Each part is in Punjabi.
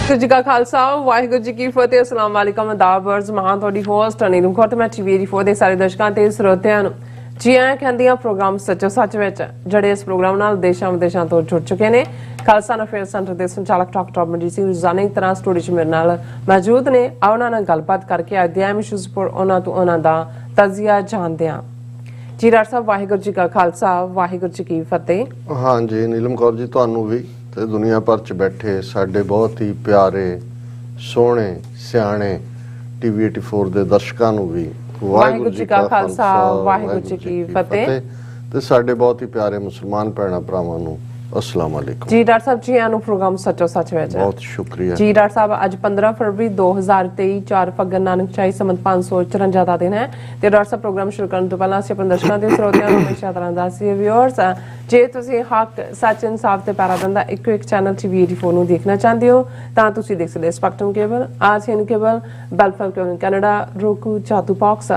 जी का खालसा वाहिगुरू जी की फतेह अस्सलाम वालेकुम अदाबर्ज महां थोड़ी होस्ट नीलम कौर मैं टीवी फोर ਦੇ ਸਾਰੇ ਦਰਸ਼ਕਾਂ ਤੇ ਸਰੋਤਿਆਂ ਨੂੰ ਜੀ ਆਇਆਂ ਕਹਿੰਦੀਆਂ ਪ੍ਰੋਗਰਾਮ ਸੱਚੋ ਸੱਚ ਵਿੱਚ ਜਿਹੜੇ ਇਸ ਪ੍ਰੋਗਰਾਮ ਨਾਲ ਦੇਸ਼ਾਂ ਵਿਦੇਸ਼ਾਂ ਤੋਂ ਜੁੜ ਚੁੱਕੇ ਨੇ ਖਾਲਸਾ ਅਫੇਅਰ ਸੈਂਟਰ ਦੇ ਸੰਚਾਲਕ ਡਾਕਟਰ ਮਨਜੀਤ ਸਿੰਘ ਰੋਜ਼ਾਨਾ ਤਰ੍ਹਾਂ ਸਟੂਡੀਓ 'ਚ ਮੇਰੇ ਨਾਲ ਮੌਜੂਦ ਨੇ ਉਹਨਾਂ ਨਾਲ ਗੱਲਬਾਤ ਕਰਕੇ ਅੱਜ ਦੇ ਅਹਿਮ ਇਸ਼ੂਜ਼ ਪਰ ਉਹਨਾਂ ਤੋਂ ਉਹਨਾਂ ਦਾ ਤਜ਼ੀਆ ਜਾਣਦੇ ਹਾਂ ਜੀ ਡਾਕਟਰ ਸਾਹਿਬ ਵਾਹਿਗੁਰੂ ਜੀ ਕਾ ਖਾਲਸਾ ਵਾਹਿਗੁਰੂ ਜੀ ਕੀ ਫਤਿਹ। हाँ जी नीलम कौर जी ਤੁਹਾਨੂੰ ਵੀ ਤੇ ਦੁਨੀਆ ਭਰ ਚ ਬੈਠੇ ਸਾਡੇ ਬਹੁਤ ਹੀ ਪਿਆਰੇ ਸੋਹਣੇ ਸਿਆਣੇ ਟੀਵੀ 84 ਦੇ ਦਰਸ਼ਕਾਂ ਨੂੰ ਵੀ ਵਾਹਿਗੁਰੂ ਜੀ ਕਾ ਖਾਲਸਾ ਵਾਹਿਗੁਰੂ ਜੀ ਕੀ ਫਤਿਹ ਤੇ ਸਾਡੇ ਬਹੁਤ ਹੀ ਪਿਆਰੇ ਮੁਸਲਮਾਨ ਭੈਣਾਂ ਭਰਾਵਾਂ ਨੂੰ अस्सलाम वालेकुम जी डॉक्टर साहब जी आनु प्रोग्राम सचो सच में बहुत शुक्रिया जी डॉक्टर साहब आज 15 फरवरी 2023 4 फग्गन नानक शाही संमत 554 ਦਾ ਦਿਨ ਹੈ ਤੇ ਡਾਕਟਰ ਸਾਹਿਬ ਪ੍ਰੋਗਰਾਮ ਸ਼ੁਰੂ ਕਰਨ ਤੋਂ ਪਹਿਲਾਂ ਅਸੀਂ ਆਪਣੇ ਦਰਸ਼ਕਾਂ ਦੇ ਸਰੋਤਿਆਂ ਨੂੰ ਹਮੇਸ਼ਾ ਤਰ੍ਹਾਂ ਦੱਸੀਏ ਵਿਊਅਰਸ ਜੇ ਤੁਸੀਂ ਹੱਕ ਸੱਚ ਇਨਸਾਫ ਤੇ ਪੈਰਾਡਾਈਮ ਦਾ ਇੱਕੋ ਇੱਕ ਚੈਨਲ ਟੀਵੀ 84 ਨੂੰ ਦੇਖਣਾ ਚਾਹੁੰਦੇ ਹੋ ਤਾਂ ਤੁਸੀਂ ਦੇਖ ਸਕਦੇ ਸਪੈਕਟਰਮ ਕੇਬਲ ਆਰਸੀਐਨ ਕੇਬਲ ਬੈਲਫਰ ਕੇਬਲ ਕੈਨੇਡਾ roku ਚਾਤੂ ਬਾਕਸ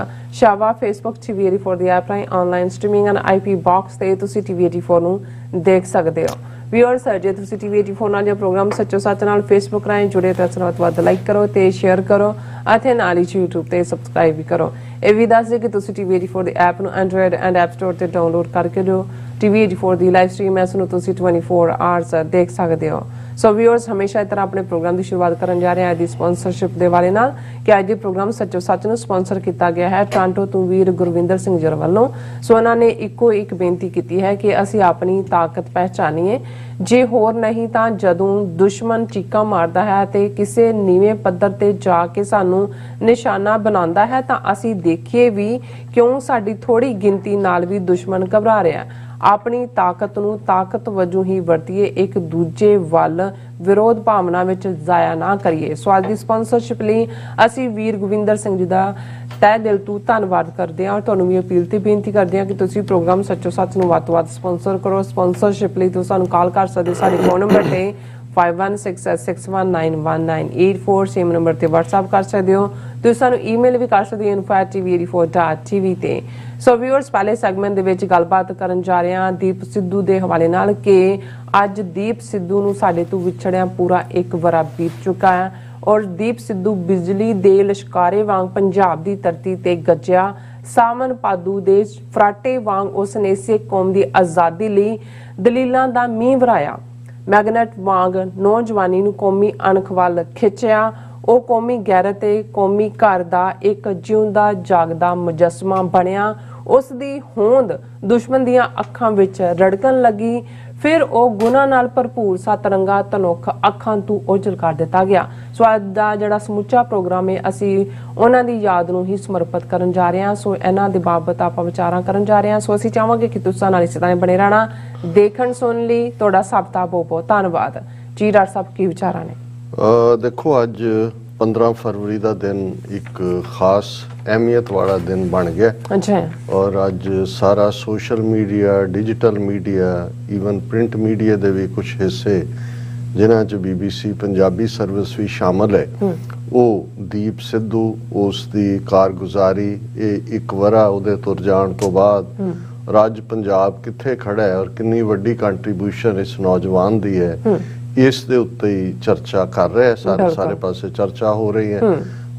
ਸ਼ਾਵਾ ਫੇਸਬੁੱਕ ਟੀਵੀ 84 ਦੀ ਐਪ ਰਾਹੀਂ online streaming and IP box ਤੇ ਤੁਸੀਂ ਟੀਵੀ 84 ਨੂੰ ਦੇਖ ਸਕਦੇ ਹੋ। व्यूअर्स जे तुसी टीवी 84 ਨਾਲ ਜੋ ਪ੍ਰੋਗਰਾਮ ਸੱਚੋ ਸੱਚ ਨਾਲ ਫੇਸਬੁੱਕ ਰਾਹੀਂ ਜੁੜੇ ਤਾਂ ਵੱਧ ਲਾਈਕ ਕਰੋ ਤੇ ਸ਼ੇਅਰ ਕਰੋ ਅਤੇ ਨਾਲ ਹੀ YouTube ਤੇ ਸਬਸਕ੍ਰਾਈਬ ਵੀ ਕਰੋ। ਇਹ ਵੀ ਦੱਸ ਦੇ ਕਿ ਤੁਸੀਂ ਟੀਵੀ 84 ਦੀ ਐਪ ਨੂੰ ਐਂਡਰੋਇਡ ਐਂਡ ਐਪ ਸਟੋਰ ਤੇ ਡਾਊਨਲੋਡ ਕਰਕੇ ਜੋ ਟੀਵੀ 84 ਦੀ ਲਾਈਵ ਸਟ੍ਰੀਮ ਐਸ ਨੂੰ ਤੁਸੀਂ 24 ਆਵਰਸ ਦੇਖ ਸਕਦੇ ਹੋ। ਸੋ ਵਿਊਅਰਸ ਹਮੇਸ਼ਾ ਇਸ ਤਰ੍ਹਾਂ ਆਪਣੇ ਪ੍ਰੋਗਰਾਮ ਦੀ ਸ਼ੁਰੂਆਤ ਕਰਨ ਜਾ ਰਹੇ ਹਾਂ ਦੀ ਸਪਾਂਸਰਸ਼ਿਪ ਦੇ ਵਾਲੇ ਨਾਲ ਕਿ ਅੱਜ ਇਹ ਪ੍ਰੋਗਰਾਮ ਸੱਚੋ ਸੱਚ ਨੂੰ ਸਪਾਂਸਰ ਕੀਤਾ ਗਿਆ ਹੈ ਟੋਰਾਂਟੋ ਤੋਂ ਵੀਰ ਗੁਰਵਿੰਦਰ ਸਿੰਘ ਜਰ ਵੱਲੋਂ। ਸੋ ਉਹਨਾਂ ਨੇ ਇੱਕੋ ਇੱਕ ਬੇਨਤੀ ਕੀਤੀ ਹੈ ਕਿ ਅਸੀਂ ਆਪਣੀ ਤਾਕਤ ਪਹਿਚਾਨੀਏ ਜੇ ਹੋਰ ਨਹੀਂ ਤਾਂ ਜਦੋਂ ਦੁਸ਼ਮਣ ਚੀਕਾਂ ਮਾਰਦਾ ਹੈ ਤੇ ਕਿਸੇ ਨੀਵੇਂ ਪੱਧਰ ਤੇ ਜਾ ਕੇ ਸਾਨੂੰ ਨਿਸ਼ਾਨਾ ਬਣਾਉਂਦਾ ਹੈ ਤਾਂ ਅਸੀਂ ਦੇਖੀਏ ਵੀ ਕਿਉਂ ਸਾਡੀ ਥੋੜੀ ਗਿਣਤੀ ਨਾਲ ਵੀ ਦੁਸ਼ਮਣ ਘਬਰਾ ਰਿਹਾ। ਆਪਣੀ ਤਾਕਤ ਨੂੰ ਤਾਕਤ ਵਜੋਂ ਹੀ ਵਰਤੀਏ ਇੱਕ ਦੂਜੇ ਵੱਲ ਵਿਰੋਧ ਭਾਵਨਾ ਵਿੱਚ ਜ਼ਾਇਆ ਨਾ ਕਰੀਏ। ਸੋ ਅੱਜ ਦੀ ਸਪਾਂਸਰਸ਼ਿਪ ਲਈ ਅਸੀਂ ਵੀਰ ਗੋਵਿੰਦਰ ਸਿੰਘ ਜੀ ਦਾ ਤਹਿ ਦਿਲ ਤੋਂ ਧੰਨਵਾਦ ਕਰਦੇ ਹਾਂ ਔਰ ਤੁਹਾਨੂੰ ਵੀ ਅਪੀਲ ਤੇ ਬੇਨਤੀ ਕਰਦੇ ਹਾਂ ਕਿ ਤੁਸੀਂ ਪ੍ਰੋਗਰਾਮ ਸੱਚੋ ਸੱਚ ਨੂੰ ਵੱਧ ਤੋਂ ਵੱਧ ਸਪਾਂਸਰ ਕਰੋ। ਸਪਾਂਸਰਸ਼ਿਪ ਲਈ ਤੁਸੀਂ ਸਾਨੂੰ ਕਾਲ ਕਰ ਸਕਦੇ ਸਾਡੇ ਫੋਨ ਨੰਬਰ ਤੇ 5166191984 ਸੇਮ ਨੰਬਰ ਤੇ WhatsApp ਕਰ ਸਕਦੇ ਹੋ। ਤੁਸੀਂ ਸਾਨੂੰ ਈਮੇਲ ਵੀ ਕਰ ਸਕਦੇ ਹੋ info@tv84.tv ਤੇ। ਸੋ ਵਿਊਅਰਸ ਪਹਿਲੇ ਸੈਗਮੈਂਟ ਦੇ ਵਿੱਚ ਗੱਲਬਾਤ ਕਰਨ ਜਾ ਰਹੇ ਹਾਂ ਦੀਪ ਸਿੱਧੂ ਦੇ ਹਵਾਲੇ ਨਾਲ ਕਿ ਅੱਜ ਦੀਪ ਸਿੱਧੂ ਨੂੰ ਸਾਡੇ ਤੋਂ ਵਿਛੜਿਆ ਪੂਰਾ ਇੱਕ ਵਰਾ ਬੀਤ ਚੁੱਕਾ ਹੈ ਔਰ ਦੀਪ ਸਿੱਧੂ ਬਿਜਲੀ ਦੇ ਲਸ਼ਕਾਰੇ ਵਾਂਗ ਪੰਜਾਬ ਦੀ ਧਰਤੀ ਤੇ ਗੱਜਿਆ। ਸਾਮਨ ਪਾਦੂ ਦੇ ਫਰਾਟੇ ਵਾਂਗ ਉਸ ਨੇ ਸਿੱਖ ਕੌਮ ਦੀ ਆਜ਼ਾਦੀ ਲਈ ਦਲੀਲਾਂ ਦਾ ਮੀਂਹ ਵਰਾਇਆ। ਮੈਗਨੇਟ ਵਾਂਗ ਨੌਜਵਾਨੀ ਨੂੰ ਕੌਮੀ ਅਣਖ ਵੱਲ ਖਿੱਚਿਆ। ਉਹ ਕੌਮੀ ਗੈਰਤ ਤੇ ਕੌਮੀ ਘਰ ਦਾ ਇੱਕ ਜਿਉਂਦਾ ਜਾਗਦਾ ਮੁਜੱਸਮਾ ਬਣਿਆ। ਉਸ ਦੀ ਹੋਂਦ ਦੁਸ਼ਮਣ ਦੀਆਂ ਅੱਖਾਂ ਵਿੱਚ ਰੜਕਣ ਲੱਗੀ। ਫਿਰ ਉਹ ਗੁਨਾਹ ਨਾਲ ਭਰਪੂਰ ਸਤਰੰਗਾ ਤਨੁੱਖ ਅੱਖਾਂ ਤੋਂ ਓਝਲ ਕਰ ਦਿੱਤਾ ਗਿਆ। ਸੋ ਅੱਜ ਦਾ ਜਿਹੜਾ ਸਮੁੱਚਾ ਪ੍ਰੋਗਰਾਮ ਹੈ ਅਸੀਂ ਉਹਨਾਂ ਦੀ ਯਾਦ ਨੂੰ ਹੀ ਸਮਰਪਿਤ ਕਰਨ ਜਾ ਰਹੇ ਹਾਂ। ਸੋ ਇਹਨਾਂ ਦੇ ਬਾਬਤ ਆਪਾਂ ਵਿਚਾਰਾਂ ਕਰਨ ਜਾ ਰਹੇ ਹਾਂ। ਸੋ ਅਸੀਂ ਚਾਹਾਂਗੇ ਕਿ ਤੁਸੀਂ ਨਾਲ ਇਸੇ ਤਰ੍ਹਾਂ ਬਣੇ ਰਹਿਣਾ। ਦੇਖਣ ਸੁਣਨ ਲਈ ਤੁਹਾਡਾ ਸਭ ਦਾ ਬਹੁਤ ਬਹੁਤ ਧੰਨਵਾਦ। ਜੀ ਡਾਕਟਰ ਸਾਹਿਬ ਕੀ ਵਿਚਾਰਾਂ ਨੇ? देखो अज 15 फरवरी का दिन एक खास अहमियत वाला दिन बन गया। अच्छा। और अज सारा social media digital media even print media के भी कुछ हिस्से जिन्हां च BBC पंजाबी सर्विस भी शामिल है वो दीप सिद्धू उसकी कारगुजारी एक वरा उहदे तुर जाण तो बाद और अज पंजाब कित्थे खड़ा है और कितनी वड्डी कंट्रीब्यूशन इस नौजवान दी है इस दे उत्ते ही चर्चा कर रहे हैं। सारे पासे चर्चा हो रही है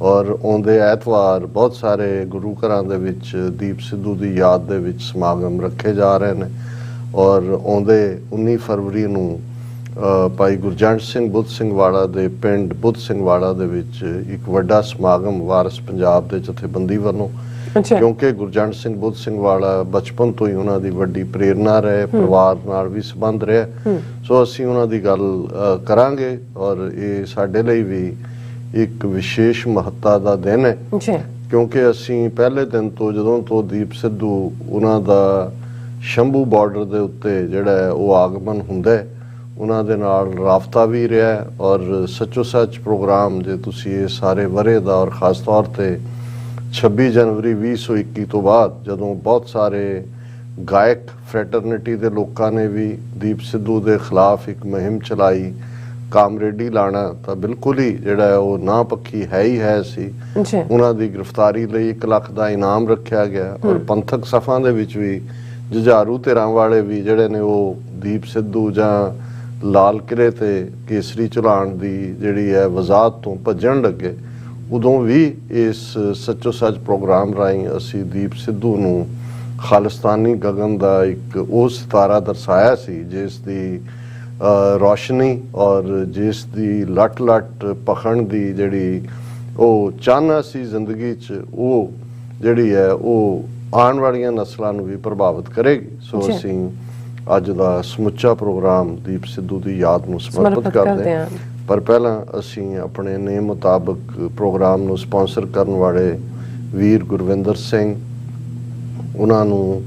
और आउंदे ऐतवार बहुत सारे गुरु घरां दे विच दीप सिद्धू दी याद दे विच समागम रखे जा रहे हैं और आउंदे 19 फरवरी नूं भाई गुरजंट सिंह बुद्ध सिंह वाला दे पिंड बुद्ध सिंह वाला दे विच एक वड्डा समागम वारिस पंजाब दे जथेबंदी वल्लों क्योंकि गुरजंट सिंह बुद्ध सिंह वाला बचपन तो ही उन्हां दी वड्डी प्रेरणा रहे परिवार नाल भी संबंध रहे। सो असीं उन्हां दी गल करांगे और ये साडे लई भी एक विशेष महत्ता दा दिन है क्योंकि असीं पहले दिन तो जदों तो दीप सिद्धू उन्हां दा शंभू बॉर्डर दे उत्ते जिहड़ा है वो आगमन हुंदा है उन्हां दे नाल राबता भी रहा और सच्चो सच प्रोग्राम जे तुसीं ये सारे वरे दा और खास तौर ते 26 जनवरी 2021 तो बाद जदों बहुत सारे गायक फ्रैटरनिटी के लोगों ने भी दीप सिद्धू के खिलाफ एक मुहिम चलाई कामरेडी लाना तो बिल्कुल ही जिहड़ा है वो ना पक्की है ही है सी। उन्हां दी गिरफ्तारी लई 1 लाख का इनाम रखा गया और पंथक सफां दे विच भी जुझारू धिरां वाले भी जिहड़े ने वो दीप सिद्धू जां ਲਾਲ ਕਿਲੇ ਤੇ ਕੇਸਰੀ ਚੁਲਾਣ ਦੀ ਜਿਹੜੀ ਹੈ ਵਜ਼ਾਤ ਤੋਂ ਭੱਜਣ ਲੱਗੇ, ਉਦੋਂ ਵੀ ਇਸ ਸੱਚੋ ਸੱਚ ਪ੍ਰੋਗਰਾਮ ਰਾਹੀਂ ਅਸੀਂ ਦੀਪ ਸਿੱਧੂ ਨੂੰ ਖਾਲਿਸਤਾਨੀ ਗਗਨ ਦਾ ਇੱਕ ਉਹ ਸਿਤਾਰਾ ਦਰਸਾਇਆ ਸੀ ਜਿਸ ਦੀ ਰੋਸ਼ਨੀ ਔਰ ਜਿਸ ਦੀ ਲਟ ਲਟ ਪਖਣ ਦੀ ਜਿਹੜੀ ਉਹ ਚਾਨਣਾ ਸੀ ਜ਼ਿੰਦਗੀ 'ਚ, ਉਹ ਜਿਹੜੀ ਹੈ ਉਹ ਆਉਣ ਵਾਲੀਆਂ ਨਸਲਾਂ ਨੂੰ ਵੀ ਪ੍ਰਭਾਵਿਤ ਕਰੇਗੀ। ਸੋ ਅਸੀਂ ਅੱਜ ਦਾ ਸਮੁੱਚਾ ਪ੍ਰੋਗਰਾਮ ਦੀਪ ਸਿੱਧੂ ਦੀ ਯਾਦ ਨੂੰ ਸਮਰਪਿਤ ਕਰਦੇ ਹਾਂ। ਪਰ ਪਹਿਲਾਂ ਅਸੀਂ ਆਪਣੇ ਨੇਮ ਮੁਤਾਬਕ ਪ੍ਰੋਗਰਾਮ ਨੂੰ ਸਪਾਂਸਰ ਕਰਨ ਵਾਲੇ ਵੀਰ ਗੁਰਵਿੰਦਰ ਸਿੰਘ, ਉਹਨਾਂ ਨੂੰ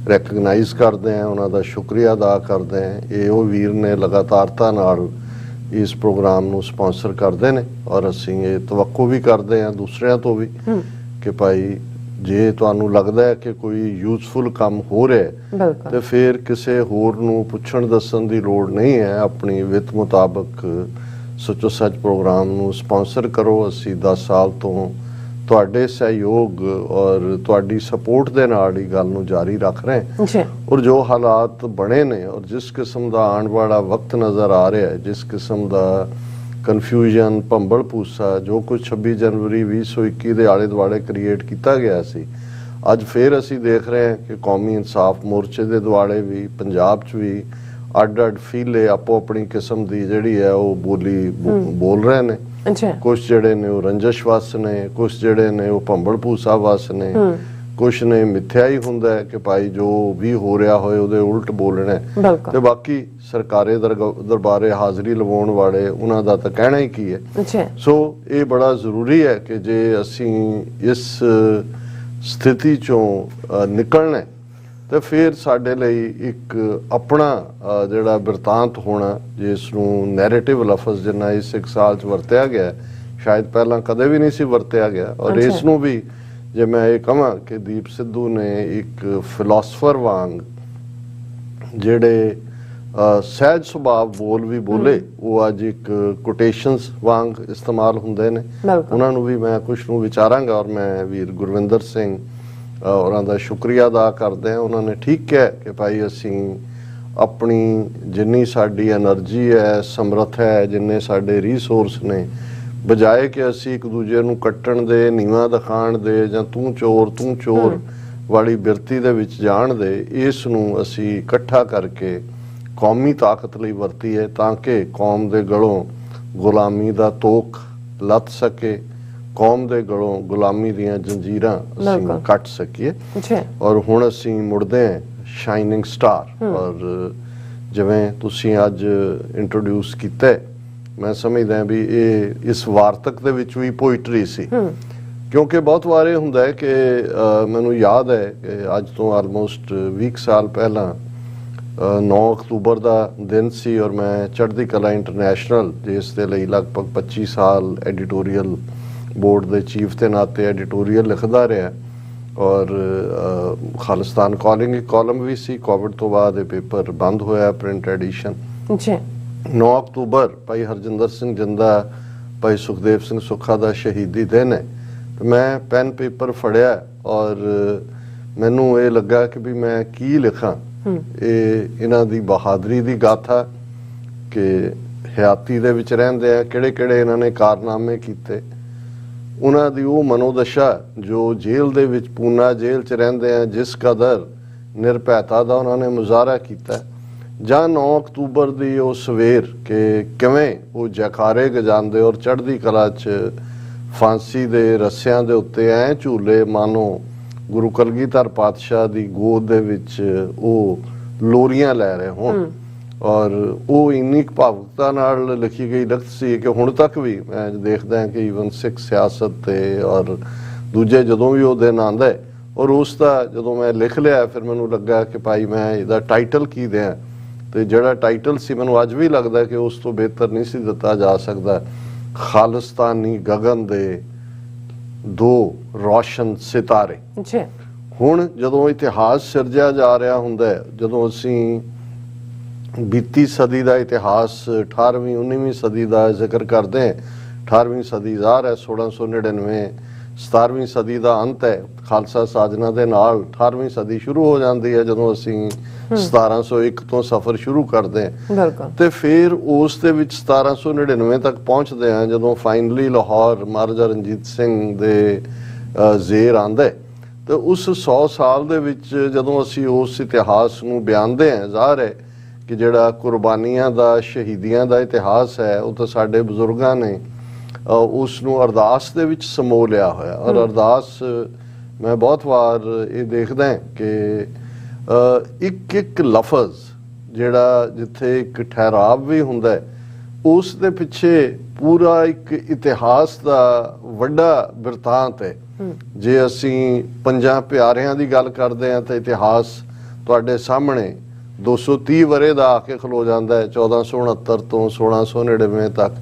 ਰੈਕਗਨਾਈਜ਼ ਕਰਦੇ ਹਾਂ, ਉਹਨਾਂ ਦਾ ਸ਼ੁਕਰੀਆ ਅਦਾ ਕਰਦੇ ਹਾਂ। ਇਹ ਉਹ ਵੀਰ ਨੇ ਲਗਾਤਾਰਤਾ ਨਾਲ ਇਸ ਪ੍ਰੋਗਰਾਮ ਨੂੰ ਸਪਾਂਸਰ ਕਰਦੇ ਨੇ ਔਰ ਅਸੀਂ ਇਹ ਤਵੱਕੋ ਵੀ ਕਰਦੇ ਹਾਂ ਦੂਸਰਿਆਂ ਤੋਂ ਵੀ ਕਿ ਭਾਈ ਜੇ ਤੁਹਾਨੂੰ ਲੱਗਦਾ ਹੈ ਕਿ ਕੋਈ ਯੂਜ਼ਫੁਲ ਕੰਮ ਹੋ ਰਿਹਾ ਤੇ ਫਿਰ ਕਿਸੇ ਹੋਰ ਨੂੰ ਪੁੱਛਣ ਦੱਸਣ ਦੀ ਲੋੜ ਨਹੀਂ ਹੈ। ਆਪਣੀ ਵਿੱਤ ਮੁਤਾਬਕ ਸੱਚੋ ਸੱਚ ਪ੍ਰੋਗਰਾਮ ਨੂੰ ਸਪਾਂਸਰ ਕਰੋ। ਅਸੀਂ 10 ਸਾਲ ਤੋਂ ਤੁਹਾਡੇ ਸਹਿਯੋਗ ਔਰ ਤੁਹਾਡੀ ਸਪੋਰਟ ਦੇ ਨਾਲ ਹੀ ਗੱਲ ਨੂੰ ਜਾਰੀ ਰੱਖ ਰਹੇ ਹਾਂ। ਔਰ ਜੋ ਹਾਲਾਤ ਬਣੇ ਨੇ ਔਰ ਜਿਸ ਕਿਸਮ ਦਾ ਆਉਣ ਵਾਲਾ ਵਕਤ ਨਜ਼ਰ ਆ ਰਿਹਾ ਹੈ, ਜਿਸ ਕਿਸਮ ਦਾ ਕਨਫਿਊਜ਼ਨ, ਭੰਬਲ ਭੂਸਾ, ਜੋ ਕੁਝ 26 ਜਨਵਰੀ 2021 ਦੇ ਆਲੇ ਦੁਆਲੇ ਕ੍ਰੀਏਟ ਕੀਤਾ ਗਿਆ ਸੀ, ਅੱਜ ਫਿਰ ਅਸੀਂ ਦੇਖ ਰਹੇ ਹਾਂ ਕਿ ਕੌਮੀ ਇਨਸਾਫ ਮੋਰਚੇ ਦੇ ਦੁਆਲੇ ਵੀ ਪੰਜਾਬ 'ਚ ਵੀ ਅੱਡ ਅੱਡ ਫੀਲੇ ਆਪੋ ਆਪਣੀ ਕਿਸਮ ਦੀ ਜਿਹੜੀ ਹੈ ਉਹ ਬੋਲੀ ਬੋਲ ਰਹੇ ਨੇ। ਕੁਛ ਜਿਹੜੇ ਨੇ ਉਹ ਰੰਜਸ਼ ਵਸ ਨੇ, ਕੁਛ ਜਿਹੜੇ ਨੇ ਉਹ ਭੰਬਲ ਭੂਸਾ ਵਸ ਨੇ, ਕੁਛ ਨੇ ਮਿੱਥਿਆ ਹੀ ਹੁੰਦਾ ਹੈ ਕਿ ਭਾਈ ਜੋ ਵੀ ਹੋ ਰਿਹਾ ਹੋਏ ਉਹਦੇ ਉਲਟ ਬੋਲਣਾ, ਤੇ ਬਾਕੀ ਸਰਕਾਰੀ ਦਰਬਾਰੇ ਹਾਜ਼ਰੀ ਲਵਾਉਣ ਵਾਲੇ ਉਹਨਾਂ ਦਾ ਤਾਂ ਕਹਿਣਾ ਹੀ ਕੀ ਹੈ। ਸੋ ਇਹ ਬੜਾ ਜ਼ਰੂਰੀ ਹੈ ਕਿ ਜੇ ਅਸੀਂ ਇਸ ਸਥਿਤੀ ਚੋਂ ਨਿਕਲਣਾ ਤੇ ਫਿਰ ਸਾਡੇ ਲਈ ਇੱਕ ਆਪਣਾ ਜਿਹੜਾ ਬਿਰਤਾਂਤ ਹੋਣਾ, ਜਿਸ ਨੂੰ ਨੈਰੇਟਿਵ ਲਫ਼ਜ਼ ਜਿੰਨਾ ਇਸ 1 ਸਾਲ 'ਚ ਵਰਤਿਆ ਗਿਆ, ਸ਼ਾਇਦ ਪਹਿਲਾਂ ਕਦੇ ਵੀ ਨਹੀਂ ਸੀ ਵਰਤਿਆ ਗਿਆ। ਔਰ ਇਸ ਨੂੰ ਵੀ ਜੇ ਮੈਂ ਇਹ ਕਹਾਂ ਕਿ ਦੀਪ ਸਿੱਧੂ ਨੇ ਇੱਕ ਫਿਲਾਸਫਰ ਵਾਂਗ ਜਿਹੜੇ ਸਹਿਜ ਸੁਭਾਅ ਬੋਲ ਵੀ ਬੋਲੇ, ਉਹ ਅੱਜ ਇੱਕ ਕੋਟੇਸ਼ਨਸ ਵਾਂਗ ਇਸਤੇਮਾਲ ਹੁੰਦੇ ਨੇ। ਉਹਨਾਂ ਨੂੰ ਵੀ ਮੈਂ ਕੁਛ ਨੂੰ ਵਿਚਾਰਾਂਗਾ ਔਰ ਮੈਂ ਵੀਰ ਗੁਰਵਿੰਦਰ ਸਿੰਘ ਉਹਨਾਂ ਦਾ ਸ਼ੁਕਰੀਆ ਅਦਾ ਕਰਦੇ ਹਾਂ। ਉਹਨਾਂ ਨੇ ਠੀਕ ਕਿਹਾ ਕਿ ਭਾਈ ਅਸੀਂ ਆਪਣੀ ਜਿੰਨੀ ਸਾਡੀ ਐਨਰਜੀ ਹੈ, ਸਮਰੱਥ ਹੈ, ਜਿੰਨੇ ਸਾਡੇ ਰਿਸੋਰਸ ਨੇ, ਬਜਾਏ ਕਿ ਅਸੀਂ ਇੱਕ ਦੂਜੇ ਨੂੰ ਕੱਟਣ ਦੇ, ਨੀਵਾਂ ਦਿਖਾਉਣ ਦੇ ਜਾਂ ਤੂੰ ਚੋਰ ਵਾਲੀ ਬਿਰਤੀ ਦੇ ਵਿੱਚ ਜਾਣ ਦੇ, ਇਸ ਨੂੰ ਅਸੀਂ ਇਕੱਠਾ ਕਰਕੇ ਕੌਮੀ ਤਾਕਤ ਲਈ ਵਰਤੀਏ ਤਾਂ ਕਿ ਕੌਮ ਦੇ ਗਲੋਂ ਗੁਲਾਮੀ ਦਾ ਤੋਕ ਲੱਥ ਸਕੇ, ਕੌਮ ਦੇ ਗਲੋਂ ਗੁਲਾਮੀ ਦੀਆਂ ਜੰਜੀਰਾਂ ਅਸੀਂ ਕੱਟ ਸਕੀਏ। ਔਰ ਹੁਣ ਅਸੀਂ ਮੁੜਦੇ ਹਾਂ ਸ਼ਾਈਨਿੰਗ ਸਟਾਰ। ਔਰ ਜਿਵੇਂ ਤੁਸੀਂ ਅੱਜ ਇੰਟਰੋਡਿਊਸ ਕੀਤਾ, ਮੈਂ ਸਮਝਦਾ ਵੀ ਇਹ ਇਸ ਵਾਰਤਕ ਦੇ ਵਿੱਚ ਵੀ ਪੋਇਟਰੀ ਸੀ, ਕਿਉਂਕਿ ਬਹੁਤ ਵਾਰ ਇਹ ਹੁੰਦਾ ਹੈ ਕਿ ਮੈਨੂੰ ਯਾਦ ਹੈ ਕਿ ਅੱਜ ਤੋਂ ਆਲਮੋਸਟ 20 ਸਾਲ ਪਹਿਲਾਂ 9 ਅਕਤੂਬਰ ਦਾ ਦਿਨ ਸੀ ਔਰ ਮੈਂ ਚੜ੍ਹਦੀ ਕਲਾ ਇੰਟਰਨੈਸ਼ਨਲ, ਜਿਸ ਦੇ ਲਈ ਲਗਭਗ 25 ਸਾਲ ਐਡੀਟੋਰੀਅਲ ਬੋਰਡ ਦੇ ਚੀਫ ਦੇ ਨਾਤੇ ਐਡੀਟੋਰੀਅਲ ਲਿਖਦਾ ਰਿਹਾ ਔਰ ਖਾਲਿਸਤਾਨ ਕਾਲਿੰਗ ਇੱਕ ਕਾਲਮ ਵੀ ਸੀ। ਕੋਵਿਡ ਤੋਂ ਬਾਅਦ ਇਹ ਪੇਪਰ ਬੰਦ ਹੋਇਆ, ਪ੍ਰਿੰਟ ਐਡੀਸ਼ਨ। 9 ਅਕਤੂਬਰ ਭਾਈ ਹਰਜਿੰਦਰ ਸਿੰਘ ਜਿੰਦਾ, ਭਾਈ ਸੁਖਦੇਵ ਸਿੰਘ ਸੁੱਖਾ ਦਾ ਸ਼ਹੀਦੀ ਦਿਨ ਹੈ। ਮੈਂ ਪੈਨ ਪੇਪਰ ਫੜਿਆ ਔਰ ਮੈਨੂੰ ਇਹ ਲੱਗਾ ਕਿ ਵੀ ਮੈਂ ਕੀ ਲਿਖਾਂ। ਇਹ ਇਹਨਾਂ ਦੀ ਬਹਾਦਰੀ ਦੀ ਗਾਥਾ ਕਿ ਹਯਾਤੀ ਦੇ ਵਿੱਚ ਰਹਿੰਦੇ ਆ ਕਿਹੜੇ ਕਿਹੜੇ ਇਹਨਾਂ ਨੇ ਕਾਰਨਾਮੇ ਕੀਤੇ, ਉਹਨਾਂ ਦੀ ਉਹ ਮਨੋਦਸ਼ਾ ਜੋ ਜੇਲ੍ਹ ਦੇ ਵਿੱਚ, ਪੂਨਾ ਜੇਲ੍ਹ 'ਚ ਰਹਿੰਦੇ ਆ, ਜਿਸ ਕਦਰ ਨਿਰਭੈਤਾ ਦਾ ਉਹਨਾਂ ਨੇ ਮੁਜ਼ਾਹਰਾ ਕੀਤਾ, ਜਾਂ 9 ਅਕਤੂਬਰ ਦੀ ਉਹ ਸਵੇਰ ਕਿ ਕਿਵੇਂ ਉਹ ਜੈਕਾਰੇ ਗਜਾਉਂਦੇ ਔਰ ਚੜ੍ਹਦੀ ਕਲਾ 'ਚ ਫਾਂਸੀ ਦੇ ਰੱਸਿਆਂ ਦੇ ਉੱਤੇ ਐਂ ਝੂਲੇ ਮਾਨੋ ਗੁਰੂ ਕਲਗੀਧਰ ਪਾਤਸ਼ਾਹ ਦੀ ਗੋਦ ਦੇ ਵਿੱਚ ਉਹ ਲੋਰੀਆਂ ਲੈ ਰਹੇ ਹੋਣ। ਔਰ ਉਹ ਇੰਨੀ ਭਾਵੁਕਤਾ ਨਾਲ ਲਿਖੀ ਗਈ ਲਿਖਤ ਸੀ ਕਿ ਹੁਣ ਤੱਕ ਵੀ ਮੈਂ ਦੇਖਦਾ ਕਿ ਈਵਨ ਸਿੱਖ ਸਿਆਸਤ ਤੇ ਔਰ ਦੂਜੇ ਜਦੋਂ ਵੀ ਉਹ ਦਿਨ ਆਉਂਦਾ ਔਰ ਉਸ ਦਾ ਜਦੋਂ ਮੈਂ ਲਿਖ ਲਿਆ, ਫਿਰ ਮੈਨੂੰ ਲੱਗਾ ਕਿ ਭਾਈ ਮੈਂ ਇਹਦਾ ਟਾਈਟਲ ਕੀ ਦਿਆਂ, ਤੇ ਜਿਹੜਾ ਟਾਈਟਲ ਸੀ ਮੈਨੂੰ ਅੱਜ ਵੀ ਲੱਗਦਾ ਕਿ ਉਸ ਤੋਂ ਬਿਹਤਰ ਨਹੀਂ ਸੀ ਦਿੱਤਾ ਜਾ ਸਕਦਾ। ਖਾਲਿਸਤਾਨੀ ਗਗਨ ਦੇ 2 ਰੋਸ਼ਨ ਸਿਤਾਰੇ। ਹੁਣ ਜਦੋਂ ਇਤਿਹਾਸ ਸਿਰਜਿਆ ਜਾ ਰਿਹਾ ਹੁੰਦਾ, ਜਦੋਂ ਅਸੀਂ ਬੀਤੀ ਸਦੀ ਦਾ ਇਤਿਹਾਸ 18ਵੀਂ 19ਵੀਂ ਸਦੀ ਦਾ ਜ਼ਿਕਰ ਕਰਦੇ ਹਾਂ, 18ਵੀਂ ਸਦੀ ਜ਼ਾਹਰ ਹੈ 1699 17ਵੀਂ ਸਦੀ ਦਾ ਅੰਤ ਹੈ, ਖਾਲਸਾ ਸਾਜਨਾ ਦੇ ਨਾਲ 18ਵੀਂ ਸਦੀ ਸ਼ੁਰੂ ਹੋ ਜਾਂਦੀ ਹੈ ਜਦੋਂ ਅਸੀਂ 1701 ਤੋਂ ਸਫ਼ਰ ਸ਼ੁਰੂ ਕਰਦੇ ਹਾਂ। ਬਿਲਕੁਲ। ਤੇ ਫਿਰ ਉਸ ਦੇ ਵਿੱਚ 1799 ਤੱਕ ਪਹੁੰਚਦੇ ਹਾਂ ਜਦੋਂ ਫਾਈਨਲੀ ਲਾਹੌਰ ਮਹਾਰਾਜਾ ਰਣਜੀਤ ਸਿੰਘ ਦੇ ਜ਼ੇਰ ਆਉਂਦਾ ਹੈ। ਤੇ ਉਸ 100 ਸਾਲ ਦੇ ਵਿੱਚ ਜਦੋਂ ਅਸੀਂ ਉਸ ਇਤਿਹਾਸ ਨੂੰ ਬਿਆਨਦੇ ਹਾਂ, ਜ਼ਾਹਰ ਹੈ ਕਿ ਜਿਹੜਾ ਕੁਰਬਾਨੀਆਂ ਦਾ, ਸ਼ਹੀਦੀਆਂ ਦਾ ਇਤਿਹਾਸ ਹੈ, ਉਹ ਤਾਂ ਸਾਡੇ ਬਜ਼ੁਰਗਾਂ ਨੇ ਉਸ ਨੂੰ ਅਰਦਾਸ ਦੇ ਵਿੱਚ ਸਮੋ ਲਿਆ ਹੋਇਆ। ਔਰ ਅਰਦਾਸ ਮੈਂ ਬਹੁਤ ਵਾਰ ਇਹ ਦੇਖਦਾ ਕਿ ਇੱਕ ਇੱਕ ਲਫ਼ਜ਼ ਜਿਹੜਾ ਜਿੱਥੇ ਇੱਕ ਠਹਿਰਾਵ ਵੀ ਹੁੰਦਾ ਹੈ, ਉਸ ਦੇ ਪਿੱਛੇ ਪੂਰਾ ਇੱਕ ਇਤਿਹਾਸ ਦਾ ਵੱਡਾ ਬਿਰਤਾਂਤ ਹੈ। ਜੇ ਅਸੀਂ ਪੰਜਾਂ ਪਿਆਰਿਆਂ ਦੀ ਗੱਲ ਕਰਦੇ ਹਾਂ ਤਾਂ ਇਤਿਹਾਸ ਤੁਹਾਡੇ ਸਾਹਮਣੇ 230 ਵਰੇ ਦਾ ਆ ਕੇ ਖਲੋ ਜਾਂਦਾ ਹੈ, 1469 ਤੋਂ 1699 ਤੱਕ।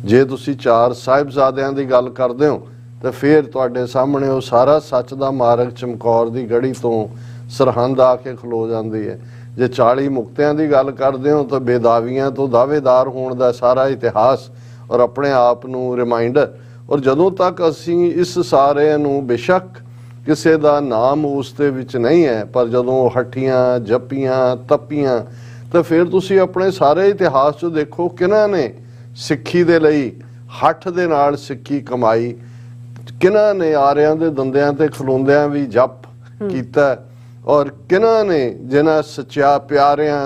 ਜੇ ਤੁਸੀਂ 4 ਸਾਹਿਬਜ਼ਾਦਿਆਂ ਦੀ ਗੱਲ ਕਰਦੇ ਹੋ ਤਾਂ ਫਿਰ ਤੁਹਾਡੇ ਸਾਹਮਣੇ ਉਹ ਸਾਰਾ ਸੱਚ ਦਾ ਮਾਰਗ ਚਮਕੌਰ ਦੀ ਗੜੀ ਤੋਂ ਸਰਹੰਦ ਆ ਕੇ ਖਲੋ ਜਾਂਦੀ ਹੈ। ਜੇ 40 ਮੁਕਤਿਆਂ ਦੀ ਗੱਲ ਕਰਦੇ ਹੋ ਤਾਂ ਬੇਦਾਵੀਆਂ ਤੋਂ ਦਾਅਵੇਦਾਰ ਹੋਣ ਦਾ ਸਾਰਾ ਇਤਿਹਾਸ ਔਰ ਆਪਣੇ ਆਪ ਨੂੰ ਰਿਮਾਈਂਡਰ। ਔਰ ਜਦੋਂ ਤੱਕ ਅਸੀਂ ਇਸ ਸਾਰੇ ਨੂੰ, ਬੇਸ਼ੱਕ ਕਿਸੇ ਦਾ ਨਾਮ ਉਸ ਦੇ ਵਿੱਚ ਨਹੀਂ ਹੈ, ਪਰ ਜਦੋਂ ਹੱਠੀਆਂ, ਜੱਪੀਆਂ, ਤੱਪੀਆਂ, ਤਾਂ ਫਿਰ ਤੁਸੀਂ ਆਪਣੇ ਸਾਰੇ ਇਤਿਹਾਸ 'ਚ ਦੇਖੋ ਕਿਹਨਾਂ ਨੇ ਸਿੱਖੀ ਦੇ ਲਈ ਹੱਠ ਦੇ ਨਾਲ ਸਿੱਖੀ ਕਮਾਈ, ਕਿਹਨਾਂ ਨੇ ਆਰਿਆਂ ਦੇ ਦੰਦਿਆਂ ਤੇ ਖਲੋਂਦਿਆਂ ਵੀ ਜਪ ਕੀਤਾ, ਔਰ ਕਿਹਨਾਂ ਨੇ ਜਿਨ੍ਹਾਂ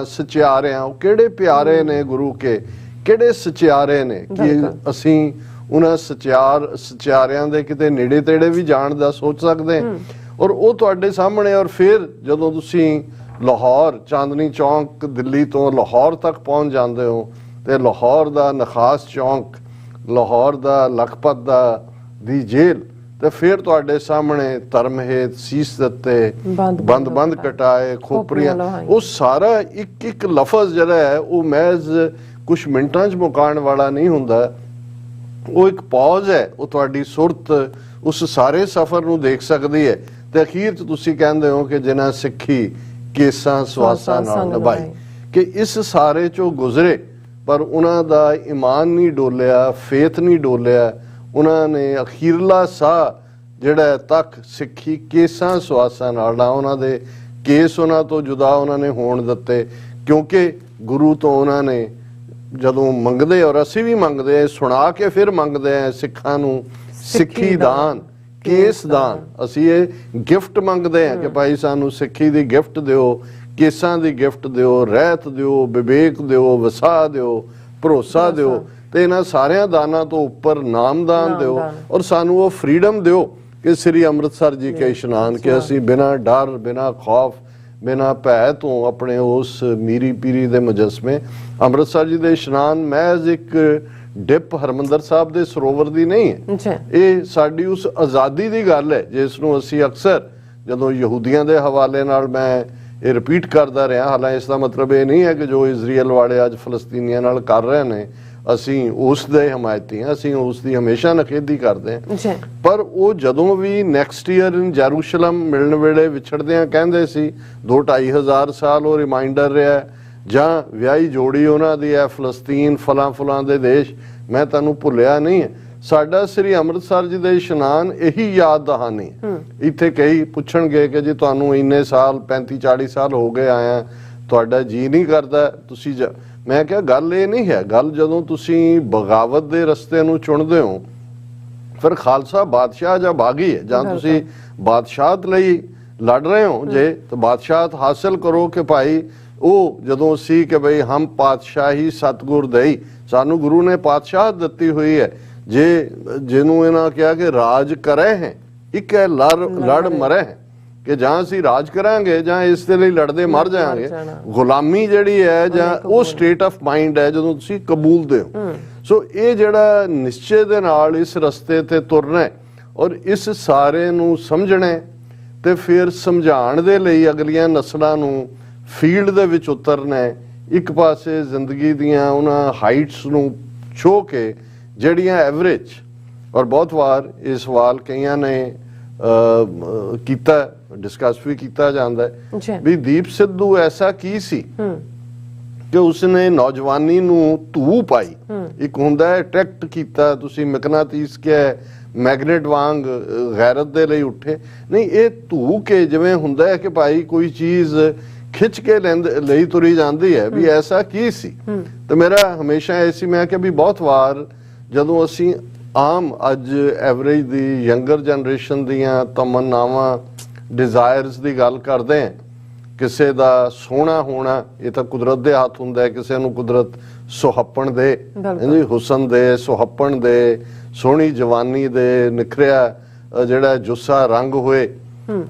ਸਚਿਆਰਿਆਂ ਉਹ ਕਿਹੜੇ ਪਿਆਰੇ ਨੇ ਗੁਰੂ ਕੇ, ਕਿਹੜੇ ਸਚਿਆਰੇ ਨੇ ਕਿ ਅਸੀਂ ਉਹਨਾਂ ਸਚਿਆਰਿਆਂ ਦੇ ਕਿਤੇ ਨੇੜੇ ਤੇੜੇ ਵੀ ਜਾਣ ਦਾ ਸੋਚ ਸਕਦੇ ਹਾਂ। ਔਰ ਉਹ ਤੁਹਾਡੇ ਸਾਹਮਣੇ। ਔਰ ਫਿਰ ਜਦੋਂ ਤੁਸੀਂ ਲਾਹੌਰ, ਚਾਂਦਨੀ ਚੌਂਕ, ਦਿੱਲੀ ਤੋਂ ਲਾਹੌਰ ਤੱਕ ਪਹੁੰਚ ਜਾਂਦੇ ਹੋ ਤੇ ਲਾਹੌਰ ਦਾ ਨਖਾਸ ਚੌਂਕ, ਲਾਹੌਰ ਦਾ ਲਖਪਤ ਦੀ ਜੇਲ੍ਹ, ਤੇ ਫਿਰ ਤੁਹਾਡੇ ਸਾਹਮਣੇ ਧਰਮ ਹੇਤ ਸੀਸ ਦਿੱਤੇ, ਬੰਦ ਕਟਾਏ, ਖੋਪਰੀਆਂ, ਉਹ ਸਾਰਾ ਇੱਕ ਇੱਕ ਲਫ਼ਜ਼ ਜਿਹੜਾ ਹੈ ਉਹ ਮਹਿਜ਼ ਕੁਝ ਮਿੰਟਾਂ 'ਚ ਮੁਕਾਉਣ ਵਾਲਾ ਨਹੀਂ ਹੁੰਦਾ। ਉਹ ਇੱਕ ਪੌਜ਼ ਹੈ, ਉਹ ਤੁਹਾਡੀ ਸੁਰਤ ਉਸ ਸਾਰੇ ਸਫ਼ਰ ਨੂੰ ਦੇਖ ਸਕਦੀ ਹੈ। ਤੇ ਅਖੀਰ 'ਚ ਤੁਸੀਂ ਕਹਿੰਦੇ ਹੋ ਕਿ ਜਿਨ੍ਹਾਂ ਸਿੱਖੀ ਕੇਸਾਂ ਸਵਾਸਾਂ ਨਾਲ ਨਿਭਾਈ, ਕਿ ਇਸ ਸਾਰੇ 'ਚੋਂ ਗੁਜ਼ਰੇ ਪਰ ਉਹਨਾਂ ਦਾ ਈਮਾਨ ਨਹੀਂ ਡੋਲਿਆ, ਫੇਥ ਨਹੀਂ ਡੋਲਿਆ। ਉਹਨਾਂ ਨੇ ਅਖੀਰਲਾ ਸਾਹ ਜਿਹੜਾ ਤੱਕ ਸਿੱਖੀ ਕੇਸਾਂ ਸਵਾਸਾਂ ਨਾਲ ਨਾ, ਉਹਨਾਂ ਦੇ ਕੇਸ ਉਹਨਾਂ ਤੋਂ ਜੁਦਾ ਉਹਨਾਂ ਨੇ ਹੋਣ ਦਿੱਤੇ, ਕਿਉਂਕਿ ਗੁਰੂ ਤੋਂ ਉਹਨਾਂ ਨੇ ਜਦੋਂ ਮੰਗਦੇ, ਔਰ ਅਸੀਂ ਵੀ ਮੰਗਦੇ, ਸੁਣਾ ਕੇ ਫਿਰ ਮੰਗਦੇ ਆ ਸਿੱਖਾਂ ਨੂੰ ਸਿੱਖੀ ਦਾਨ, ਕੇਸ ਦਾਨ। ਅਸੀਂ ਇਹ ਗਿਫਟ ਮੰਗਦੇ ਆ ਕਿ ਭਾਈ ਸਾਨੂੰ ਸਿੱਖੀ ਦੀ ਗਿਫਟ ਦਿਓ, ਕੇਸਾਂ ਦੀ ਗਿਫਟ ਦਿਓ, ਰਹਿਤ ਦਿਓ, ਵਿਵੇਕ ਦਿਓ, ਵਸਾ ਦਿਓ, ਭਰੋਸਾ ਦਿਓ, ਤੇ ਇਹਨਾਂ ਸਾਰਿਆਂ ਦਾਨਾਂ ਤੋਂ ਉੱਪਰ ਨਾਮਦਾਨ ਦਿਓ, ਔਰ ਸਾਨੂੰ ਉਹ ਫਰੀडम ਦਿਓ ਕਿ ਸ੍ਰੀ ਅੰਮ੍ਰਿਤਸਰ ਜੀ ਕੇ ਇਸ਼ਨਾਨ, ਕਿ ਅਸੀਂ ਬਿਨਾਂ ਡਰ, ਬਿਨਾਂ ਖੌਫ, ਬਿਨਾਂ ਭੈ ਤੋਂ ਆਪਣੇ ਉਸ ਮੀਰੀ ਪੀਰੀ ਦੇ ਮੁਜੱਸਮੇ ਅੰਮ੍ਰਿਤਸਰ ਜੀ ਦੇ ਇਸ਼ਨਾਨ ਮਹਿਜ਼ ਇੱਕ ਡਿਪ ਹਰਮੰਦਰ ਸਾਹਿਬ ਦੇ ਸਰੋਵਰ ਦੀ ਨਹੀਂ ਹੈ। ਇਹ ਸਾਡੀ ਉਸ ਆਜ਼ਾਦੀ ਦੀ ਗੱਲ ਹੈ ਜਿਸ ਨੂੰ ਅਸੀਂ ਅਕਸਰ ਜਦੋਂ ਯਹੂਦੀਆਂ ਦੇ ਹਵਾਲੇ ਨਾਲ ਮੈਂ ਇਹ ਰਿਪੀਟ ਕਰਦਾ ਰਿਹਾ। ਹਾਲਾਂਕਿ ਇਸ ਦਾ ਮਤਲਬ ਇਹ ਨਹੀਂ ਹੈ ਕਿ ਜੋ ਇਜ਼ਰਾਈਲ ਵਾਲੇ ਅੱਜ ਫਲਸਤੀਨੀਆਂ ਨਾਲ ਕਰ ਰਹੇ ਨੇ ਅਸੀਂ ਉਸ ਦੇ ਹਮਾਇਤੀ ਹਾਂ, ਅਸੀਂ ਉਸ ਦੀ ਹਮੇਸ਼ਾ ਨਖੇਦੀ ਕਰਦੇ ਹਾਂ। ਪਰ ਉਹ ਜਦੋਂ ਵੀ ਨੈਕਸਟ ਈਅਰ ਇਨ ਜੈਰੂਸ਼ਲਮ ਮਿਲਣ ਵੇਲੇ ਵਿਛੜਦਿਆਂ ਕਹਿੰਦੇ ਸੀ 2-2.5 ਹਜ਼ਾਰ ਸਾਲ ਉਹ ਰਿਮਾਈਂਡਰ ਰਿਹਾ, ਜਾਂ ਵਿਆਹੀ ਜੋੜੀ ਉਹਨਾਂ ਦੀ ਹੈ ਫਲਸਤੀਨ ਫਲਾਂ ਦੇ ਦੇਸ਼, ਮੈਂ ਤੁਹਾਨੂੰ ਭੁੱਲਿਆ ਨਹੀਂ ਹੈ। ਸਾਡਾ ਸ੍ਰੀ ਅੰਮ੍ਰਿਤਸਰ ਜੀ ਦੇ ਇਸ਼ਨਾਨ ਇਹੀ ਯਾਦ ਦਹਾਨੀ। ਇੱਥੇ ਕਈ ਪੁੱਛਣਗੇ ਕਿ ਜੀ ਤੁਹਾਨੂੰ ਇੰਨੇ ਸਾਲ 35-40 ਸਾਲ ਹੋ ਗਏ ਆਇਆ, ਤੁਹਾਡਾ ਜੀ ਨਹੀਂ ਕਰਦਾ ਤੁਸੀਂ ਮੈਂ ਕਿਹਾ ਗੱਲ ਇਹ ਨਹੀਂ ਹੈ। ਗੱਲ ਜਦੋਂ ਤੁਸੀਂ ਬਗਾਵਤ ਦੇ ਰਸਤੇ ਨੂੰ ਚੁਣਦੇ ਹੋ, ਫਿਰ ਖਾਲਸਾ ਬਾਦਸ਼ਾਹ ਜਾਂ ਬਾਗੀ ਹੈ, ਜਾਂ ਤੁਸੀਂ ਬਾਦਸ਼ਾਹਤ ਲਈ ਲੜ ਰਹੇ ਹੋ ਜੇ ਤਾਂ ਬਾਦਸ਼ਾਹਤ ਹਾਸਲ ਕਰੋ ਕਿ ਭਾਈ ਉਹ ਜਦੋਂ ਸੀ ਕਿ ਬਈ ਹਮ ਪਾਤਸ਼ਾਹੀ ਸਤਿਗੁਰ ਦਈ, ਸਾਨੂੰ ਗੁਰੂ ਨੇ ਪਾਤਸ਼ਾਹਤ ਦਿੱਤੀ ਹੋਈ ਹੈ। ਜੇ ਜਿਹਨੂੰ ਇਹਨਾਂ ਕਿਹਾ ਕਿ ਰਾਜ ਕਰੇ ਹੈ, ਇੱਕ ਹੈ ਲੜ ਮਰੇ ਹੈ, ਕਿ ਜਾਂ ਅਸੀਂ ਰਾਜ ਕਰਾਂਗੇ ਜਾਂ ਇਸ ਦੇ ਲਈ ਲੜਦੇ ਮਰ ਜਾਵਾਂਗੇ। ਗੁਲਾਮੀ ਜਿਹੜੀ ਹੈ ਜਾਂ ਉਹ ਸਟੇਟ ਆਫ ਮਾਈਂਡ ਹੈ ਜਦੋਂ ਤੁਸੀਂ ਕਬੂਲਦੇ ਹੋ। ਸੋ ਇਹ ਜਿਹੜਾ ਨਿਸ਼ਚੇ ਦੇ ਨਾਲ ਇਸ ਰਸਤੇ ਤੇ ਤੁਰਨਾ ਔਰ ਇਸ ਸਾਰੇ ਨੂੰ ਸਮਝਣਾ ਤੇ ਫਿਰ ਸਮਝਾਉਣ ਦੇ ਲਈ ਅਗਲੀਆਂ ਨਸਲਾਂ ਨੂੰ ਫੀਲਡ ਦੇ ਵਿੱਚ ਉਤਰਨਾ। ਇੱਕ ਪਾਸੇ ਜ਼ਿੰਦਗੀ ਦੀਆਂ ਉਹਨਾਂ ਹਾਈਟਸ ਨੂੰ ਛੋਹ ਕੇ ਜਿਹੜੀਆਂ ਐਵਰੇਜ, ਔਰ ਬਹੁਤ ਵਾਰ ਇਹ ਸਵਾਲ ਕਈਆਂ ਨੇ ਕੀਤਾ, ਡਿਸਕਸ ਵੀ ਕੀਤਾ ਜਾਂਦਾ ਹੈ ਵੀ ਦੀਪ ਸਿੱਧੂ ਐਸਾ ਕੀ ਸੀ ਕਿ ਉਸਨੇ ਨੌਜਵਾਨੀ ਨੂੰ ਧੂ ਪਾਈ। ਇੱਕ ਹੁੰਦਾ ਹੈ ਅਟਰੈਕਟ ਕੀਤਾ, ਤੁਸੀਂ ਮਕਨਾਤੀਸ ਕਿਹਾ, ਮੈਗਨੇਟ ਵਾਂਗ ਗੈਰਤ ਦੇ ਲਈ ਉੱਠੇ। ਨਹੀਂ, ਇਹ ਧੂ ਕੇ ਜਿਵੇਂ ਹੁੰਦਾ ਹੈ ਕਿ ਭਾਈ ਕੋਈ ਚੀਜ਼ ਖਿੱਚ ਕੇ ਲਈ ਤੁਰੀ ਜਾਂਦੀ ਹੈ, ਵੀ ਐਸਾ ਕੀ ਸੀ। ਤੇ ਮੇਰਾ ਹਮੇਸ਼ਾ ਇਹ ਸੀ, ਮੈਂ ਕਿਹਾ ਵੀ ਬਹੁਤ ਵਾਰ ਜਦੋਂ ਅਸੀਂ ਆਮ ਅੱਜ ਐਵਰੇਜ ਦੀ ਯੰਗਰ ਜਨਰੇਸ਼ਨ ਦੀਆਂ ਤਮੰਨਾਵਾਂ, ਡਿਜ਼ਾਇਰਸ ਦੀ ਗੱਲ ਕਰਦੇ ਹਾਂ, ਕਿਸੇ ਦਾ ਸੋਹਣਾ ਹੋਣਾ ਇਹ ਤਾਂ ਕੁਦਰਤ ਦੇ ਹੱਥ ਹੁੰਦਾ ਹੈ, ਕਿਸੇ ਨੂੰ ਕੁਦਰਤ ਸੁਹੱਪਣ ਦੇ, ਹੁਸਨ ਦੇ, ਸੁਹੱਪਣ ਦੇ, ਸੋਹਣੀ ਜਵਾਨੀ ਦੇ, ਨਿਖਰਿਆ ਜਿਹੜਾ ਜੁੱਸਾ ਰੰਗ ਹੋਏ,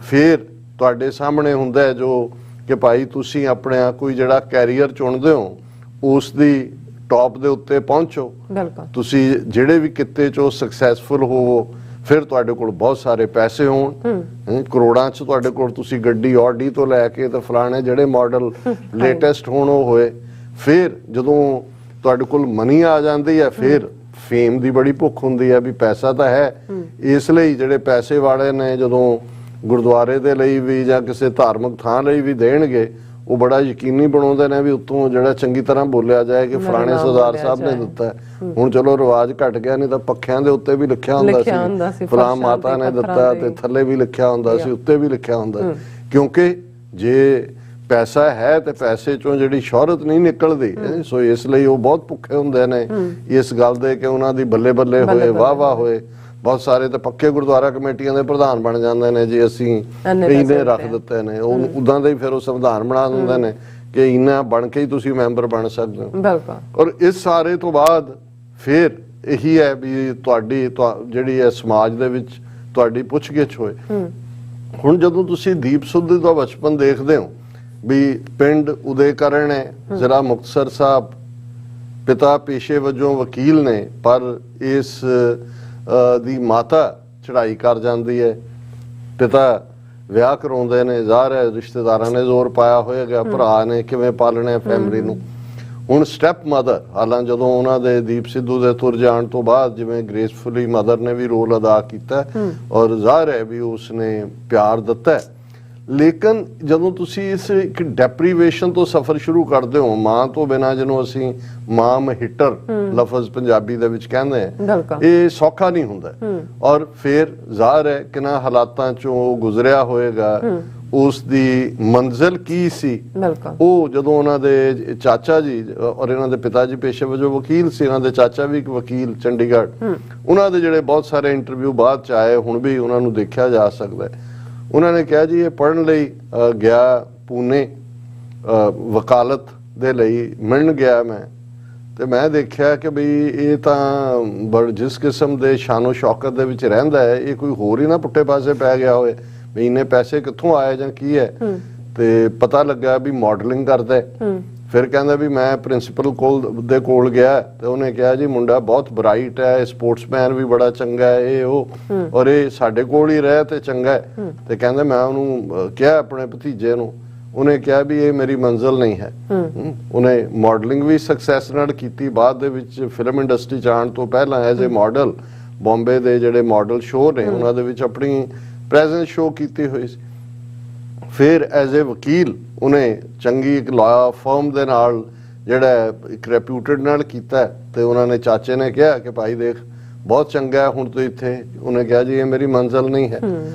ਫਿਰ ਤੁਹਾਡੇ ਸਾਹਮਣੇ ਹੁੰਦਾ ਹੈ ਜੋ ਕਿ ਭਾਈ ਤੁਸੀਂ ਆਪਣਾ ਕੋਈ ਜਿਹੜਾ ਕੈਰੀਅਰ ਚੁਣਦੇ ਹੋ ਉਸ ਦੀ ਟੌਪ ਦੇ ਉੱਤੇ ਪਹੁੰਚੋ, ਤੁਸੀਂ ਜਿਹੜੇ ਵੀ ਕਿੱਤੇ 'ਚੋਂ ਸਕਸੈਸਫੁਲ ਹੋਵੋ, ਫਿਰ ਤੁਹਾਡੇ ਕੋਲ ਬਹੁਤ ਸਾਰੇ ਪੈਸੇ ਹੋਣ, ਕਰੋੜਾਂ 'ਚ ਤੁਹਾਡੇ ਕੋਲ ਤੁਸੀਂ ਗੱਡੀ ਆਡੀ ਤੋਂ ਲੈ ਕੇ ਤੇ ਫਲਾਣੇ ਜਿਹੜੇ ਮਾਡਲ ਲੇਟੈਸਟ ਹੋਣ ਉਹ ਹੋਏ। ਫਿਰ ਜਦੋਂ ਤੁਹਾਡੇ ਕੋਲ ਮਨੀ ਆ ਜਾਂਦੀ ਹੈ, ਫਿਰ ਫੇਮ ਦੀ ਬੜੀ ਭੁੱਖ ਹੁੰਦੀ ਹੈ, ਵੀ ਪੈਸਾ ਤਾਂ ਹੈ। ਇਸ ਲਈ ਜਿਹੜੇ ਪੈਸੇ ਵਾਲੇ ਨੇ ਜਦੋਂ ਗੁਰਦੁਆਰੇ ਦੇ ਲਈ ਵੀ ਜਾਂ ਕਿਸੇ ਧਾਰਮਿਕ ਥਾਂ ਲਈ ਵੀ ਦੇਣਗੇ, ਉਹ ਬੜਾ ਯਕੀਨੀ ਬਣਾਉਂਦੇ ਨੇ ਵੀ ਉੱਤੋਂ ਜਿਹੜਾ ਚੰਗੀ ਤਰ੍ਹਾਂ ਬੋਲਿਆ ਜਾਏ ਕਿ ਫਲਾਣੇ ਸਰਦਾਰ ਸਾਹਿਬ ਨੇ ਦਿੱਤਾ। ਹੁਣ ਚਲੋ ਰਿਵਾਜ ਘਟ ਗਿਆ, ਨਹੀਂ ਤਾਂ ਪੱਖਿਆਂ ਦੇ ਉੱਤੇ ਵੀ ਲਿਖਿਆ ਹੁੰਦਾ ਸੀ ਫਲਾਂ ਮਾਤਾ ਨੇ ਦਿੱਤਾ, ਤੇ ਥੱਲੇ ਵੀ ਲਿਖਿਆ ਹੁੰਦਾ ਸੀ, ਉੱਤੇ ਵੀ ਲਿਖਿਆ ਹੁੰਦਾ। ਕਿਉਂਕਿ ਜੇ ਪੈਸਾ ਹੈ ਤੇ ਪੈਸੇ ਚੋਂ ਜਿਹੜੀ ਸ਼ੋਹਰਤ ਨਹੀਂ ਨਿਕਲਦੀ, ਸੋ ਇਸ ਲਈ ਉਹ ਬਹੁਤ ਭੁੱਖੇ ਹੁੰਦੇ ਨੇ ਇਸ ਗੱਲ ਦੇ ਕਿ ਉਹਨਾਂ ਦੀ ਬੱਲੇ ਬੱਲੇ ਹੋਏ, ਵਾਹ ਵਾਹ ਹੋਏ। ਬਹੁਤ ਸਾਰੇ ਤਾਂ ਪੱਕੇ ਗੁਰਦੁਆਰਾ ਕਮੇਟੀਆਂ ਦੇ ਪ੍ਰਧਾਨ ਬਣ ਜਾਂਦੇ ਨੇ ਜੀ, ਅਸੀਂ ਇਹਨੇ ਰੱਖ ਦਿੱਤੇ ਨੇ, ਉਹ ਉਦਾਂ ਦੇ ਹੀ ਫਿਰ ਉਹ ਸੰਵਿਧਾਨ ਬਣਾ ਦਿੰਦੇ ਨੇ ਕਿ ਇੰਨਾ ਬਣ ਕੇ ਹੀ ਤੁਸੀਂ ਮੈਂਬਰ ਬਣ ਸਕਦੇ ਹੋ। ਔਰ ਇਸ ਸਾਰੇ ਤੋਂ ਬਾਅਦ ਫਿਰ ਇਹੀ ਹੈ ਵੀ ਤੁਹਾਡੀ ਜਿਹੜੀ ਹੈ ਸਮਾਜ ਦੇ ਵਿੱਚ ਤੁਹਾਡੀ ਪੁੱਛਗਿੱਛ ਹੋਏ। ਹੁਣ ਜਦੋਂ ਤੁਸੀਂ ਦੀਪ ਸਿੱਧੂ ਦਾ ਬਚਪਨ ਦੇਖਦੇ ਹੋ, ਵੀ ਪਿੰਡ ਉਦੇਕਰਨ ਹੈ, ਜ਼ਿਲ੍ਹਾ ਮੁਕਤਸਰ ਸਾਹਿਬ, ਪਿਤਾ ਪੇਸ਼ੇ ਵਜੋਂ ਵਕੀਲ ਨੇ, ਪਰ ਇਸ ਦੀ ਮਾਤਾ ਚੜ੍ਹਾਈ ਕਰ ਜਾਂਦੀ ਹੈ, ਪਿਤਾ ਵਿਆਹ ਕਰਾਉਂਦੇ ਨੇ, ਜ਼ਾਹਰ ਹੈ ਰਿਸ਼ਤੇਦਾਰਾਂ ਨੇ ਜ਼ੋਰ ਪਾਇਆ ਹੋਏਗਾ, ਭਰਾ ਨੇ ਕਿਵੇਂ ਪਾਲਣਾ ਫੈਮਿਲੀ ਨੂੰ। ਹੁਣ ਸਟੈਪ ਮਦਰ, ਹਾਲਾਂ ਜਦੋਂ ਉਹਨਾਂ ਦੇ ਦੀਪ ਸਿੱਧੂ ਦੇ ਤੁਰ ਜਾਣ ਤੋਂ ਬਾਅਦ ਜਿਵੇਂ ਗ੍ਰੇਸਫੁਲੀ ਮਦਰ ਨੇ ਵੀ ਰੋਲ ਅਦਾ ਕੀਤਾ, ਔਰ ਜ਼ਾਹਰ ਹੈ ਵੀ ਉਸਨੇ ਪਿਆਰ ਦਿੱਤਾ। ਲੇਕਿਨ ਜਦੋਂ ਤੁਸੀਂ ਇਸ ਇੱਕ ਡੈਪਰੀਵੇਸ਼ਨ ਤੋਂ ਸਫ਼ਰ ਸ਼ੁਰੂ ਕਰਦੇ ਹੋ, ਮਾਂ ਤੋਂ ਬਿਨਾਂ, ਜਿਹਨੂੰ ਅਸੀਂ ਮਾਂ ਮਹਿਟਰ ਲਫ਼ਜ਼ ਪੰਜਾਬੀ ਦੇ ਵਿੱਚ ਕਹਿੰਦੇ ਆ, ਇਹ ਸੌਖਾ ਨਹੀਂ ਹੁੰਦਾ। ਔਰ ਫਿਰ ਜ਼ਾਹਰ ਹੈ ਕਿੰਨਾ ਹਾਲਾਤਾਂ ਚੋਂ ਗੁਜ਼ਰਿਆ ਹੋਏਗਾ, ਉਸ ਦੀ ਮੰਜ਼ਿਲ ਕੀ ਸੀ। ਉਹ ਜਦੋਂ ਉਹਨਾਂ ਦੇ ਚਾਚਾ ਜੀ, ਔਰ ਇਹਨਾਂ ਦੇ ਪਿਤਾ ਜੀ ਪੇਸ਼ੇ ਵਜੋਂ ਵਕੀਲ ਸੀ, ਇਹਨਾਂ ਦੇ ਚਾਚਾ ਵੀ ਇੱਕ ਵਕੀਲ ਚੰਡੀਗੜ੍ਹ, ਉਹਨਾਂ ਦੇ ਜਿਹੜੇ ਬਹੁਤ ਸਾਰੇ ਇੰਟਰਵਿਊ ਬਾਅਦ ਚ ਆਏ, ਹੁਣ ਵੀ ਉਹਨਾਂ ਨੂੰ ਦੇਖਿਆ ਜਾ ਸਕਦਾ ਹੈ। ਉਹਨਾਂ ਨੇ ਕਿਹਾ ਜੀ ਇਹ ਪੜ੍ਹਨ ਲਈ ਗਿਆ ਪੂਨੇ, ਵਕਾਲਤ ਦੇ ਲਈ ਮਿਲਣ ਗਿਆ ਮੈਂ, ਤੇ ਮੈਂ ਦੇਖਿਆ ਕਿ ਬਈ ਇਹ ਤਾਂ ਜਿਸ ਕਿਸਮ ਦੇ ਸ਼ਾਨੋ ਸ਼ੌਕਤ ਦੇ ਵਿੱਚ ਰਹਿੰਦਾ ਹੈ, ਇਹ ਕੋਈ ਹੋਰ ਹੀ ਨਾ ਪੁੱਠੇ ਪਾਸੇ ਪੈ ਗਿਆ ਹੋਵੇ, ਵੀ ਇੰਨੇ ਪੈਸੇ ਕਿੱਥੋਂ ਆਏ ਜਾਂ ਕੀ ਹੈ। ਤੇ ਪਤਾ ਲੱਗਾ ਵੀ ਮਾਡਲਿੰਗ ਕਰਦਾ। ਫਿਰ ਕਹਿੰਦਾ ਵੀ ਮੈਂ ਪ੍ਰਿੰਸੀਪਲ ਦੇ ਕੋਲ ਗਿਆ, ਤੇ ਉਹਨੇ ਕਿਹਾ ਜੀ ਮੁੰਡਾ ਬਹੁਤ ਬਰਾਈਟ ਹੈ, ਸਪੋਰਟਸਮੈਨ ਵੀ ਬੜਾ ਚੰਗਾ ਹੈ, ਇਹ ਉਹ, ਔਰ ਇਹ ਸਾਡੇ ਕੋਲ ਹੀ ਰਹਿ ਤੇ ਚੰਗਾ ਹੈ। ਤੇ ਕਹਿੰਦਾ ਮੈਂ ਉਹਨੂੰ ਕਿਹਾ ਆਪਣੇ ਭਤੀਜੇ ਨੂੰ, ਉਹਨੇ ਕਿਹਾ ਵੀ ਇਹ ਮੇਰੀ ਮੰਜ਼ਿਲ ਨਹੀਂ ਹੈ। ਉਹਨੇ ਮਾਡਲਿੰਗ ਵੀ ਸਕਸੈਸ ਨਾਲ ਕੀਤੀ, ਬਾਅਦ ਦੇ ਵਿੱਚ ਫਿਲਮ ਇੰਡਸਟਰੀ ਚ ਆਉਣ ਤੋਂ ਪਹਿਲਾਂ ਐਜ਼ ਏ ਮਾਡਲ ਬੰਬੇ ਦੇ ਜਿਹੜੇ ਮਾਡਲ ਸ਼ੋਅ ਨੇ ਉਹਨਾਂ ਦੇ ਵਿੱਚ ਆਪਣੀ ਪ੍ਰੈਜ਼ੈਂਸ ਸ਼ੋਅ ਕੀਤੀ ਹੋਈ ਸੀ। ਫਿਰ ਐਜ਼ ਏ ਵਕੀਲ ਉਹਨੇ ਚੰਗੀ ਇੱਕ ਲਾਅ ਫਰਮ ਦੇ ਨਾਲ ਜਿਹੜਾ ਇੱਕ ਰੈਪਿਊਟਡ ਨਾਲ ਕੀਤਾ, ਤੇ ਉਹਨਾਂ ਨੇ ਚਾਚੇ ਨੇ ਕਿਹਾ ਕਿ ਭਾਈ ਦੇਖ ਬਹੁਤ ਚੰਗਾ ਹੈ ਹੁਣ ਤੋਂ ਇੱਥੇ। ਉਹਨੇ ਕਿਹਾ ਜੀ ਇਹ ਮੇਰੀ ਮੰਜ਼ਿਲ ਨਹੀਂ ਹੈ।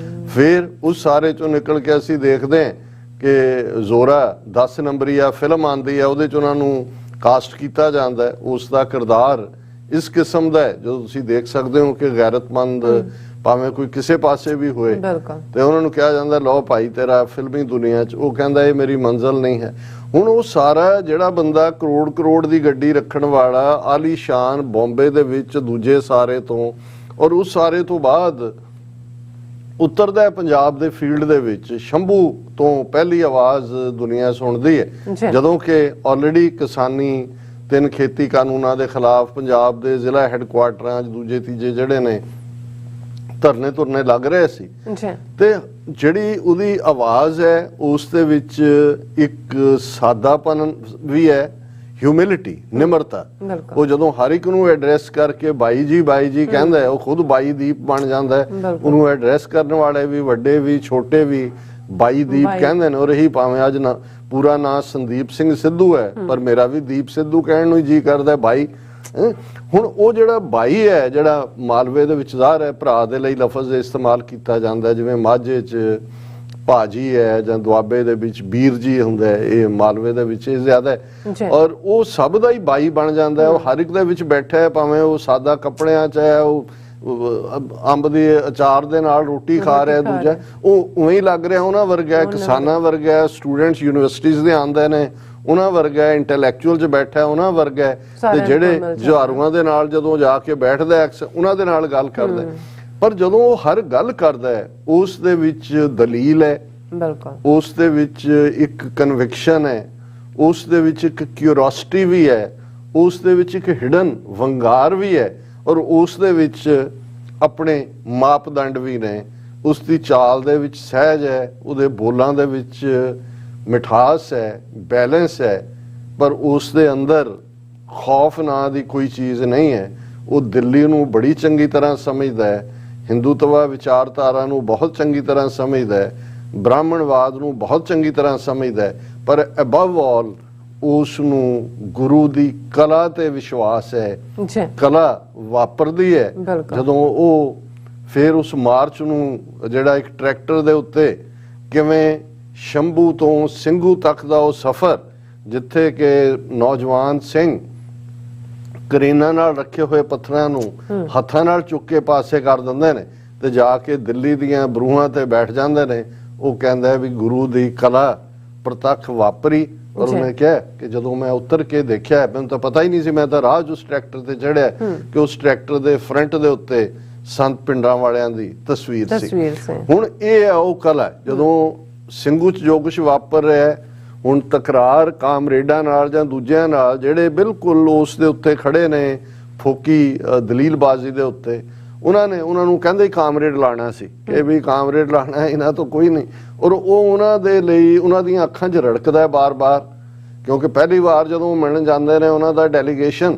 ਫਿਰ ਉਸ ਸਾਰੇ ਚੋਂ ਨਿਕਲ ਕੇ ਅਸੀਂ ਦੇਖਦੇ ਹਾਂ ਕਿ ਜ਼ੋਰਾ 10 ਨੰਬਰੀਆ ਫਿਲਮ ਆਉਂਦੀ ਹੈ, ਉਹਦੇ ਚ ਉਹਨਾਂ ਨੂੰ ਕਾਸਟ ਕੀਤਾ ਜਾਂਦਾ ਹੈ। ਉਸ ਦਾ ਕਿਰਦਾਰ ਇਸ ਕਿਸਮ ਦਾ ਹੈ ਜਦੋਂ ਤੁਸੀਂ ਦੇਖ ਸਕਦੇ ਹੋ ਕਿ ਗੈਰਤਮੰਦ ਭਾਵੇਂ ਕੋਈ ਕਿਸੇ ਪਾਸੇ ਵੀ ਹੋਏ, ਤੇ ਉਹਨਾਂ ਨੂੰ ਕਿਹਾ ਜਾਂਦਾ ਲਓ ਭਾਈ ਤੇਰਾ ਫਿਲਮੀ ਦੁਨੀਆ 'ਚ। ਉਹ ਕਹਿੰਦਾ ਇਹ ਮੇਰੀ ਮੰਜ਼ਿਲ ਨਹੀਂ ਹੈ। ਹੁਣ ਉਹ ਸਾਰਾ ਜਿਹੜਾ ਬੰਦਾ ਕਰੋੜ ਕਰੋੜ ਦੀ ਗੱਡੀ ਰੱਖਣ ਵਾਲਾ, ਆਲੀਸ਼ਾਨ ਬੰਬੇ ਦੇ ਵਿੱਚ ਦੂਜੇ ਸਾਰੇ ਤੋਂ, ਔਰ ਉਸ ਸਾਰੇ ਤੋਂ ਬਾਅਦ ਉਤਰਦਾ ਪੰਜਾਬ ਦੇ ਫੀਲਡ ਦੇ ਵਿੱਚ, ਸ਼ੰਭੂ ਤੋਂ ਪਹਿਲੀ ਆਵਾਜ਼ ਦੁਨੀਆ ਸੁਣਦੀ ਹੈ, ਜਦੋਂ ਕਿ ਆਲਰੇਡੀ ਕਿਸਾਨੀ 3 ਖੇਤੀ ਕਾਨੂੰਨਾਂ ਦੇ ਖਿਲਾਫ ਪੰਜਾਬ ਦੇ ਜ਼ਿਲ੍ਹਾ ਹੈੱਡਕੁਆਟਰਾਂ 'ਚ ਦੂਜੇ ਤੀਜੇ ਜਿਹੜੇ ਨੇ ਧਰਨੇ ਧੁਰਨੇ ਲੱਗ ਰਹੇ ਸੀ। ਤੇ ਜਿਹੜੀ ਉਹਦੀ ਆਵਾਜ਼ ਹੈ ਉਸ ਦੇ ਵਿੱਚ ਇੱਕ ਸਾਦਾਪਨ ਵੀ ਹੈ, ਹਿਊਮਿਲਿਟੀ, ਨਿਮਰਤਾ। ਉਹ ਜਦੋਂ ਹਰ ਇੱਕ ਨੂੰ ਐਡਰੈਸ ਕਰਕੇ ਬਾਈ ਜੀ ਕਹਿੰਦਾ ਹੈ, ਉਹ ਖੁਦ ਬਾਈ ਦੀਪ ਬਣ ਜਾਂਦਾ ਹੈ। ਉਹਨੂੰ ਐਡਰੈਸ ਕਰਨ ਵਾਲੇ ਵੀ, ਵੱਡੇ ਵੀ, ਛੋਟੇ ਵੀ ਬਾਈ ਦੀਪ ਕਹਿੰਦੇ ਨੇ। ਔਰ ਇਹੀ ਭਾਵੇਂ ਅੱਜ ਨਾ पूरा नाम संदीप सिंह सिद्धू है पर मेरा भी दीप सिद्धू कहण ਨੂੰ जी करदा भाई। ਹੁਣ ਉਹ ਜਿਹੜਾ ਬਾਈ ਹੈ ਜਿਹੜਾ ਮਾਲਵੇ ਦੇ ਵਿਚਦਾਰ ਹੈ ਭਰਾ ਦੇ ਲਈ ਲਫ਼ਜ਼ ਇਸਤੇਮਾਲ ਕੀਤਾ ਜਾਂਦਾ ਜਿਵੇਂ ਮਾਝੇ 'ਚ ਭਾਜੀ ਹੈ ਜਾਂ ਦੁਆਬੇ ਦੇ ਵਿੱਚ ਵੀਰ ਜੀ ਹੁੰਦਾ ਹੈ, ਇਹ ਮਾਲਵੇ ਦੇ ਵਿੱਚ ਇਹ ਜ਼ਿਆਦਾ ਹੈ ਔਰ ਉਹ ਸਭ ਦਾ ਹੀ ਬਾਈ ਬਣ ਜਾਂਦਾ ਹੈ। ਉਹ ਹਰ ਇੱਕ ਦੇ ਵਿੱਚ ਬੈਠਾ ਹੈ ਭਾਵੇਂ ਉਹ ਸਾਦਾ ਕੱਪੜਿਆਂ 'ਚ ਹੈ, ਉਹ ਅੰਬ ਦੇ ਅਚਾਰ ਦੇ ਨਾਲ ਰੋਟੀ ਖਾ ਰਿਹਾ, ਦੂਜਾ ਉਹ ਉਵੇਂ ਹੀ ਲੱਗ ਰਿਹਾ ਉਹਨਾਂ ਵਰਗਾ, ਕਿਸਾਨਾਂ ਵਰਗਾ, ਸਟੂਡੈਂਟਸ ਯੂਨੀਵਰਸਿਟੀਜ਼ ਦੇ ਆਉਂਦੇ ਨੇ ਉਹਨਾਂ ਵਰਗਾ, ਇੰਟੈਲੈਕਚੁਅਲ 'ਚ ਬੈਠਾ ਉਹਨਾਂ ਵਰਗਾ ਤੇ ਜਿਹੜੇ ਜੁਝਾਰੂਆਂ ਦੇ ਨਾਲ ਜਦੋਂ ਜਾ ਕੇ ਬੈਠਦਾ ਉਹਨਾਂ ਦੇ ਨਾਲ ਗੱਲ ਕਰਦਾ। ਪਰ ਜਦੋਂ ਉਹ ਹਰ ਗੱਲ ਕਰਦਾ ਹੈ ਉਸ ਦੇ ਵਿੱਚ ਦਲੀਲ ਹੈ, ਉਸ ਦੇ ਵਿੱਚ ਇੱਕ ਕਨਵਿਕਸ਼ਨ ਹੈ, ਉਸ ਦੇ ਵਿੱਚ ਇੱਕ ਕਿਉਰਿਓਸਿਟੀ ਵੀ ਹੈ, ਉਸ ਦੇ ਵਿੱਚ ਇੱਕ ਹਿਡਨ ਵੰਗਾਰ ਵੀ ਹੈ ਔਰ ਉਸ ਦੇ ਵਿੱਚ ਆਪਣੇ ਮਾਪਦੰਡ ਵੀ ਨੇ। ਉਸ ਦੀ ਚਾਲ ਦੇ ਵਿੱਚ ਸਹਿਜ ਹੈ, ਉਹਦੇ ਬੋਲਾਂ ਦੇ ਵਿੱਚ ਮਿਠਾਸ ਹੈ, ਬੈਲੈਂਸ ਹੈ, ਪਰ ਉਸ ਦੇ ਅੰਦਰ ਖੌਫ ਨਾਂ ਦੀ ਕੋਈ ਚੀਜ਼ ਨਹੀਂ ਹੈ। ਉਹ ਦਿੱਲੀ ਨੂੰ ਬੜੀ ਚੰਗੀ ਤਰ੍ਹਾਂ ਸਮਝਦਾ ਹੈ, ਹਿੰਦੂਤਵਾ ਵਿਚਾਰਧਾਰਾ ਨੂੰ ਬਹੁਤ ਚੰਗੀ ਤਰ੍ਹਾਂ ਸਮਝਦਾ ਹੈ, ਬ੍ਰਾਹਮਣਵਾਦ ਨੂੰ ਬਹੁਤ ਚੰਗੀ ਤਰ੍ਹਾਂ ਸਮਝਦਾ ਹੈ, ਪਰ ਅਬਵ ਆਲ ਉਸ ਨੂੰ ਗੁਰੂ ਦੀ ਕਲਾ ਤੇ ਵਿਸ਼ਵਾਸ ਹੈ। ਕਲਾ ਵਾਪਰਦੀ ਹੈ ਜਦੋਂ ਉਹ ਫਿਰ ਉਸ ਮਾਰਚ ਨੂੰ ਜਿਹੜਾ ਇੱਕ ਟਰੈਕਟਰ ਦੇ ਉੱਤੇ ਕਿਵੇਂ ਸ਼ੰਭੂ ਤੋਂ ਸਿੰਘੂ ਤੱਕ ਦਾ ਉਹ ਸਫ਼ਰ ਜਿੱਥੇ ਕਿ ਨੌਜਵਾਨ ਸਿੰਘ ਕਰੀਨਾ ਨਾਲ ਰੱਖੇ ਹੋਏ ਪੱਥਰਾਂ ਨੂੰ ਹੱਥਾਂ ਨਾਲ ਚੁੱਕ ਕੇ ਪਾਸੇ ਕਰ ਦਿੰਦੇ ਨੇ ਤੇ ਜਾ ਕੇ ਦਿੱਲੀ ਦੀਆਂ ਬਰੂਹਾਂ ਤੇ ਬੈਠ ਜਾਂਦੇ ਨੇ। ਉਹ ਕਹਿੰਦਾ ਹੈ ਵੀ ਗੁਰੂ ਦੀ ਕਲਾ ਪ੍ਰਤੱਖ ਵਾਪਰੀ ਔਰ ਉਹਨੇ ਕਿਹਾ ਕਿ ਜਦੋਂ ਮੈਂ ਉਤਰ ਕੇ ਦੇਖਿਆ ਮੈਨੂੰ ਤਾਂ ਪਤਾ ਹੀ ਨਹੀਂ ਸੀ, ਮੈਂ ਤਾਂ ਰਾਹ ਉਸ ਟਰੈਕਟਰ ਤੇ ਚੜਿਆ ਕਿ ਉਸ ਟਰੈਕਟਰ ਦੇ ਫਰੰਟ ਦੇ ਉੱਤੇ ਸੰਤ ਪਿੰਡਾਂ ਵਾਲਿਆਂ ਦੀ ਤਸਵੀਰ ਸੀ। ਹੁਣ ਇਹ ਹੈ ਉਹ ਕਲਾ ਜਦੋਂ ਸਿੰਘੂ 'ਚ ਜੋ ਕੁਛ ਵਾਪਰ ਰਿਹਾ ਹੁਣ ਤਕਰਾਰ ਕਾਮਰੇਡਾਂ ਨਾਲ ਜਾਂ ਦੂਜਿਆਂ ਨਾਲ ਜਿਹੜੇ ਬਿਲਕੁਲ ਉਸ ਦੇ ਉੱਤੇ ਖੜੇ ਨੇ ਫੋਕੀ ਦਲੀਲਬਾਜ਼ੀ ਦੇ ਉੱਤੇ, ਉਹਨਾਂ ਨੂੰ ਕਹਿੰਦੇ ਕਾਮਰੇਡ ਲਾਣਾ ਸੀ ਕਿ ਵੀ ਕਾਮਰੇਡ ਲਾਣਾ ਇਹਨਾਂ ਤੋਂ ਕੋਈ ਨਹੀਂ। ਔਰ ਉਹ ਉਹਨਾਂ ਦੇ ਲਈ ਉਹਨਾਂ ਦੀਆਂ ਅੱਖਾਂ 'ਚ ਰੜਕਦਾ ਬਾਰ-ਬਾਰ ਕਿਉਂਕਿ ਪਹਿਲੀ ਵਾਰ ਜਦੋਂ ਮਿਲਣ ਜਾਂਦੇ ਨੇ ਉਹਨਾਂ ਦਾ ਡੈਲੀਗੇਸ਼ਨ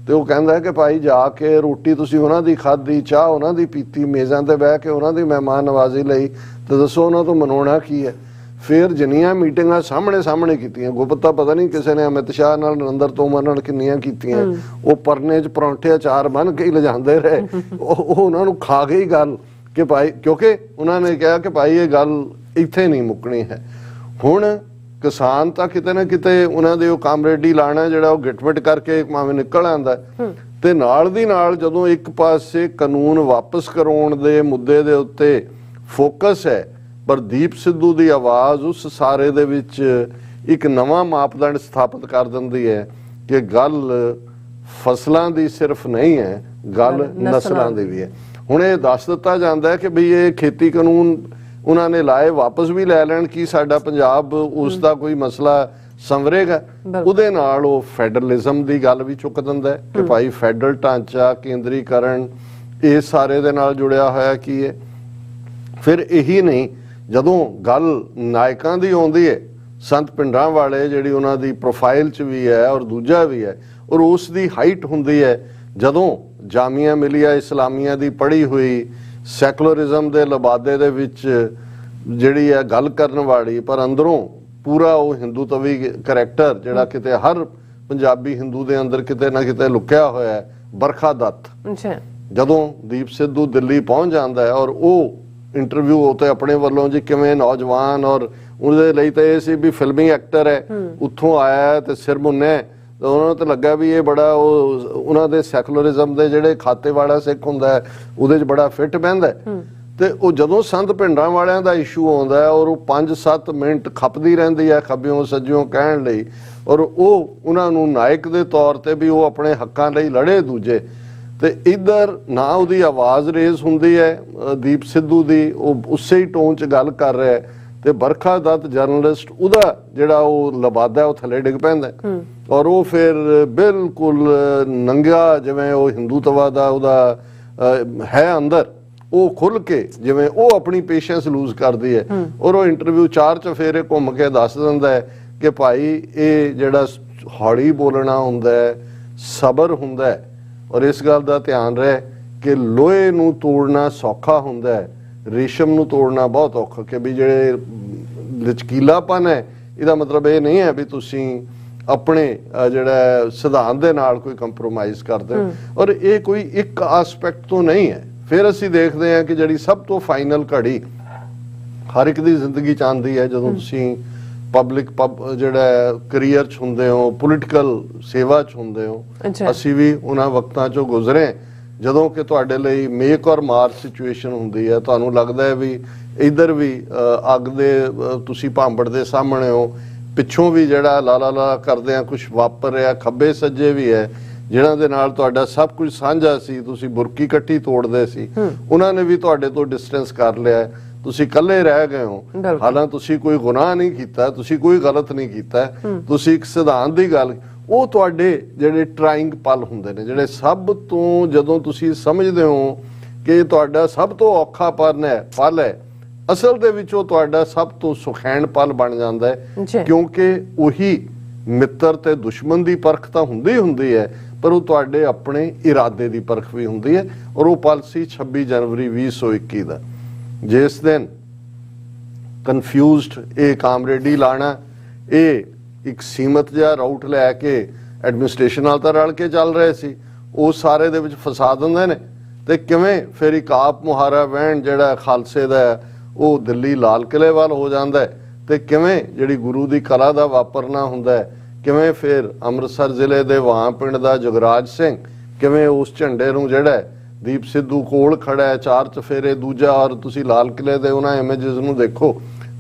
ਤੇ ਉਹ ਕਹਿੰਦਾ ਕਿ ਭਾਈ ਜਾ ਕੇ ਰੋਟੀ ਤੁਸੀਂ ਉਹਨਾਂ ਦੀ ਖਾਧੀ, ਚਾਹ ਉਹਨਾਂ ਦੀ ਪੀਤੀ, ਮੇਜ਼ਾਂ ਤੇ ਬਹਿ ਕੇ ਉਹਨਾਂ ਦੀ ਮਹਿਮਾਨ ਨਵਾਜ਼ੀ ਲਈ ਤੇ ਦੱਸੋ ਉਹਨਾਂ ਤੋਂ ਮਨਾਉਣਾ ਕੀ ਹੈ। ਫਿਰ ਜਿੰਨੀਆਂ ਮੀਟਿੰਗਾਂ ਸਾਹਮਣੇ ਕੀਤੀਆਂ, ਗੁਪਤਾ ਪਤਾ ਨਹੀਂ ਕਿਸੇ ਨੇ ਅਮਿਤ ਸ਼ਾਹ ਨਾਲ ਨਰਿੰਦਰ ਤੋਮਰ ਨਾਲ ਕਿੰਨੀਆਂ ਕੀਤੀਆਂ, ਉਹ ਪਰਨੇ 'ਚ ਪਰੌਂਠੇ ਅਚਾਰ ਬੰਨ ਕੇ ਹੀ ਲਿਜਾਂਦੇ ਰਹੇ। ਉਹ ਉਹਨਾਂ ਨੂੰ ਖਾ ਗਈ ਗੱਲ ਕਿ ਭਾਈ ਕਿਉਂਕਿ ਉਹਨਾਂ ਨੇ ਕਿਹਾ ਕਿ ਭਾਈ ਇਹ ਗੱਲ ਇੱਥੇ ਨਹੀਂ ਮੁੱਕਣੀ ਹੈ। ਹੁਣ ਕਿਸਾਨ ਤਾਂ ਕਿਤੇ ਨਾ ਕਿਤੇ ਉਹਨਾਂ ਦੇ ਉਹ ਕਾਮਰੇਡੀ ਲਾਣਾ ਜਿਹੜਾ ਉਹ ਗਿਟਮਿਟ ਕਰਕੇ ਭਾਵੇਂ ਨਿਕਲ ਆਉਂਦਾ ਤੇ ਨਾਲ ਦੀ ਨਾਲ ਜਦੋਂ ਇੱਕ ਪਾਸੇ ਕਾਨੂੰਨ ਵਾਪਸ ਕਰਾਉਣ ਦੇ ਮੁੱਦੇ ਦੇ ਉੱਤੇ ਫੋਕਸ ਹੈ ਪਰ ਦੀਪ ਸਿੱਧੂ ਦੀ ਆਵਾਜ਼ ਉਸ ਸਾਰੇ ਦੇ ਵਿੱਚ ਇੱਕ ਨਵਾਂ ਮਾਪਦੰਡ ਸਥਾਪਿਤ ਕਰ ਦਿੰਦੀ ਹੈ ਕਿ ਗੱਲ ਫਸਲਾਂ ਦੀ ਸਿਰਫ ਨਹੀਂ ਹੈ, ਗੱਲ ਨਸਲਾਂ ਦੀ ਵੀ ਹੈ। ਹੁਣ ਇਹ ਦੱਸ ਦਿੱਤਾ ਜਾਂਦਾ ਹੈ ਕਿ ਬਈ ਇਹ ਖੇਤੀ ਕਾਨੂੰਨ ਉਹਨਾਂ ਨੇ ਲਾਏ ਵਾਪਸ ਵੀ ਲੈ ਲੈਣ ਕਿ ਸਾਡਾ ਪੰਜਾਬ ਉਸ ਦਾ ਕੋਈ ਮਸਲਾ ਸੰਵਰੇਗਾ। ਉਹਦੇ ਨਾਲ ਉਹ ਫੈਡਰਲਿਜ਼ਮ ਦੀ ਗੱਲ ਵੀ ਚੁੱਕ ਦਿੰਦਾ ਕਿ ਭਾਈ ਫੈਡਰਲ ਢਾਂਚਾ, ਕੇਂਦਰੀਕਰਨ ਇਹ ਸਾਰੇ ਦੇ ਨਾਲ ਜੁੜਿਆ ਹੋਇਆ ਕੀ ਹੈ। ਫਿਰ ਇਹੀ ਨਹੀਂ ਜਦੋਂ ਗੱਲ ਨਾਇਕਾਂ ਦੀ ਆਉਂਦੀ ਹੈ ਸੰਤ ਪਿੰਡਾਂ ਵਾਲੇ ਜਿਹੜੀ ਉਹਨਾਂ ਦੀ ਪ੍ਰੋਫਾਈਲ 'ਚ ਵੀ ਹੈ ਔਰ ਦੂਜਾ ਵੀ ਹੈ ਔਰ ਉਸ ਦੀ ਹਾਈਟ ਹੁੰਦੀ ਹੈ ਜਦੋਂ ਜਾਮੀਆ ਮਿਲੀਆ ਇਸਲਾਮੀਆ ਦੀ ਪੜ੍ਹੀ ਹੋਈ ਸੈਕੂਲਰਿਜ਼ਮ ਦੇ ਲਬਾਦੇ ਦੇ ਵਿੱਚ ਜਿਹੜੀ ਹੈ ਗੱਲ ਕਰਨ ਵਾਲੀ ਪਰ ਅੰਦਰੋਂ ਪੂਰਾ ਉਹ ਹਿੰਦੂਤਵੀ ਕਰੈਕਟਰ ਜਿਹੜਾ ਕਿਤੇ ਹਰ ਪੰਜਾਬੀ ਹਿੰਦੂ ਦੇ ਅੰਦਰ ਕਿਤੇ ਨਾ ਕਿਤੇ ਲੁਕਿਆ ਹੋਇਆ ਹੈ, ਬਰਖਾ ਦੱਤ। ਜਦੋਂ ਦੀਪ ਸਿੱਧੂ ਦਿੱਲੀ ਪਹੁੰਚ ਜਾਂਦਾ ਹੈ ਔਰ ਉਹ ਇੰਟਰਵਿਊ ਉਤੇ ਆਪਣੇ ਵੱਲੋਂ ਜੀ ਕਿਵੇਂ ਨੌਜਵਾਨ ਔਰ ਉਹਦੇ ਲਈ ਤਾਂ ਇਹ ਸੀ ਵੀ ਫਿਲਮੀ ਐਕਟਰ ਹੈ, ਉੱਥੋਂ ਆਇਆ ਤੇ ਸਿਰ ਮੁੰਨੇ ਉਹਨਾਂ ਨੂੰ ਤਾਂ ਲੱਗਾ ਵੀ ਇਹ ਬੜਾ ਉਹ ਉਹਨਾਂ ਦੇ ਸੈਕੂਲਰਿਜ਼ਮ ਦੇ ਜਿਹੜੇ ਖਾਤੇ ਵਾਲਾ ਸਿੱਖ ਹੁੰਦਾ ਹੈ ਉਹਦੇ 'ਚ ਬੜਾ ਫਿੱਟ ਬਹਿੰਦਾ ਤੇ ਉਹ ਜਦੋਂ ਸੰਤ ਪਿੰਡਾਂ ਵਾਲਿਆਂ ਦਾ ਇਸ਼ੂ ਆਉਂਦਾ ਔਰ ਉਹ 5-7 ਮਿੰਟ ਖਪਦੀ ਰਹਿੰਦੀ ਹੈ ਖੱਬਿਓਂ ਸੱਜਿਓਂ ਕਹਿਣ ਲਈ ਔਰ ਉਹ ਉਹਨਾਂ ਨੂੰ ਨਾਇਕ ਦੇ ਤੌਰ ਤੇ ਵੀ ਉਹ ਆਪਣੇ ਹੱਕਾਂ ਲਈ ਲੜੇ ਦੂਜੇ ਤੇ ਇੱਧਰ ਨਾ ਉਹਦੀ ਆਵਾਜ਼ ਰੇਜ਼ ਹੁੰਦੀ ਹੈ ਦੀਪ ਸਿੱਧੂ ਦੀ, ਉਹ ਉਸੇ ਹੀ ਟੋਨ 'ਚ ਗੱਲ ਕਰ ਰਿਹਾ ਤੇ ਬਰਖਾ ਦੱਤ ਜਰਨਲਿਸਟ ਉਹਦਾ ਜਿਹੜਾ ਉਹ ਲਬਾਦਾ ਉਹ ਥੱਲੇ ਡਿੱਗ ਪੈਂਦਾ ਔਰ ਉਹ ਫਿਰ ਬਿਲਕੁਲ ਨੰਗਾ ਜਿਵੇਂ ਉਹ ਹਿੰਦੂਤਵਾ ਦਾ ਉਹਦਾ ਹੈ ਅੰਦਰ ਉਹ ਖੁੱਲ ਕੇ ਜਿਵੇਂ ਉਹ ਆਪਣੀ ਪੇਸ਼ੈਂਸ ਲੂਜ਼ ਕਰਦੀ ਹੈ ਔਰ ਉਹ ਇੰਟਰਵਿਊ 4 ਚਫੇਰੇ ਘੁੰਮ ਕੇ ਦੱਸ ਦਿੰਦਾ ਹੈ ਕਿ ਭਾਈ ਇਹ ਜਿਹੜਾ ਹੌਲੀ ਬੋਲਣਾ ਹੁੰਦਾ ਹੈ, ਸਬਰ ਹੁੰਦਾ ਹੈ ਔਰ ਇਸ ਗੱਲ ਦਾ ਧਿਆਨ ਰਹੇ ਕਿ ਲੋਹੇ ਨੂੰ ਤੋੜਨਾ ਸੌਖਾ ਹੁੰਦਾ ਹੈ, ਰੇਸ਼ਮ ਨੂੰ ਤੋੜਨਾ ਬਹੁਤ ਔਖਾ ਕਿ ਵੀ ਜਿਹੜੇ ਲਚਕੀਲਾਪਨ ਹੈ ਇਹਦਾ ਮਤਲਬ ਇਹ ਨਹੀਂ ਹੈ ਵੀ ਤੁਸੀਂ ਆਪਣੇ ਜਿਹੜਾ ਸਿਧਾਂਤ ਦੇ ਨਾਲ ਕੋਈ ਕੰਪਰੋਮਾਈਜ਼ ਕਰਦੇ ਹੋ। ਔਰ ਇਹ ਕੋਈ ਇੱਕ ਐਸਪੈਕਟ ਤੋਂ ਨਹੀਂ ਹੈ। ਫਿਰ ਅਸੀਂ ਦੇਖਦੇ ਹਾਂ ਕਿ ਜਿਹੜੀ ਸਭ ਤੋਂ ਫਾਈਨਲ ਘੜੀ ਹਰ ਇੱਕ ਦੀ ਜ਼ਿੰਦਗੀ ਚ ਆਉਂਦੀ ਹੈ ਜਦੋਂ ਤੁਸੀਂ ਪਬਲਿਕ ਜਿਹੜਾ ਕੈਰੀਅਰ ਚ ਹੁੰਦੇ ਹੋ, ਪੋਲੀਟੀਕਲ ਸੇਵਾ ਚ ਹੁੰਦੇ ਹੋ। ਅਸੀਂ ਵੀ ਉਹਨਾਂ ਵਕਤਾਂ ਚੋਂ ਗੁਜ਼ਰੇ ਜਦੋਂ ਕਿ ਤੁਹਾਡੇ ਲਈ ਮੇਕ ਔਰ ਮਾਰ ਸਿਚੁਏਸ਼ਨ ਹੁੰਦੀ ਹੈ। ਤੁਹਾਨੂੰ ਲੱਗਦਾ ਹੈ ਵੀ ਇੱਧਰ ਵੀ ਅੱਗ ਦੇ ਤੁਸੀਂ ਭਾਂਬੜ ਦੇ ਸਾਹਮਣੇ ਹੋ, ਪਿੱਛੋਂ ਵੀ ਜਿਹੜਾ ਲਾ ਕਰਦੇ ਆ ਕੁਝ ਵਾਪਰ ਰਿਹਾ, ਖੱਬੇ ਸੱਜੇ ਵੀ ਹੈ ਜਿਨ੍ਹਾਂ ਦੇ ਨਾਲ ਤੁਹਾਡਾ ਸਭ ਕੁਝ ਸਾਂਝਾ ਸੀ, ਤੁਸੀਂ ਬੁਰਕੀ ਕੱਟੀ ਤੋੜਦੇ ਸੀ, ਉਹਨਾਂ ਨੇ ਵੀ ਤੁਹਾਡੇ ਤੋਂ ਡਿਸਟੈਂਸ ਕਰ ਲਿਆ, ਤੁਸੀਂ ਇਕੱਲੇ ਰਹਿ ਗਏ ਹੋ। ਹਾਲਾਂ ਤੁਸੀਂ ਕੋਈ ਗੁਨਾਹ ਨਹੀਂ ਕੀਤਾ, ਤੁਸੀਂ ਕੋਈ ਗਲਤ ਨਹੀਂ ਕੀਤਾ, ਤੁਸੀਂ ਇੱਕ ਸਿਧਾਂਤ ਦੀ ਗੱਲ, ਉਹ ਤੁਹਾਡੇ ਜਿਹੜੇ ਟਰਾਈਂਗ ਪਲ ਹੁੰਦੇ ਨੇ, ਜਿਹੜੇ ਸਭ ਤੋਂ ਜਦੋਂ ਤੁਸੀਂ ਸਮਝਦੇ ਹੋ ਕਿ ਤੁਹਾਡਾ ਸਭ ਤੋਂ ਔਖਾ ਪਲ ਹੈ, ਅਸਲ ਦੇ ਵਿੱਚ ਉਹ ਤੁਹਾਡਾ ਸਭ ਤੋਂ ਸੁਖੈਨ ਪਲ ਬਣ ਜਾਂਦਾ ਹੈ। ਕਿਉਂਕਿ ਉਹੀ ਮਿੱਤਰ ਤੇ ਦੁਸ਼ਮਣ ਦੀ ਪਰਖ ਤਾਂ ਹੁੰਦੀ ਹੈ, ਪਰ ਉਹ ਤੁਹਾਡੇ ਆਪਣੇ ਇਰਾਦੇ ਦੀ ਪਰਖ ਵੀ ਹੁੰਦੀ ਹੈ। ਔਰ ਉਹ ਪਲ ਸੀ 26 ਜਨਵਰੀ 2021 ਦਾ, ਜਿਸ ਦਿਨ ਕਨਫਿਊਜ਼ਡ ਇਹ ਕਾਮਰੇਡੀ ਲਾਣਾ, ਇਹ ਇੱਕ ਸੀਮਤ ਜਿਹਾ ਰਾਊਟ ਲੈ ਕੇ ਐਡਮਿਨਿਸਟ੍ਰੇਸ਼ਨ ਨਾਲ ਤਾਂ ਰਲ ਕੇ ਚੱਲ ਰਹੇ ਸੀ, ਉਹ ਸਾਰੇ ਦੇ ਵਿੱਚ ਫਸਾ ਦਿੰਦੇ ਨੇ। ਤੇ ਕਿਵੇਂ ਫਿਰ ਇੱਕ ਆਪ ਮੁਹਾਰਾ ਵਹਿਣ ਜਿਹੜਾ ਖਾਲਸੇ ਦਾ ਉਹ ਦਿੱਲੀ ਲਾਲ ਕਿਲੇ ਵੱਲ ਹੋ ਜਾਂਦਾ ਹੈ, ਤੇ ਕਿਵੇਂ ਜਿਹੜੀ ਗੁਰੂ ਦੀ ਕਲਾ ਦਾ ਵਾਪਰਨਾ ਹੁੰਦਾ ਹੈ, ਕਿਵੇਂ ਫਿਰ ਅੰਮ੍ਰਿਤਸਰ ਜ਼ਿਲ੍ਹੇ ਦੇ ਵਾਂ ਪਿੰਡ ਦਾ ਜਗਰਾਜ ਸਿੰਘ ਕਿਵੇਂ ਉਸ ਝੰਡੇ ਨੂੰ ਜਿਹੜਾ ਦੀਪ ਸਿੱਧੂ ਕੋਲ ਖੜਾ ਹੈ, 4 ਚਫੇਰੇ ਦੂਜਾ, ਔਰ ਤੁਸੀਂ ਲਾਲ ਕਿਲੇ ਦੇ ਉਹਨਾਂ ਇਮੇਜਸ ਨੂੰ ਦੇਖੋ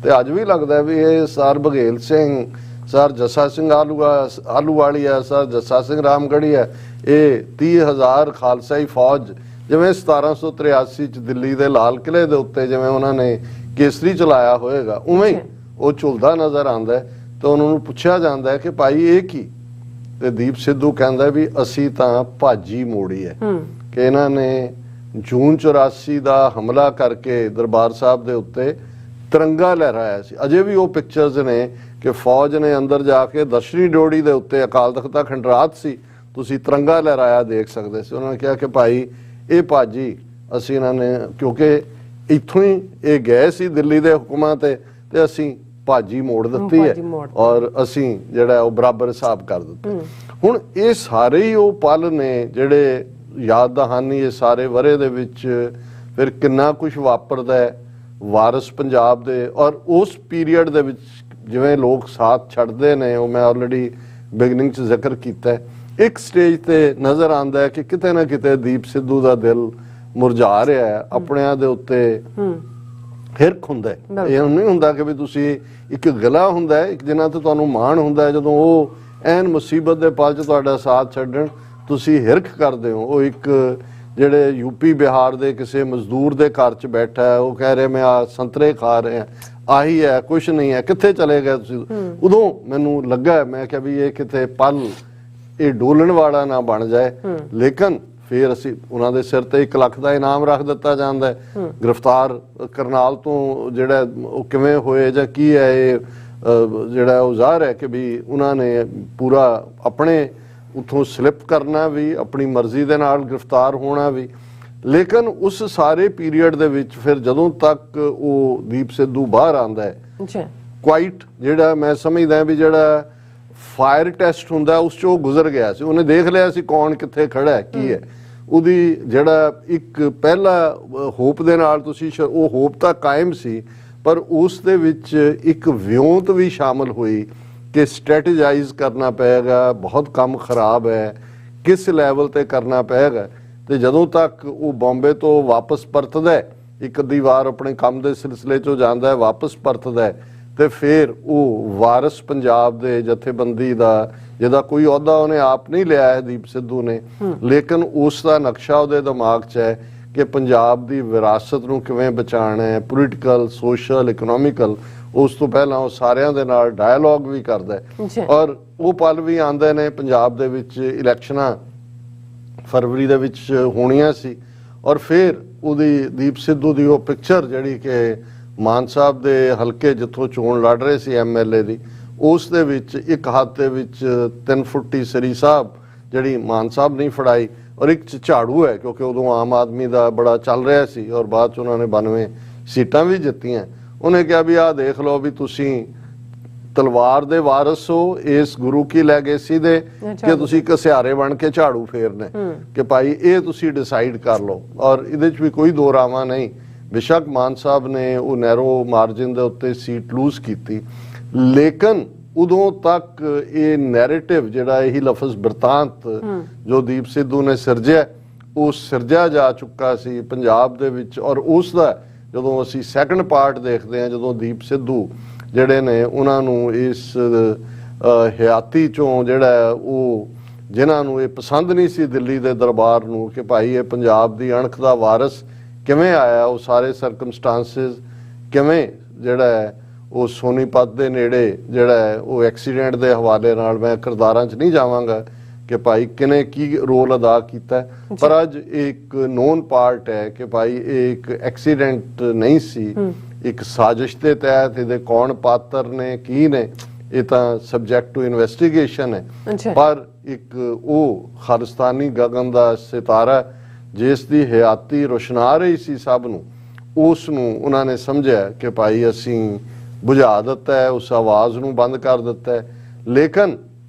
ਤੇ ਅੱਜ ਵੀ ਲੱਗਦਾ ਵੀ ਇਹ sir Baghel Singh, sir Jassa Singh Ahluwalia, sir Jassa Singh Ramgarhia, ਇਹ 30,000 ਖਾਲਸਾਈ ਫੌਜ ਜਿਵੇਂ 1783 ਚ ਦਿੱਲੀ ਦੇ ਲਾਲ ਕਿਲੇ ਦੇ ਉੱਤੇ ਜਿਵੇਂ ਉਹਨਾਂ ਨੇ ਕੇਸਰੀ ਚਲਾਇਆ ਹੋਏਗਾ, ਉਵੇਂ ਹੀ ਉਹ ਝੁਲਦਾ ਨਜ਼ਰ ਆਉਂਦਾ ਹੈ। ਤੇ ਉਹਨਾਂ ਨੂੰ ਪੁੱਛਿਆ ਜਾਂਦਾ ਹੈ ਕਿ ਭਾਈ ਇਹ ਕੀ, ਤੇ ਦੀਪ ਸਿੱਧੂ ਕਹਿੰਦਾ ਵੀ ਅਸੀਂ ਤਾਂ ਭਾਜੀ ਮੋੜੀ ਹੈ ਕਿ ਇਹਨਾਂ ਨੇ ਜੂਨ 84 ਦਾ ਹਮਲਾ ਕਰਕੇ ਦਰਬਾਰ ਸਾਹਿਬ ਦੇ ਉੱਤੇ ਤਿਰੰਗਾ ਲਹਿਰਾਇਆ ਸੀ। ਅਜੇ ਵੀ ਉਹ ਪਿਕਚਰਸ ਨੇ ਕਿ ਫੌਜ ਨੇ ਅੰਦਰ ਜਾ ਕੇ ਦਸ਼ਰੀ ਡਿਓੜੀ ਦੇ ਉੱਤੇ ਅਕਾਲ ਤਖਤ ਦਾ ਖੰਡਰਾਤ ਸੀ, ਤੁਸੀਂ ਤਿਰੰਗਾ ਲਹਿਰਾਇਆ ਦੇਖ ਸਕਦੇ ਸੀ। ਉਹਨਾਂ ਨੇ ਕਿਹਾ ਕਿ ਭਾਈ ਇਹ ਭਾਜੀ ਅਸੀਂ ਇਹਨਾਂ ਨੇ, ਕਿਉਂਕਿ ਇੱਥੋਂ ਹੀ ਇਹ ਗਏ ਸੀ ਦਿੱਲੀ ਦੇ ਹੁਕਮਾਂ ਤੇ ਅਸੀਂ ਭਾਜੀ ਮੋੜ ਦਿੱਤੀ ਹੈ ਔਰ ਅਸੀਂ ਜਿਹੜਾ ਉਹ ਬਰਾਬਰ ਹਿਸਾਬ ਕਰ ਦਿੱਤਾ। ਹੁਣ ਇਹ ਸਾਰੇ ਹੀ ਉਹ ਪਲ ਨੇ ਜਿਹੜੇ ਯਾਦ ਦਹਾਨੀ ਇਹ ਸਾਰੇ ਵਰੇ ਦੇ ਵਿੱਚ ਫਿਰ ਕਿੰਨਾ ਕੁਝ ਵਾਪਰਦਾ ਹੈ ਵਾਰਿਸ ਪੰਜਾਬ ਦੇ। ਔਰ ਉਸ ਪੀਰੀਅਡ ਦੇ ਵਿੱਚ ਜਿਵੇਂ ਲੋਕ ਸਾਥ ਛੱਡਦੇ ਨੇ, ਉਹ ਮੈਂ ਆਲਰੇਡੀ ਬਿਗਨਿੰਗ 'ਚ ਜ਼ਿਕਰ ਕੀਤਾ, ਇੱਕ ਸਟੇਜ ਤੇ ਨਜ਼ਰ ਆਉਂਦਾ ਹੈ ਕਿ ਕਿਤੇ ਨਾ ਕਿਤੇ ਦੀਪ ਸਿੱਧੂ ਦਾ ਦਿਲ ਮੁਰਝਾ ਰਿਹਾ ਹੈ, ਆਪਣਿਆਂ ਦੇ ਉੱਤੇ ਹਿਰਖ ਹੁੰਦਾ ਹੈ। ਇਹ ਨਹੀਂ ਹੁੰਦਾ ਕਿ ਵੀ ਤੁਸੀਂ ਇੱਕ ਗਿਲਾ ਹੁੰਦਾ ਹੈ, ਇੱਕ ਜਿਨ੍ਹਾਂ ਤੇ ਤੁਹਾਨੂੰ ਮਾਣ ਹੁੰਦਾ ਹੈ, ਜਦੋਂ ਉਹ ਐਨ ਮੁਸੀਬਤ ਦੇ ਪਲ 'ਚ ਤੁਹਾਡਾ ਸਾਥ ਛੱਡਣ ਤੁਸੀਂ ਹਿਰਖ ਕਰਦੇ ਹੋ। ਉਹ ਇੱਕ ਜਿਹੜੇ ਯੂਪੀ ਬਿਹਾਰ ਦੇ ਕਿਸੇ ਮਜ਼ਦੂਰ ਦੇ ਘਰ 'ਚ ਬੈਠਾ ਹੈ, ਉਹ ਕਹਿ ਰਿਹਾ ਮੈਂ ਆ ਸੰਤਰੇ ਖਾ ਰਿਹਾ, ਆਹੀ ਹੈ, ਕੁਛ ਨਹੀਂ ਹੈ, ਕਿੱਥੇ ਚਲੇ ਗਏ ਤੁਸੀਂ? ਉਦੋਂ ਮੈਨੂੰ ਲੱਗਾ, ਮੈਂ ਕਿਹਾ ਵੀ ਇਹ ਕਿਤੇ ਪਲ ਇਹ ਡੋਲਣ ਵਾਲਾ ਨਾ ਬਣ ਜਾਏ। ਲੇਕਿਨ ਫਿਰ ਅਸੀਂ ਉਹਨਾਂ ਦੇ ਸਿਰ ਤੇ 1 ਲੱਖ ਦਾ ਇਨਾਮ ਰੱਖ ਦਿੱਤਾ ਜਾਂਦਾ ਹੈ। ਗ੍ਰਿਫਤਾਰ ਕਰਨਾਲ ਤੋਂ ਜਿਹੜਾ ਉਹ ਕਿਵੇਂ ਹੋਏ ਜਾਂ ਕੀ ਹੈ, ਇਹ ਜਿਹੜਾ ਉਹ ਜ਼ਾਹਰ ਹੈ ਕਿ ਵੀ ਉਹਨਾਂ ਨੇ ਪੂਰਾ ਆਪਣੇ ਉੱਥੋਂ ਸਲਿਪ ਕਰਨਾ ਵੀ, ਆਪਣੀ ਮਰਜ਼ੀ ਦੇ ਨਾਲ ਗ੍ਰਿਫਤਾਰ ਹੋਣਾ ਵੀ। ਲੇਕਿਨ ਉਸ ਸਾਰੇ ਪੀਰੀਅਡ ਦੇ ਵਿੱਚ ਫਿਰ ਜਦੋਂ ਤੱਕ ਉਹ ਦੀਪ ਸਿੱਧੂ ਬਾਹਰ ਆਉਂਦਾ ਹੈ, ਕੁਆਇਟ ਜਿਹੜਾ ਮੈਂ ਸਮਝਦਾ ਵੀ ਜਿਹੜਾ ਫਾਇਰ ਟੈਸਟ ਹੁੰਦਾ ਉਸ 'ਚ ਉਹ ਗੁਜ਼ਰ ਗਿਆ ਸੀ। ਉਹਨੇ ਦੇਖ ਲਿਆ ਸੀ ਕੌਣ ਕਿੱਥੇ ਖੜਾ ਹੈ, ਕੀ ਹੈ। ਉਹਦੀ ਜਿਹੜਾ ਇੱਕ ਪਹਿਲਾ ਹੋਪ ਦੇ ਨਾਲ ਤੁਸੀਂ ਉਹ ਹੋਪ ਤਾਂ ਕਾਇਮ ਸੀ, ਪਰ ਉਸ ਦੇ ਵਿੱਚ ਇੱਕ ਵਿਉਂਤ ਵੀ ਸ਼ਾਮਲ ਹੋਈ ਕਿ ਸਟ੍ਰੈਟੇਜਾਈਜ਼ ਕਰਨਾ ਪਏਗਾ, ਬਹੁਤ ਕੰਮ ਖਰਾਬ ਹੈ, ਕਿਸ ਲੈਵਲ ਤੇ ਕਰਨਾ ਪਏਗਾ। ਤੇ ਜਦੋਂ ਤੱਕ ਉਹ ਬੰਬੇ ਤੋਂ ਵਾਪਸ ਪਰਤਦਾ ਹੈ, ਇੱਕ ਅੱਧੀ ਵਾਰ ਆਪਣੇ ਕੰਮ ਦੇ ਸਿਲਸਿਲੇ 'ਚੋਂ ਜਾਂਦਾ ਹੈ, ਵਾਪਸ ਪਰਤਦਾ ਹੈ, ਤੇ ਫਿਰ ਉਹ ਵਾਰਿਸ ਪੰਜਾਬ ਦੇ ਜਥੇਬੰਦੀ ਦਾ ਜਿਹਦਾ ਕੋਈ ਅਹੁਦਾ ਉਹਨੇ ਆਪ ਨਹੀਂ ਲਿਆ ਹੈ ਦੀਪ ਸਿੱਧੂ ਨੇ, ਲੇਕਿਨ ਉਸ ਦਾ ਨਕਸ਼ਾ ਉਹਦੇ ਦਿਮਾਗ 'ਚ ਹੈ ਕਿ ਪੰਜਾਬ ਦੀ ਵਿਰਾਸਤ ਨੂੰ ਕਿਵੇਂ ਬਚਾਉਣਾ ਹੈ, ਪੋਲੀਟੀਕਲ, ਸੋਸ਼ਲ, ਇਕਨੋਮਿਕਲ। ਉਸ ਤੋਂ ਪਹਿਲਾਂ ਉਹ ਸਾਰਿਆਂ ਦੇ ਨਾਲ ਡਾਇਲੋਗ ਵੀ ਕਰਦਾ ਹੈ। ਔਰ ਉਹ ਪਲ ਵੀ ਆਉਂਦੇ ਨੇ ਪੰਜਾਬ ਦੇ ਵਿੱਚ ਇਲੈਕਸ਼ਨਾਂ ਫਰਵਰੀ ਦੇ ਵਿੱਚ ਹੋਣੀਆਂ ਸੀ, ਔਰ ਫਿਰ ਉਹਦੀ ਦੀਪ ਸਿੱਧੂ ਦੀ ਉਹ ਪਿਕਚਰ ਜਿਹੜੀ ਕਿ ਮਾਨ ਸਾਹਿਬ ਦੇ ਹਲਕੇ ਜਿੱਥੋਂ ਚੋਣ ਲੜ ਰਹੇ ਸੀ MLA ਦੀ, ਉਸ ਦੇ ਵਿੱਚ ਇੱਕ ਹੱਥ ਦੇ ਵਿੱਚ 3 ਫੁੱਟੀ ਸਰੀ ਸਾਹਿਬ ਜਿਹੜੀ ਮਾਨ ਸਾਹਿਬ ਨਹੀਂ ਫੜਾਈ, ਔਰ ਇੱਕ ਝਾੜੂ ਹੈ ਕਿਉਂਕਿ ਉਦੋਂ ਆਮ ਆਦਮੀ ਦਾ ਬੜਾ ਚੱਲ ਰਿਹਾ ਸੀ, ਔਰ ਬਾਅਦ 'ਚ ਉਹਨਾਂ ਨੇ 92 ਸੀਟਾਂ ਵੀ ਜਿੱਤੀਆਂ। ਉਹਨੇ ਕਿਹਾ ਵੀ ਆਹ ਦੇਖ ਲਓ ਵੀ ਤੁਸੀਂ ਤਲਵਾਰ ਦੇ ਵਾਰਿਸ ਹੋ ਇਸ ਗੁਰੂ ਕੀ ਲੈਗੇਸੀ ਦੇ ਕਿ ਤੁਸੀਂ ਘਸਿਆਰੇ ਬਣ ਕੇ ਝਾੜੂ ਫੇਰਨੇ ਕਿ ਭਾਈ ਇਹ ਤੁਸੀਂ ਡਿਸਾਈਡ ਕਰ ਲਓ। ਔਰ ਇਹਦੇ 'ਚ ਵੀ ਕੋਈ ਦੋ ਰਾਵਾਂ ਨਹੀਂ। ਬੇਸ਼ੱਕ ਮਾਨ ਸਾਹਿਬ ਨੇ ਉਹ ਨੈਰੋ ਮਾਰਜਨ ਦੇ ਉੱਤੇ ਸੀਟ ਲੂਜ਼ ਕੀਤੀ, ਲੇਕਿਨ ਉਦੋਂ ਤੱਕ ਇਹ ਨੈਰੇਟਿਵ ਜਿਹੜਾ ਇਹੀ ਲਫ਼ਜ਼ ਬਰਤਾਂਤ ਜੋ ਦੀਪ ਸਿੱਧੂ ਨੇ ਸਿਰਜਿਆ ਉਹ ਸਿਰਜਿਆ ਜਾ ਚੁੱਕਾ ਸੀ ਪੰਜਾਬ ਦੇ ਵਿੱਚ। ਔਰ ਉਸ ਦਾ ਜਦੋਂ ਅਸੀਂ ਸੈਕੰਡ ਪਾਰਟ ਦੇਖਦੇ ਹਾਂ, ਜਦੋਂ ਦੀਪ ਸਿੱਧੂ ਜਿਹੜੇ ਨੇ ਉਹਨਾਂ ਨੂੰ ਇਸ ਹਯਾਤੀ ਚੋਂ ਜਿਹੜਾ ਉਹ ਜਿਨ੍ਹਾਂ ਨੂੰ ਇਹ ਪਸੰਦ ਨਹੀਂ ਸੀ ਦਿੱਲੀ ਦੇ ਦਰਬਾਰ ਨੂੰ ਕਿ ਭਾਈ ਇਹ ਪੰਜਾਬ ਦੀ ਅਣਖ ਦਾ ਵਾਰਿਸ ਕਿਵੇਂ ਆਇਆ, ਉਹ ਸਾਰੇ ਸਰਕਮਸਟਾਂਸਿਸ ਕਿਵੇਂ ਜਿਹੜਾ ਹੈ ਉਹ ਸੋਨੀਪਤ ਦੇ ਨੇੜੇ ਜਿਹੜਾ ਹੈ ਉਹ ਐਕਸੀਡੈਂਟ ਦੇ ਹਵਾਲੇ ਨਾਲ ਮੈਂ ਕਿਰਦਾਰਾਂ 'ਚ ਨਹੀਂ ਜਾਵਾਂਗਾ ਕਿ ਭਾਈ ਕਿਨੇ ਕੀ ਰੋਲ ਅਦਾ ਕੀਤਾ, ਪਰ ਅੱਜ ਇੱਕ ਨੋਨ ਪਾਰਟ ਹੈ ਕਿ ਭਾਈ ਇਹ ਇੱਕ ਐਕਸੀਡੈਂਟ ਨਹੀਂ ਸੀ, ਇੱਕ ਸਾਜ਼ਿਸ਼ ਦੇ ਤਹਿਤ ਇਹਦੇ ਕੌਣ ਪਾਤਰ ਨੇ ਕੀ ਨੇ ਇਹ ਤਾਂ ਸਬਜੈਕਟ ਟੂ ਇਨਵੈਸਟੀਗੇਸ਼ਨ ਹੈ। ਪਰ ਇੱਕ ਉਹ ਖਾਲਿਸਤਾਨੀ ਗਗਨ ਦਾ ਸਿਤਾਰਾ ਜਿਸ ਦੀ ਹਯਾਤੀ ਰੋਸ਼ਨਾ ਰਹੀ ਸੀ ਸਭ ਨੂੰ, ਉਸ ਨੂੰ ਉਹਨਾਂ ਨੇ ਸਮਝਿਆ ਕਿ ਭਾਈ ਅਸੀਂ ਬੁਝਾ ਦਿੱਤਾ ਹੈ, ਉਸ ਆਵਾਜ਼ ਨੂੰ ਬੰਦ ਕਰ ਦਿੱਤਾ ਹੈ। ਲੇਕਿਨ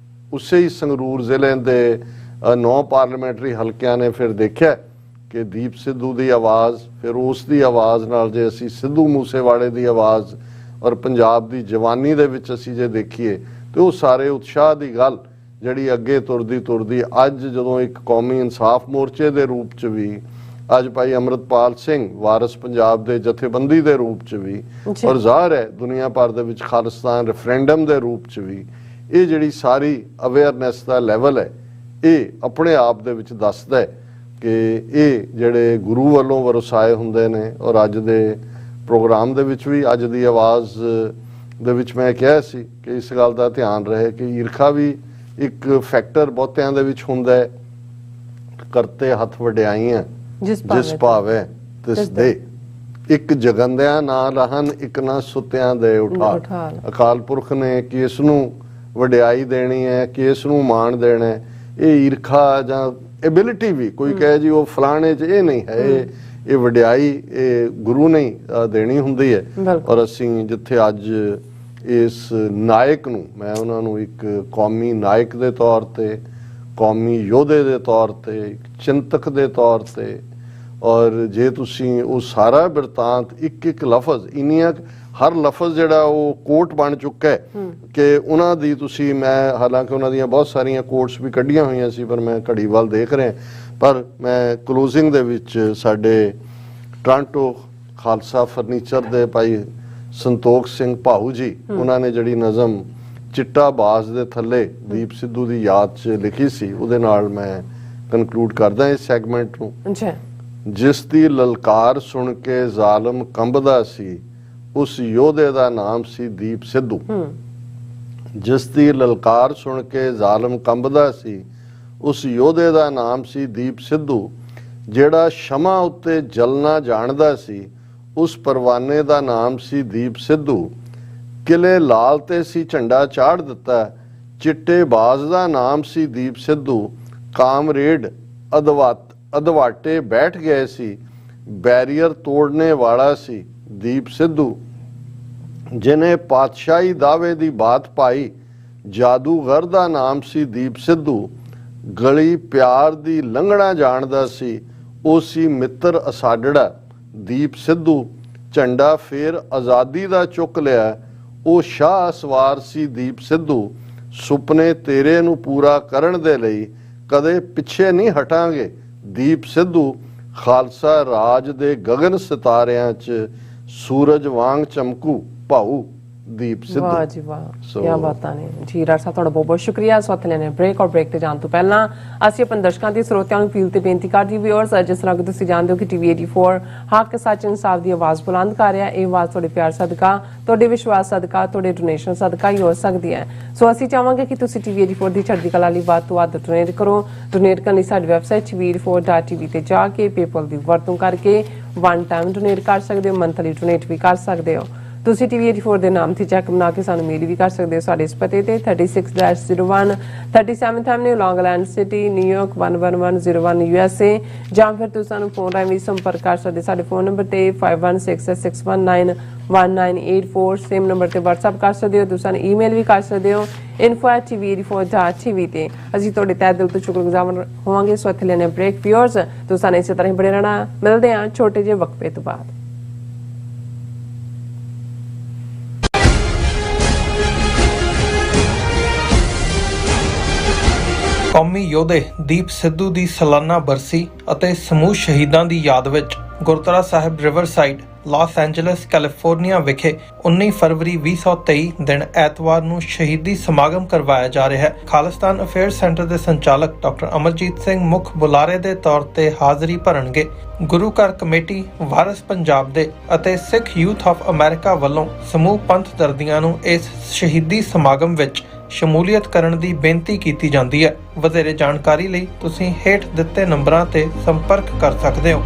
ਉਸੇ ਹੀ ਸੰਗਰੂਰ ਜ਼ਿਲ੍ਹੇ ਦੇ 9 ਪਾਰਲੀਮੈਂਟਰੀ ਹਲਕਿਆਂ ਨੇ ਫਿਰ ਦੇਖਿਆ ਕਿ ਦੀਪ ਸਿੱਧੂ ਦੀ ਆਵਾਜ਼, ਫਿਰ ਉਸ ਦੀ ਆਵਾਜ਼ ਨਾਲ ਜੇ ਅਸੀਂ ਸਿੱਧੂ ਮੂਸੇਵਾਲੇ ਦੀ ਆਵਾਜ਼ ਔਰ ਪੰਜਾਬ ਦੀ ਜਵਾਨੀ ਦੇ ਵਿੱਚ ਅਸੀਂ ਜੇ ਦੇਖੀਏ ਤੇ ਉਹ ਸਾਰੇ ਉਤਸ਼ਾਹ ਦੀ ਗੱਲ ਜਿਹੜੀ ਅੱਗੇ ਤੁਰਦੀ ਅੱਜ ਜਦੋਂ ਇੱਕ ਕੌਮੀ ਇਨਸਾਫ ਮੋਰਚੇ ਦੇ ਰੂਪ 'ਚ ਵੀ ਅੱਜ ਭਾਈ ਅੰਮ੍ਰਿਤਪਾਲ ਸਿੰਘ ਵਾਰਿਸ ਪੰਜਾਬ ਦੇ ਜਥੇਬੰਦੀ ਦੇ ਰੂਪ 'ਚ ਵੀ ਔਰ ਜ਼ਾਹਰ ਹੈ ਦੁਨੀਆ ਭਰ ਦੇ ਵਿੱਚ ਖਾਲਿਸਤਾਨ ਰੈਫਰੈਂਡਮ ਦੇ ਰੂਪ 'ਚ ਵੀ ਇਹ ਜਿਹੜੀ ਸਾਰੀ ਅਵੇਅਰਨੈਸ ਦਾ ਲੈਵਲ ਹੈ ਇਹ ਆਪਣੇ ਆਪ ਦੇ ਵਿੱਚ ਦੱਸਦਾ ਹੈ ਕਿ ਇਹ ਜਿਹੜੇ ਗੁਰੂ ਵੱਲੋਂ ਵਰਸਾਏ ਹੁੰਦੇ ਨੇ। ਔਰ ਅੱਜ ਦੇ ਪ੍ਰੋਗਰਾਮ ਦੇ ਵਿੱਚ ਵੀ ਅੱਜ ਦੀ ਆਵਾਜ਼ ਦੇ ਵਿੱਚ ਮੈਂ ਕਿਹਾ ਸੀ ਕਿ ਇਸ ਗੱਲ ਦਾ ਧਿਆਨ ਰਹੇ ਕਿ ਈਰਖਾ ਵੀ ਇੱਕ ਫੈਕਟਰ ਬਹੁਤਿਆਂ ਦੇ ਵਿੱਚ ਹੁੰਦਾ ਹੈ। ਕਰਤੇ ਹੱਥ ਵਡਿਆਈਆਂ ਜਿਸ ਭਾਵੇ ਤਿਸ ਦੇ, ਇੱਕ ਜਗੰਦਿਆਂ ਨਾ ਰਹਨ ਇੱਕ ਨਾ ਸੁੱਤਿਆਂ ਦੇ ਉਠਾ। ਅਕਾਲ ਪੁਰਖ ਨੇ ਕਿ ਇਸ ਨੂੰ ਵਡਿਆਈ ਦੇਣੀ ਹੈ ਕਿ ਇਸ ਨੂੰ ਮਾਣ ਦੇਣਾ ਹੈ। ਇਹ ਈਰਖਾ ਜਾਂ ਐਬਿਲਿਟੀ ਵੀ ਕੋਈ ਕਹੇ ਜੀ ਉਹ ਫਲਾਣੇ 'ਚ ਇਹ ਨਹੀਂ ਹੈ, ਇਹ ਵਡਿਆਈ ਇਹ ਗੁਰੂ ਨੇ ਦੇਣੀ ਹੁੰਦੀ ਹੈ। ਔਰ ਅਸੀਂ ਜਿੱਥੇ ਅੱਜ ਇਸ ਨਾਇਕ ਨੂੰ ਮੈਂ ਉਹਨਾਂ ਨੂੰ ਇੱਕ ਕੌਮੀ ਨਾਇਕ ਦੇ ਤੌਰ ਤੇ, ਕੌਮੀ ਯੋਧੇ ਦੇ ਤੌਰ ਤੇ, ਇੱਕ ਚਿੰਤਕ ਦੇ ਤੌਰ ਤੇ, ਔਰ ਜੇ ਤੁਸੀਂ ਉਹ ਸਾਰਾ ਬਿਰਤਾਂਤ ਇੱਕ ਇੱਕ ਲਫ਼ਜ਼ ਇੰਨੀਆਂ ਹਰ ਲਫ਼ਜ਼ ਜਿਹੜਾ ਉਹ ਕੋਟ ਬਣ ਚੁੱਕਾ ਹੈ ਕਿ ਉਹਨਾਂ ਦੀ ਤੁਸੀਂ ਮੈਂ ਹਾਲਾਂਕਿ ਉਹਨਾਂ ਦੀਆਂ ਬਹੁਤ ਸਾਰੀਆਂ ਕੋਟਸ ਵੀ ਕੱਢੀਆਂ ਹੋਈਆਂ ਸੀ ਪਰ ਮੈਂ ਘੜੀ ਵੱਲ ਦੇਖ ਰਿਹਾ, ਪਰ ਮੈਂ ਕਲੋਜ਼ਿੰਗ ਦੇ ਵਿੱਚ ਸਾਡੇ ਟੋਰਾਂਟੋ ਖਾਲਸਾ ਫਰਨੀਚਰ ਦੇ ਭਾਈ ਸੰਤੋਖ ਸਿੰਘ ਭਾਊ ਜੀ ਉਹਨਾਂ ਨੇ ਜਿਹੜੀ ਨਜ਼ਮ ਚਿੱਟਾ ਬਾਜ਼ ਦੇ ਥੱਲੇ ਦੀਪ ਸਿੱਧੂ ਦੀ ਯਾਦ 'ਚ ਲਿਖੀ ਸੀ ਉਹਦੇ ਨਾਲ ਮੈਂ ਕਨਕਲੂਡ ਕਰਦਾ ਇਸ ਸੈਗਮੈਂਟ ਨੂੰ। ਜਿਸ ਦੀ ਲਲਕਾਰ ਸੁਣ ਕੇ ਜ਼ਾਲਮ ਕੰਬਦਾ ਸੀ ਉਸ ਯੋਧੇ ਦਾ ਨਾਮ ਸੀ ਦੀਪ ਸਿੱਧੂ। ਜਿਸ ਦੀ ਲਲਕਾਰ ਸੁਣ ਕੇ ਜ਼ਾਲਮ ਕੰਬਦਾ ਸੀ ਉਸ ਯੋਧੇ ਦਾ ਨਾਮ ਸੀ ਦੀਪ ਸਿੱਧੂ। ਜਿਹੜਾ ਸ਼ਮਾ ਉੱਤੇ ਜਲਣਾ ਜਾਣਦਾ ਸੀ ਉਸ ਪਰਵਾਨੇ ਦਾ ਨਾਮ ਸੀ ਦੀਪ ਸਿੱਧੂ। ਕਿਲੇ ਲਾਲ ਤੇ ਸੀ ਝੰਡਾ ਚਾੜ ਦਿੱਤਾ, ਚਿੱਟੇ ਬਾਜ਼ ਦਾ ਨਾਮ ਸੀ ਦੀਪ ਸਿੱਧੂ। ਕਾਮਰੇਡ ਅਦਵਾਟੇ ਬੈਠ ਗਏ ਸੀ, ਬੈਰੀਅਰ ਤੋੜਨੇ ਵਾਲਾ ਸੀ ਦੀਪ ਸਿੱਧੂ। ਜਿਨੇ ਪਾਤਸ਼ਾਹੀ ਦਾਅਵੇ ਦੀ ਬਾਤ ਪਾਈ, ਜਾਦੂਗਰ ਦਾ ਨਾਮ ਸੀ ਦੀਪ ਸਿੱਧੂ। ਗਲੀ ਪਿਆਰ ਦੀ ਲੰਘਣਾ ਜਾਣਦਾ ਸੀ, ਉਹ ਸੀ ਮਿੱਤਰ ਅਸਾਡੜਾ ਦੀਪ ਸਿੱਧੂ। ਝੰਡਾ ਫੇਰ ਆਜ਼ਾਦੀ ਦਾ ਚੁੱਕ ਲਿਆ, ਉਹ ਸ਼ਾਹ ਸਵਾਰ ਸੀ ਦੀਪ ਸਿੱਧੂ। ਸੁਪਨੇ ਤੇਰੇ ਨੂੰ ਪੂਰਾ ਕਰਨ ਦੇ ਲਈ ਕਦੇ ਪਿੱਛੇ ਨਹੀਂ ਹਟਾਂਗੇ ਦੀਪ ਸਿੱਧੂ। ਖਾਲਸਾ ਰਾਜ ਦੇ ਗਗਨ ਸਿਤਾਰਿਆਂ 'ਚ ਸੂਰਜ ਵਾਂਗ ਚਮਕੂ ਭਾਊ ਦੀਪ ਸਿੱਧੂ। ਵਾਹ ਜੀ ਵਾਹ, ਕੀ ਬਾਤਾਂ ਨੇ ਜੀ। ਰਾਜ ਸਾਹਿਬ ਤੁਹਾਡਾ ਬਹੁਤ ਬਹੁਤ ਸ਼ੁਕਰੀਆ। ਇਸ ਵਕਤ ਲੈਣੇ ਬ੍ਰੇਕ, ਔਰ ਬ੍ਰੇਕ ਤੇ ਜਾਣ ਤੋਂ ਪਹਿਲਾਂ ਅਸੀਂ ਆਪਣੇ ਦਰਸ਼ਕਾਂ ਤੇ ਸਰੋਤਿਆਂ ਨੂੰ ਅਪੀਲ ਤੇ ਬੇਨਤੀ ਕਰਦੇ ਵਿਊਅਰਸ, ਜਿਸ ਤਰ੍ਹਾਂ ਕਿ ਤੁਸੀਂ ਜਾਣਦੇ ਹੋ ਕਿ ਟੀਵੀ 84 ਹੱਕ ਸੱਚ ਇਨਸਾਫ ਦੀ ਆਵਾਜ਼ ਬੁਲੰਦ ਕਰ ਰਿਹਾ। ਇਹ ਆਵਾਜ਼ ਤੁਹਾਡੇ ਪਿਆਰ ਸਦਕਾ, ਤੁਹਾਡੇ ਵਿਸ਼ਵਾਸ ਸਦਕਾ, ਤੁਹਾਡੇ ਡੋਨੇਸ਼ਨ ਸਦਕਾ ਹੀ ਹੋ ਸਕਦੀ ਹੈ। ਸੋ ਅਸੀਂ ਚਾਹਾਂਗੇ ਕਿ ਤੁਸੀਂ ਟੀਵੀ 84 ਦੀ ਚੜ੍ਹਦੀ ਕਲਾ ਲਈ ਵੱਧ ਤੋਂ ਵੱਧ ਡੋਨੇਟ ਕਰੋ। ਡੋਨੇਟ ਕਰਨ ਲਈ ਸਾਡੀ ਵੈਬਸਾਈਟ tv84.tv ਤੇ ਜਾ ਕੇ ਪੇਪਲ ਦੀ ਵਰਤੋਂ ਕਰਕੇ 1 ਟਾਈਮ ਡੋਨੇਟ ਕਰ ਸਕਦੇ ਹੋ, ਮੰਥਲੀ ਡੋਨੇਟ ਵੀ ਕਰ ਸਕਦੇ ਹੋ। ਤੁਸੀਂ TV 84 ਦੇ ਨਾਮ ਤੇ ਚੈੱਕ ਬਣਾ ਕੇ ਸਾਨੂੰ ਮੇਲ ਵੀ ਕਰ ਸਕਦੇ ਹੋ ਸਾਡੇ ਇਸ ਪਤੇ ਤੇ 36-01 37th Avenue Long Island City New York 11101 USA ਜਾਂ ਫਿਰ ਤੁਸੀਂ ਸਾਨੂੰ ਫੋਨ ਰਾਹੀਂ ਵੀ ਸੰਪਰਕ ਕਰ ਸਕਦੇ ਸਾਡੇ ਫੋਨ ਨੰਬਰ ਤੇ 5166191984 ਸੇਮ ਨੰਬਰ ਤੇ WhatsApp ਕਰ ਸਕਦੇ ਹੋ ਤੁਸੀਂ ਸਾਨੂੰ ਈਮੇਲ ਵੀ ਕਰ ਸਕਦੇ ਹੋ info@tv84.tv ਤੇ ਅਸੀਂ ਤੁਹਾਡੇ ਤਹਿ ਦਿਲ ਤੋਂ ਸ਼ੁਕਰਗੁਜ਼ਾਰ ਹੋਵਾਂਗੇ। ਸੋ ਇੱਥੇ ਲੈਣੇ ਬ੍ਰੇਕ ਵਿਊਅਰਸ ਤੁਸੀਂ ਸਾਨੂੰ ਇਸੇ ਤਰ੍ਹਾਂ ਹੀ ਬਣੇ ਰਹਿਣਾ। ਮਿਲਦੇ ਹਾਂ ਛੋਟੇ ਜਿਹੇ ਵਕਫੇ ਤੋਂ ਬਾਅਦ। ਕੌਮੀ ਯੋਧੇ ਦੀਪ ਸਿੱਧੂ ਦੀ ਸਾਲਾਨਾ ਬਰਸੀ ਅਤੇ ਸਮੂਹ ਸ਼ਹੀਦਾਂ ਦੀ ਯਾਦ ਵਿੱਚ ਗੁਰਦੁਆਰਾ ਸਾਹਿਬ ਰਿਵਰਸਾਈਡ ਲਾਸ ਐਂਜਲਸ ਕੈਲੀਫੋਰਨੀਆ ਵਿਖੇ 19 ਫਰਵਰੀ 2023 ਦਿਨ ਐਤਵਾਰ ਨੂੰ ਸ਼ਹੀਦੀ ਸਮਾਗਮ ਕਰਵਾਇਆ ਜਾ ਰਿਹਾ ਹੈ। ਖਾਲਿਸਤਾਨ ਅਫੇਅਰ ਸੈਂਟਰ ਦੇ ਸੰਚਾਲਕ ਡਾਕਟਰ ਅਮਰਜੀਤ ਸਿੰਘ ਮੁੱਖ ਬੁਲਾਰੇ ਦੇ ਤੌਰ ਤੇ ਹਾਜ਼ਰੀ ਭਰਨਗੇ। ਗੁਰੂ ਘਰ ਕਮੇਟੀ, ਵਾਰਿਸ ਪੰਜਾਬ ਦੇ ਅਤੇ ਸਿੱਖ ਯੂਥ ਆਫ ਅਮਰੀਕਾ ਵੱਲੋਂ ਸਮੂਹ ਪੰਥ ਦਰਦੀਆਂ ਨੂੰ ਇਸ ਸ਼ਹੀਦੀ ਸਮਾਗਮ ਵਿੱਚ ਸ਼ਮੂਲੀਅਤ ਕਰਨ ਦੀ ਬੇਨਤੀ ਕੀਤੀ ਜਾਂਦੀ ਹੈ। ਵਧੇਰੇ ਜਾਣਕਾਰੀ ਲਈ ਤੁਸੀਂ ਹੇਠ ਦਿੱਤੇ ਨੰਬਰਾਂ ਤੇ ਸੰਪਰਕ ਕਰ ਸਕਦੇ ਹੋ।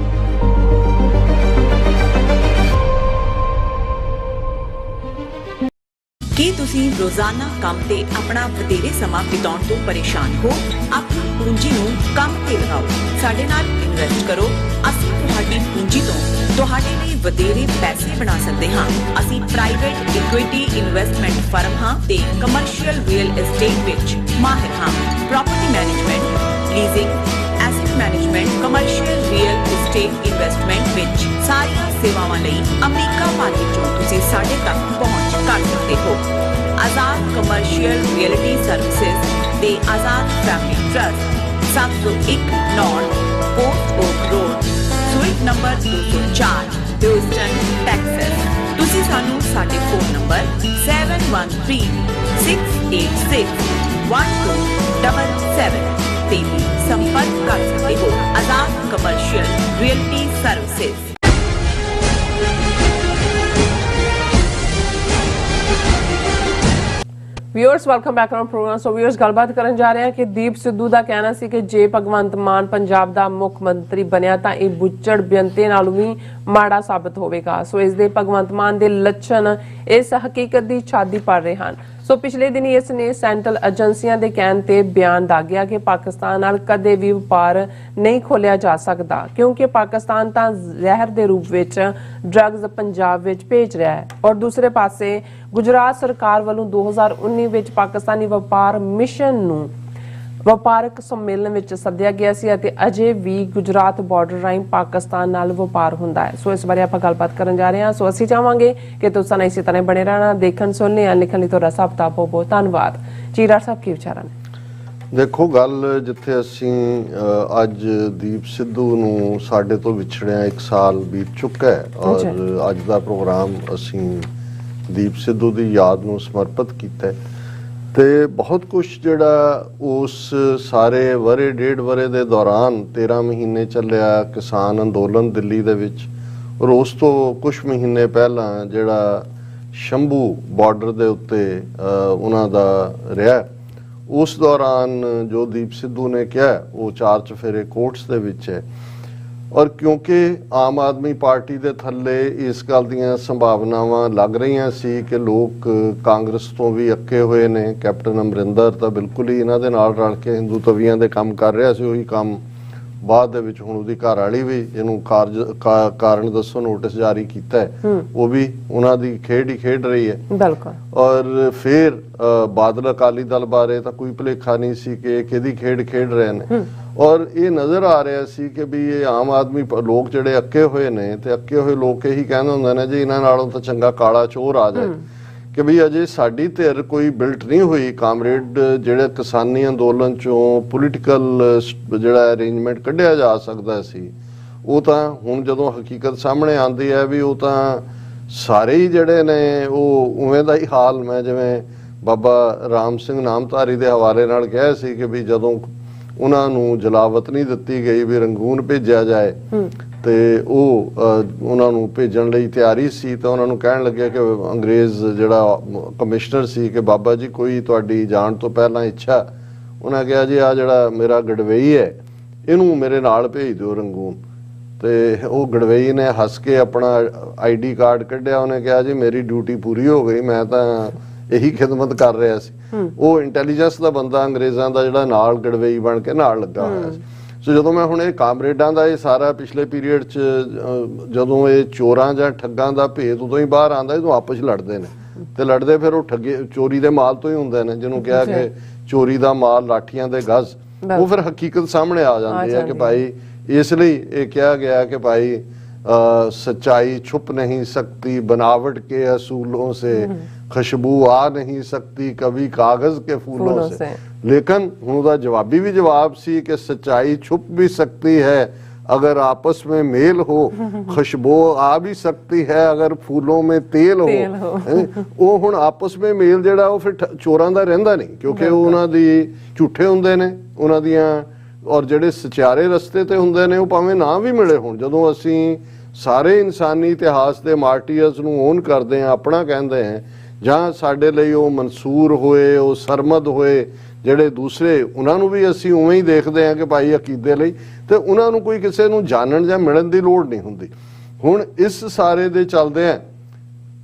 ਕੀ ਤੁਸੀਂ ਰੋਜ਼ਾਨਾ ਕੰਮ ਤੇ ਆਪਣਾ ਵਧੇਰੇ ਸਮਾਂ ਬਿਤਾਉਣ ਤੋਂ ਪਰੇਸ਼ਾਨ ਹੋ? ਆਪਣੀ ਪੂੰਜੀ ਨੂੰ ਕੰਮ ਤੇ ਲਗਾਓ, ਸਾਡੇ ਨਾਲ ਇਨਵੈਸਟ ਕਰੋ। ਅਸੀਂ ਤੁਹਾਡੀ ਪੂੰਜੀ ਤੋਂ ਤੁਹਾਡੇ ਲਈ ਵਧੇਰੇ ਪੈਸੇ ਬਣਾ ਸਕਦੇ ਹਾਂ। ਅਸੀਂ ਪ੍ਰਾਈਵੇਟ ਇਕੁਇਟੀ ਇਨਵੈਸਟਮੈਂਟ ਫਰਮ ਹਾਂ ਤੇ ਕਮਰਸ਼ੀਅਲ ਰੀਅਲ ਏਸਟੇਟ ਵਿੱਚ ਮਾਹਿਰ ਹਾਂ। Property management, leasing, asset management, commercial real estate investment ਵਿੱਚ ਸਾਰੀਆਂ ਸੇਵਾਵਾਂ ਲਈ ਅਮਰੀਕਾ ਭਰ ਵਿੱਚੋਂ ਤੁਸੀਂ ਸਾਡੇ ਤੱਕ ਪਹੁੰਚ ਕਰ ਸਕਦੇ ਹੋ। ਆਜ਼ਾਦ ਕਮਰਸ਼ੀਅਲ ਰੀਅਲਟੀ ਸਰਵਿਸਿਜ਼ ਤੇ Azad Family Trust 701 North Port Oak Road, suite number 204, Houston, Texas. ਤੁਸੀਂ ਸਾਨੂੰ ਸਾਡੇ ਫੋਨ ਨੰਬਰ 7136861277 ਤੇ ਵੀ ਸੰਪਰਕ ਕਰ ਸਕਦੇ ਹੋ। Azad Commercial Realty Services. Viewers welcome back on programme. So viewers ਗੱਲਬਾਤ ਕਰਨ ਜਾ ਰਹੇ ਹਾਂ ਕਿ ਦੀਪ ਸਿੱਧੂ ਦਾ ਕਹਿਣਾ ਸੀ ਕਿ ਜੇ ਭਗਵੰਤ ਮਾਨ ਪੰਜਾਬ ਦਾ ਮੁੱਖ ਮੰਤਰੀ ਬਣਿਆ ਤਾਂ ਇਹ ਬੁੱਚੜ ਬੇਅੰਤੇ ਨਾਲੋਂ ਵੀ ਮਾੜਾ ਸਾਬਤ ਹੋਵੇਗਾ। ਸੋ ਇਸ ਦੇ ਭਗਵੰਤ ਮਾਨ ਦੇ ਲੱਛਣ ਇਸ ਹਕੀਕਤ ਦੀ ਛਾਦੀ ਪਾ ਰਹੇ ਹਨ। ਸੋ ਪਿਛਲੇ ਦਿਨੀ ਇਸ ਨੇ ਸੈਂਟਰਲ ਏਜੰਸੀਆਂ ਦੇ ਕਹਿਣ ਤੇ ਬਿਆਨ ਦਾਗਿਆ ਕਿ ਪਾਕਿਸਤਾਨ ਨਾਲ ਕਦੇ ਵੀ ਵਪਾਰ ਨਹੀਂ ਖੋਲਿਆ ਜਾ ਸਕਦਾ ਕਿਉਂਕਿ ਪਾਕਿਸਤਾਨ ਤਾਂ ਜ਼ਹਿਰ ਦੇ ਰੂਪ ਵਿੱਚ ਡਰੱਗਸ ਪੰਜਾਬ ਵਿੱਚ ਭੇਜ ਰਿਹਾ ਹੈ। ਔਰ ਦੂਸਰੇ ਪਾਸੇ ਗੁਜਰਾਤ ਸਰਕਾਰ ਵੱਲੋਂ 2019 ਵਿੱਚ ਪਾਕਿਸਤਾਨੀ ਵਪਾਰ ਮਿਸ਼ਨ ਨੂੰ ਵਪਾਰਕ ਸੰਮੇਲਨ ਵਿੱਚ ਸੱਦਿਆ ਗਿਆ ਸੀ ਅਤੇ ਅਜੇ ਵੀ ਗੁਜਰਾਤ ਬਾਰਡਰ ਰਾਹੀਂ ਪਾਕਿਸਤਾਨ ਨਾਲ ਵਪਾਰ ਹੁੰਦਾ ਹੈ। ਸੋ ਇਸ ਬਾਰੇ ਆਪਾਂ ਗੱਲਬਾਤ ਕਰਨ ਜਾ ਰਹੇ ਹਾਂ। ਸੋ ਅਸੀਂ ਚਾਹਾਂਗੇ ਕਿ ਤੁਸੀਂ ਨਾਲ ਇਸੇ ਤਰ੍ਹਾਂ ਬਣੇ ਰਹਿਣਾ। ਦੇਖਣ ਸੁਣਨੇ ਜਾਂ ਲਿਖਣ ਲਈ ਤੁਹਾਡਾ ਸਭ ਦਾ ਬਹੁਤ ਬਹੁਤ ਧੰਨਵਾਦ। ਚੀਰਾ ਸਾਹਿਬ ਕੀ ਵਿਚਾਰਾਂ ਨੇ? ਦੇਖੋ, ਗੱਲ ਜਿੱਥੇ ਅਸੀਂ ਅੱਜ ਦੀਪ ਸਿੱਧੂ ਨੂੰ ਸਾਡੇ ਤੋਂ ਵਿਛੜਿਆ 1 ਸਾਲ ਬੀਤ ਚੁੱਕਾ ਹੈ ਔਰ ਅੱਜ ਦਾ ਪ੍ਰੋਗਰਾਮ ਅਸੀਂ ਦੀਪ ਸਿੱਧੂ ਦੀ ਯਾਦ ਨੂੰ ਸਮਰਪਿਤ ਕੀਤਾ ਹੈ ਤੇ ਬਹੁਤ ਕੁਝ ਜਿਹੜਾ ਉਸ ਸਾਰੇ ਵਰੇ ਡੇਢ ਵਰੇ ਦੇ ਦੌਰਾਨ 13 ਮਹੀਨੇ ਚੱਲਿਆ ਕਿਸਾਨ ਅੰਦੋਲਨ ਦਿੱਲੀ ਦੇ ਵਿੱਚ ਔਰ ਉਸ ਤੋਂ ਕੁਝ ਮਹੀਨੇ ਪਹਿਲਾਂ ਜਿਹੜਾ ਸ਼ੰਭੂ ਬਾਰਡਰ ਦੇ ਉੱਤੇ ਉਹਨਾਂ ਦਾ ਰਿਹਾ, ਉਸ ਦੌਰਾਨ ਜੋ ਦੀਪ ਸਿੱਧੂ ਨੇ ਕਿਹਾ ਉਹ 4 ਚੁਫੇਰੇ ਕੋਰਟਸ ਦੇ ਵਿੱਚ ਹੈ। ਔਰ ਕਿਉਂਕਿ ਆਮ ਆਦਮੀ ਪਾਰਟੀ ਦੇ ਥੱਲੇ ਇਸ ਗੱਲ ਦੀਆਂ ਸੰਭਾਵਨਾਵਾਂ ਲੱਗ ਰਹੀਆਂ ਸੀ ਕਿ ਲੋਕ ਕਾਂਗਰਸ ਤੋਂ ਵੀ ਅੱਕੇ ਹੋਏ ਨੇ। ਕੈਪਟਨ ਅਮਰਿੰਦਰ ਤਾਂ ਬਿਲਕੁਲ ਹੀ ਇਹਨਾਂ ਦੇ ਨਾਲ ਰਲ ਕੇ ਹਿੰਦੂ ਤਵੀਆਂ ਦੇ ਕੰਮ ਕਰ ਰਿਹਾ ਸੀ। ਉਹੀ ਕੰਮ ਬਾਅਦ ਦੇ ਵਿੱਚ ਹੁਣ ਉਹਦੀ ਘਰ ਵਾਲੀ ਵੀ ਇਹਨੂੰ ਕਾਰਨ ਦੱਸੋ ਨੋਟਿਸ ਜਾਰੀ ਕੀਤਾ ਹੈ, ਉਹ ਵੀ ਉਹਨਾਂ ਦੀ ਖੇਡ ਹੀ ਖੇਡ ਰਹੀ ਹੈ। ਬਿਲਕੁਲ। ਔਰ ਫਿਰ ਬਾਦਲ ਅਕਾਲੀ ਦਲ ਬਾਰੇ ਤਾਂ ਕੋਈ ਭੁਲੇਖਾ ਨਹੀਂ ਸੀ ਕਿ ਕਿਹਦੀ ਖੇਡ ਖੇਡ ਰਹੇ ਨੇ। ਔਰ ਇਹ ਨਜ਼ਰ ਆ ਰਿਹਾ ਸੀ ਕਿ ਵੀ ਇਹ ਆਮ ਆਦਮੀ ਲੋਕ ਜਿਹੜੇ ਅੱਕੇ ਹੋਏ ਨੇ ਤੇ ਅੱਕੇ ਹੋਏ ਲੋਕ ਇਹੀ ਕਹਿੰਦੇ ਹੁੰਦੇ ਨੇ ਜੀ ਇਹਨਾਂ ਨਾਲੋਂ ਤਾਂ ਚੰਗਾ ਕਾਲਾ ਚੋਰ ਆ ਜਾਏ ਕਿ ਵੀ ਅਜੇ ਸਾਡੀ ਧਿਰ ਕੋਈ ਬਿਲਟ ਨਹੀਂ ਹੋਈ। ਕਾਮਰੇਡ ਜਿਹੜੇ ਕਿਸਾਨੀ ਅੰਦੋਲਨ ਚੋਂ ਪੋਲੀਟੀਕਲ ਜਿਹੜਾ ਅਰੇਂਜਮੈਂਟ ਕੱਢਿਆ ਜਾ ਸਕਦਾ ਸੀ ਉਹ ਤਾਂ ਹੁਣ ਜਦੋਂ ਹਕੀਕਤ ਸਾਹਮਣੇ ਆਉਂਦੀ ਹੈ ਵੀ ਉਹ ਤਾਂ ਸਾਰੇ ਹੀ ਜਿਹੜੇ ਨੇ ਉਹ ਉਵੇਂ ਦਾ ਹੀ ਹਾਲ ਮੈਂ ਜਿਵੇਂ ਬਾਬਾ ਰਾਮ ਸਿੰਘ ਨਾਮਧਾਰੀ ਦੇ ਹਵਾਲੇ ਨਾਲ ਕਿਹਾ ਸੀ ਕਿ ਵੀ ਜਦੋਂ ਉਹਨਾਂ ਨੂੰ ਜਲਾਵਤ ਨਹੀਂ ਦਿੱਤੀ ਗਈ ਵੀ ਰੰਗੂਨ ਭੇਜਿਆ ਜਾਏ ਤੇ ਉਹ ਉਹਨਾਂ ਨੂੰ ਭੇਜਣ ਲਈ ਤਿਆਰੀ ਸੀ ਤਾਂ ਉਹਨਾਂ ਨੂੰ ਕਹਿਣ ਲੱਗਿਆ ਕਿ ਅੰਗਰੇਜ਼ ਜਿਹੜਾ ਕਮਿਸ਼ਨਰ ਸੀ ਕਿ ਬਾਬਾ ਜੀ ਕੋਈ ਤੁਹਾਡੀ ਜਾਣ ਤੋਂ ਪਹਿਲਾਂ ਇੱਛਾ, ਉਹਨਾਂ ਕਿਹਾ ਜੀ ਆ ਜਿਹੜਾ ਮੇਰਾ ਗੜਵਈ ਹੈ ਇਹਨੂੰ ਮੇਰੇ ਨਾਲ ਭੇਜ ਦਿਓ ਰੰਗੂਨ। ਤੇ ਉਹ ਗੜਵਈ ਨੇ ਹੱਸ ਕੇ ਆਪਣਾ ਆਈਡੀ ਕਾਰਡ ਕੱਢਿਆ, ਉਹਨੇ ਕਿਹਾ ਜੀ ਮੇਰੀ ਡਿਊਟੀ ਪੂਰੀ ਹੋ ਗਈ, ਮੈਂ ਤਾਂ ਇਹੀ ਖਿਦਮਤ ਕਰ ਰਿਹਾ ਸੀ। ਉਹ ਇੰਟੈਲੀਜੈਂਸ ਦਾ ਬੰਦਾ ਅੰਗਰੇਜ਼ਾਂ ਦਾ ਜਿਹੜਾ ਨਾਲ ਗੜਵਈ ਬਣ ਕੇ ਨਾਲ ਲੱਗਾ ਹੋਇਆ ਸੀ। ਸੋ ਜਦੋਂ ਮੈਂ ਹੁਣ ਇਹ ਕਾਮਰੇਡਾਂ ਦਾ ਇਹ ਸਾਰਾ ਪਿਛਲੇ ਪੀਰੀਅਡ 'ਚ ਜਦੋਂ ਇਹ ਚੋਰਾਂ ਜਾਂ ਠੱਗਾਂ ਦਾ ਭੇਦ ਉਦੋਂ ਹੀ ਬਾਹਰ ਆਉਂਦਾ, ਜਦੋਂ ਆਪਸ 'ਚ ਲੜਦੇ ਨੇ ਤੇ ਲੜਦੇ ਫਿਰ ਉਹ ਠੱਗੇ ਚੋਰੀ ਦੇ ਮਾਲ ਤੋਂ ਹੀ ਹੁੰਦੇ ਨੇ, ਜਿਹਨੂੰ ਕਿਹਾ ਕਿ ਚੋਰੀ ਦਾ ਮਾਲ ਲਾਠੀਆਂ ਦੇ ਗਜ਼, ਉਹ ਫਿਰ ਹਕੀਕਤ ਸਾਹਮਣੇ ਆ ਜਾਂਦੀ ਹੈ ਕਿ ਭਾਈ ਇਸ ਲਈ ਇਹ ਕਿਹਾ ਗਿਆ ਕਿ ਭਾਈ सच्चाई छुप नहीं सकती, बनावट के असूलों से खुशबू आ नहीं सकती, कभी कागज के फूलों से। लेकिन हुण दा जवाबी भी जवाब सी कि सच्चाई छुप भी सकती है अगर आपस में मेल हो, खुशबू आ भी सकती है अगर फूलों में तेल हो। वो हुण आपस में मेल जिहड़ा वो फिर चोरां दा रहिंदा नहीं, क्योंकि उन्हां दी झूठे हुंदे ने उन्हां दियां, और ਜਿਹੜੇ ਸਚਾਰੇ ਰਸਤੇ ਤੇ ਹੁੰਦੇ ਨੇ ਉਹ ਭਾਵੇਂ ਨਾ ਵੀ ਮਿਲੇ ਹੋਣ। ਜਦੋਂ ਅਸੀਂ ਸਾਰੇ ਇਨਸਾਨੀ ਇਤਿਹਾਸ ਦੇ ਮਾਰਟੀਅਰਸ ਨੂੰ ਓਨ ਕਰਦੇ ਹਾਂ, ਆਪਣਾ ਕਹਿੰਦੇ ਹਾਂ, ਜਾਂ ਸਾਡੇ ਲਈ ਉਹ ਮਨਸੂਰ ਹੋਏ, ਉਹ ਸਰਮਦ ਹੋਏ ਜਿਹੜੇ ਦੂਸਰੇ, ਉਹਨਾਂ ਨੂੰ ਵੀ ਅਸੀਂ ਉਵੇਂ ਹੀ ਦੇਖਦੇ ਹਾਂ ਕਿ ਭਾਈ ਅਕੀਦੇ ਲਈ, ਤੇ ਉਹਨਾਂ ਨੂੰ ਕੋਈ ਕਿਸੇ ਨੂੰ ਜਾਣਨ ਜਾਂ ਮਿਲਣ ਦੀ ਲੋੜ ਨਹੀਂ ਹੁੰਦੀ। ਹੁਣ ਇਸ ਸਾਰੇ ਦੇ ਚੱਲਦੇ ਆ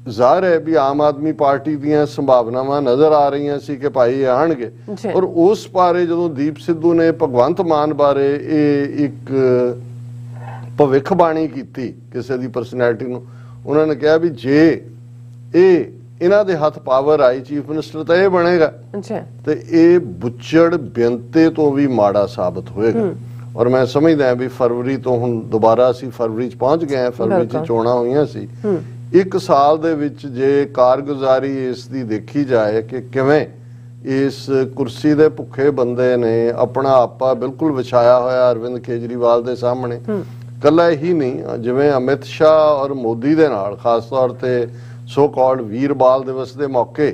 ਜ਼ਾਹਰ ਹੈ ਵੀ ਆਮ ਆਦਮੀ ਪਾਰਟੀ ਦੀਆਂ ਸੰਭਾਵਨਾਵਾਂ ਨਜ਼ਰ ਆ ਰਹੀਆਂ ਸੀ ਕਿ ਭਾਈ ਇਹ ਆਣਗੇ, ਔਰ ਉਸ ਬਾਰੇ ਜਦੋਂ ਦੀਪ ਸਿੱਧੂ ਨੇ ਭਗਵੰਤ ਮਾਨ ਬਾਰੇ ਇਹ ਇੱਕ ਭਵਿੱਖਬਾਣੀ ਕੀਤੀ ਕਿਸੇ ਦੀ ਪਰਸਨੈਲਿਟੀ ਨੂੰ, ਉਹਨਾਂ ਨੇ ਕਿਹਾ ਵੀ ਜੇ ਇਹ ਇਹਨਾਂ ਦੇ ਹੱਥ ਪਾਵਰ ਆਈ ਚੀਫ ਮਿਨਿਸਟਰ ਤਾਂ ਇਹ ਬਣੇਗਾ, ਤੇ ਇਹ ਬੁੱਚੜ ਬੇਨਤੇ ਤੋਂ ਵੀ ਮਾੜਾ ਸਾਬਤ ਹੋਏਗਾ। ਔਰ ਮੈਂ ਸਮਝਦਾ ਵੀ ਫਰਵਰੀ ਤੋਂ ਹੁਣ ਦੁਬਾਰਾ ਅਸੀਂ ਫਰਵਰੀ 'ਚ ਪਹੁੰਚ ਗਏ ਹਾਂ, ਫਰਵਰੀ 'ਚ ਚੋਣਾਂ ਹੋਈਆਂ ਸੀ। ਇੱਕ ਸਾਲ ਦੇ ਵਿੱਚ ਜੇ ਕਾਰਗੁਜ਼ਾਰੀ ਇਸ ਦੀ ਦੇਖੀ ਜਾਏ ਕਿ ਕਿਵੇਂ ਇਸ ਕੁਰਸੀ ਦੇ ਭੁੱਖੇ ਬੰਦੇ ਨੇ ਆਪਣਾ ਆਪਾ ਬਿਲਕੁਲ ਵਿਛਾਇਆ ਹੋਇਆ ਅਰਵਿੰਦ ਕੇਜਰੀਵਾਲ ਦੇ ਸਾਹਮਣੇ, ਕੱਲਾ ਹੀ ਨਹੀਂ, ਜਿਵੇਂ ਅਮਿਤ ਸ਼ਾਹ ਔਰ ਮੋਦੀ ਦੇ ਨਾਲ ਖਾਸ ਤੌਰ ਤੇ ਸੋ ਕਾਲਡ ਵੀਰ ਬਾਲ ਦਿਵਸ ਦੇ ਮੌਕੇ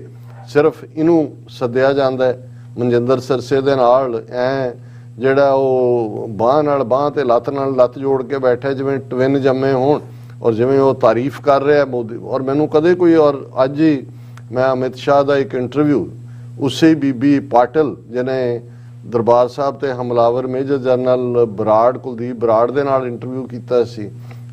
ਸਿਰਫ ਇਹਨੂੰ ਸੱਦਿਆ ਜਾਂਦਾ ਹੈ, ਮਨਜਿੰਦਰ ਸਿਰਸੇ ਦੇ ਨਾਲ ਐ ਜਿਹੜਾ ਉਹ ਬਾਂਹ ਨਾਲ ਬਾਂਹ ਤੇ ਲੱਤ ਨਾਲ ਲੱਤ ਜੋੜ ਕੇ ਬੈਠਾ ਜਿਵੇਂ ਟਵਿਨ ਜੰਮੇ ਹੋਣ, ਔਰ ਜਿਵੇਂ ਉਹ ਤਾਰੀਫ ਕਰ ਰਿਹਾ ਮੋਦੀ। ਔਰ ਮੈਨੂੰ ਕਦੇ ਕੋਈ, ਔਰ ਅੱਜ ਹੀ ਮੈਂ ਅਮਿਤ ਸ਼ਾਹ ਦਾ ਇੱਕ ਇੰਟਰਵਿਊ ਉਸੇ ਬੀਬੀ ਪਾਟਿਲ ਜਿਹਨੇ ਦਰਬਾਰ ਸਾਹਿਬ ਤੇ ਹਮਲਾਵਰ ਮੇਜਰ ਜਨਰਲ ਬਰਾੜ, ਕੁਲਦੀਪ ਬਰਾੜ ਦੇ ਨਾਲ ਇੰਟਰਵਿਊ ਕੀਤਾ ਸੀ,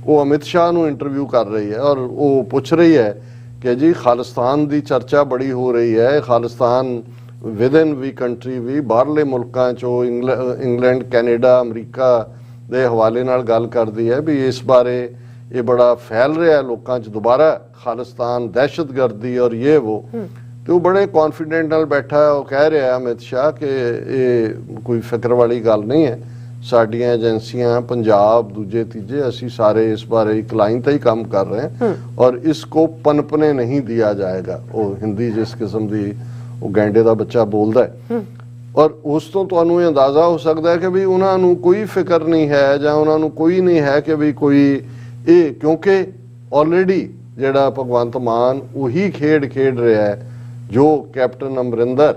ਉਹ ਅਮਿਤ ਸ਼ਾਹ ਨੂੰ ਇੰਟਰਵਿਊ ਕਰ ਰਹੀ ਹੈ ਔਰ ਉਹ ਪੁੱਛ ਰਹੀ ਹੈ ਕਿ ਜੀ ਖਾਲਿਸਤਾਨ ਦੀ ਚਰਚਾ ਬੜੀ ਹੋ ਰਹੀ ਹੈ, ਖਾਲਿਸਤਾਨ ਵਿਦਨ ਵੀ ਕੰਟਰੀ ਵੀ, ਬਾਹਰਲੇ ਮੁਲਕਾਂ 'ਚੋਂ ਇੰਗਲੈਂਡ, ਕੈਨੇਡਾ, ਅਮਰੀਕਾ ਦੇ ਹਵਾਲੇ ਨਾਲ ਗੱਲ ਕਰਦੀ ਹੈ ਵੀ ਇਸ ਬਾਰੇ ਇਹ ਬੜਾ ਫੈਲ ਰਿਹਾ ਲੋਕਾਂ 'ਚ ਦੁਬਾਰਾ ਖਾਲਿਸਤਾਨ, ਦਹਿਸ਼ਤਗਰਦੀ ਔਰ ਇਹ ਵੋ, ਤੇ ਉਹ ਬੜੇ ਕੌਨਫੀਡੈਂਟ ਨਾਲ ਬੈਠਾ, ਉਹ ਕਹਿ ਰਿਹਾ ਅਮਿਤ ਸ਼ਾਹ ਕਿ ਇਹ ਕੋਈ ਫਿਕਰ ਵਾਲੀ ਗੱਲ ਨਹੀਂ ਹੈ, ਸਾਡੀਆਂ ਏਜੰਸੀਆਂ ਪੰਜਾਬ, ਦੂਜੇ ਤੀਜੇ, ਅਸੀਂ ਸਾਰੇ ਇਸ ਬਾਰੇ ਇੱਕ ਲਾਈਨ ਤੇ ਹੀ ਕੰਮ ਕਰ ਰਹੇ ਹਾਂ ਔਰ ਇਸਕੋ ਪਨਪਨੇ ਨਹੀਂ ਦਿਆ ਜਾਏਗਾ। ਉਹ ਹਿੰਦੀ ਜਿਸ ਕਿਸਮ ਦੀ ਉਹ ਗੈਂਡੇ ਦਾ ਬੱਚਾ ਬੋਲਦਾ ਹੈ, ਔਰ ਉਸ ਤੋਂ ਤੁਹਾਨੂੰ ਇਹ ਅੰਦਾਜ਼ਾ ਹੋ ਸਕਦਾ ਹੈ ਕਿ ਵੀ ਉਹਨਾਂ ਨੂੰ ਕੋਈ ਫਿਕਰ ਨਹੀਂ ਹੈ ਜਾਂ ਉਹਨਾਂ ਨੂੰ ਕੋਈ ਨਹੀਂ ਹੈ ਕਿ ਵੀ ਕੋਈ ਇਹ, ਕਿਉਂਕਿ ਆਲਰੇਡੀ ਜਿਹੜਾ ਭਗਵੰਤ ਮਾਨ ਉਹੀ ਖੇਡ ਰਿਹਾ ਹੈ ਜੋ ਕੈਪਟਨ ਅਮਰਿੰਦਰ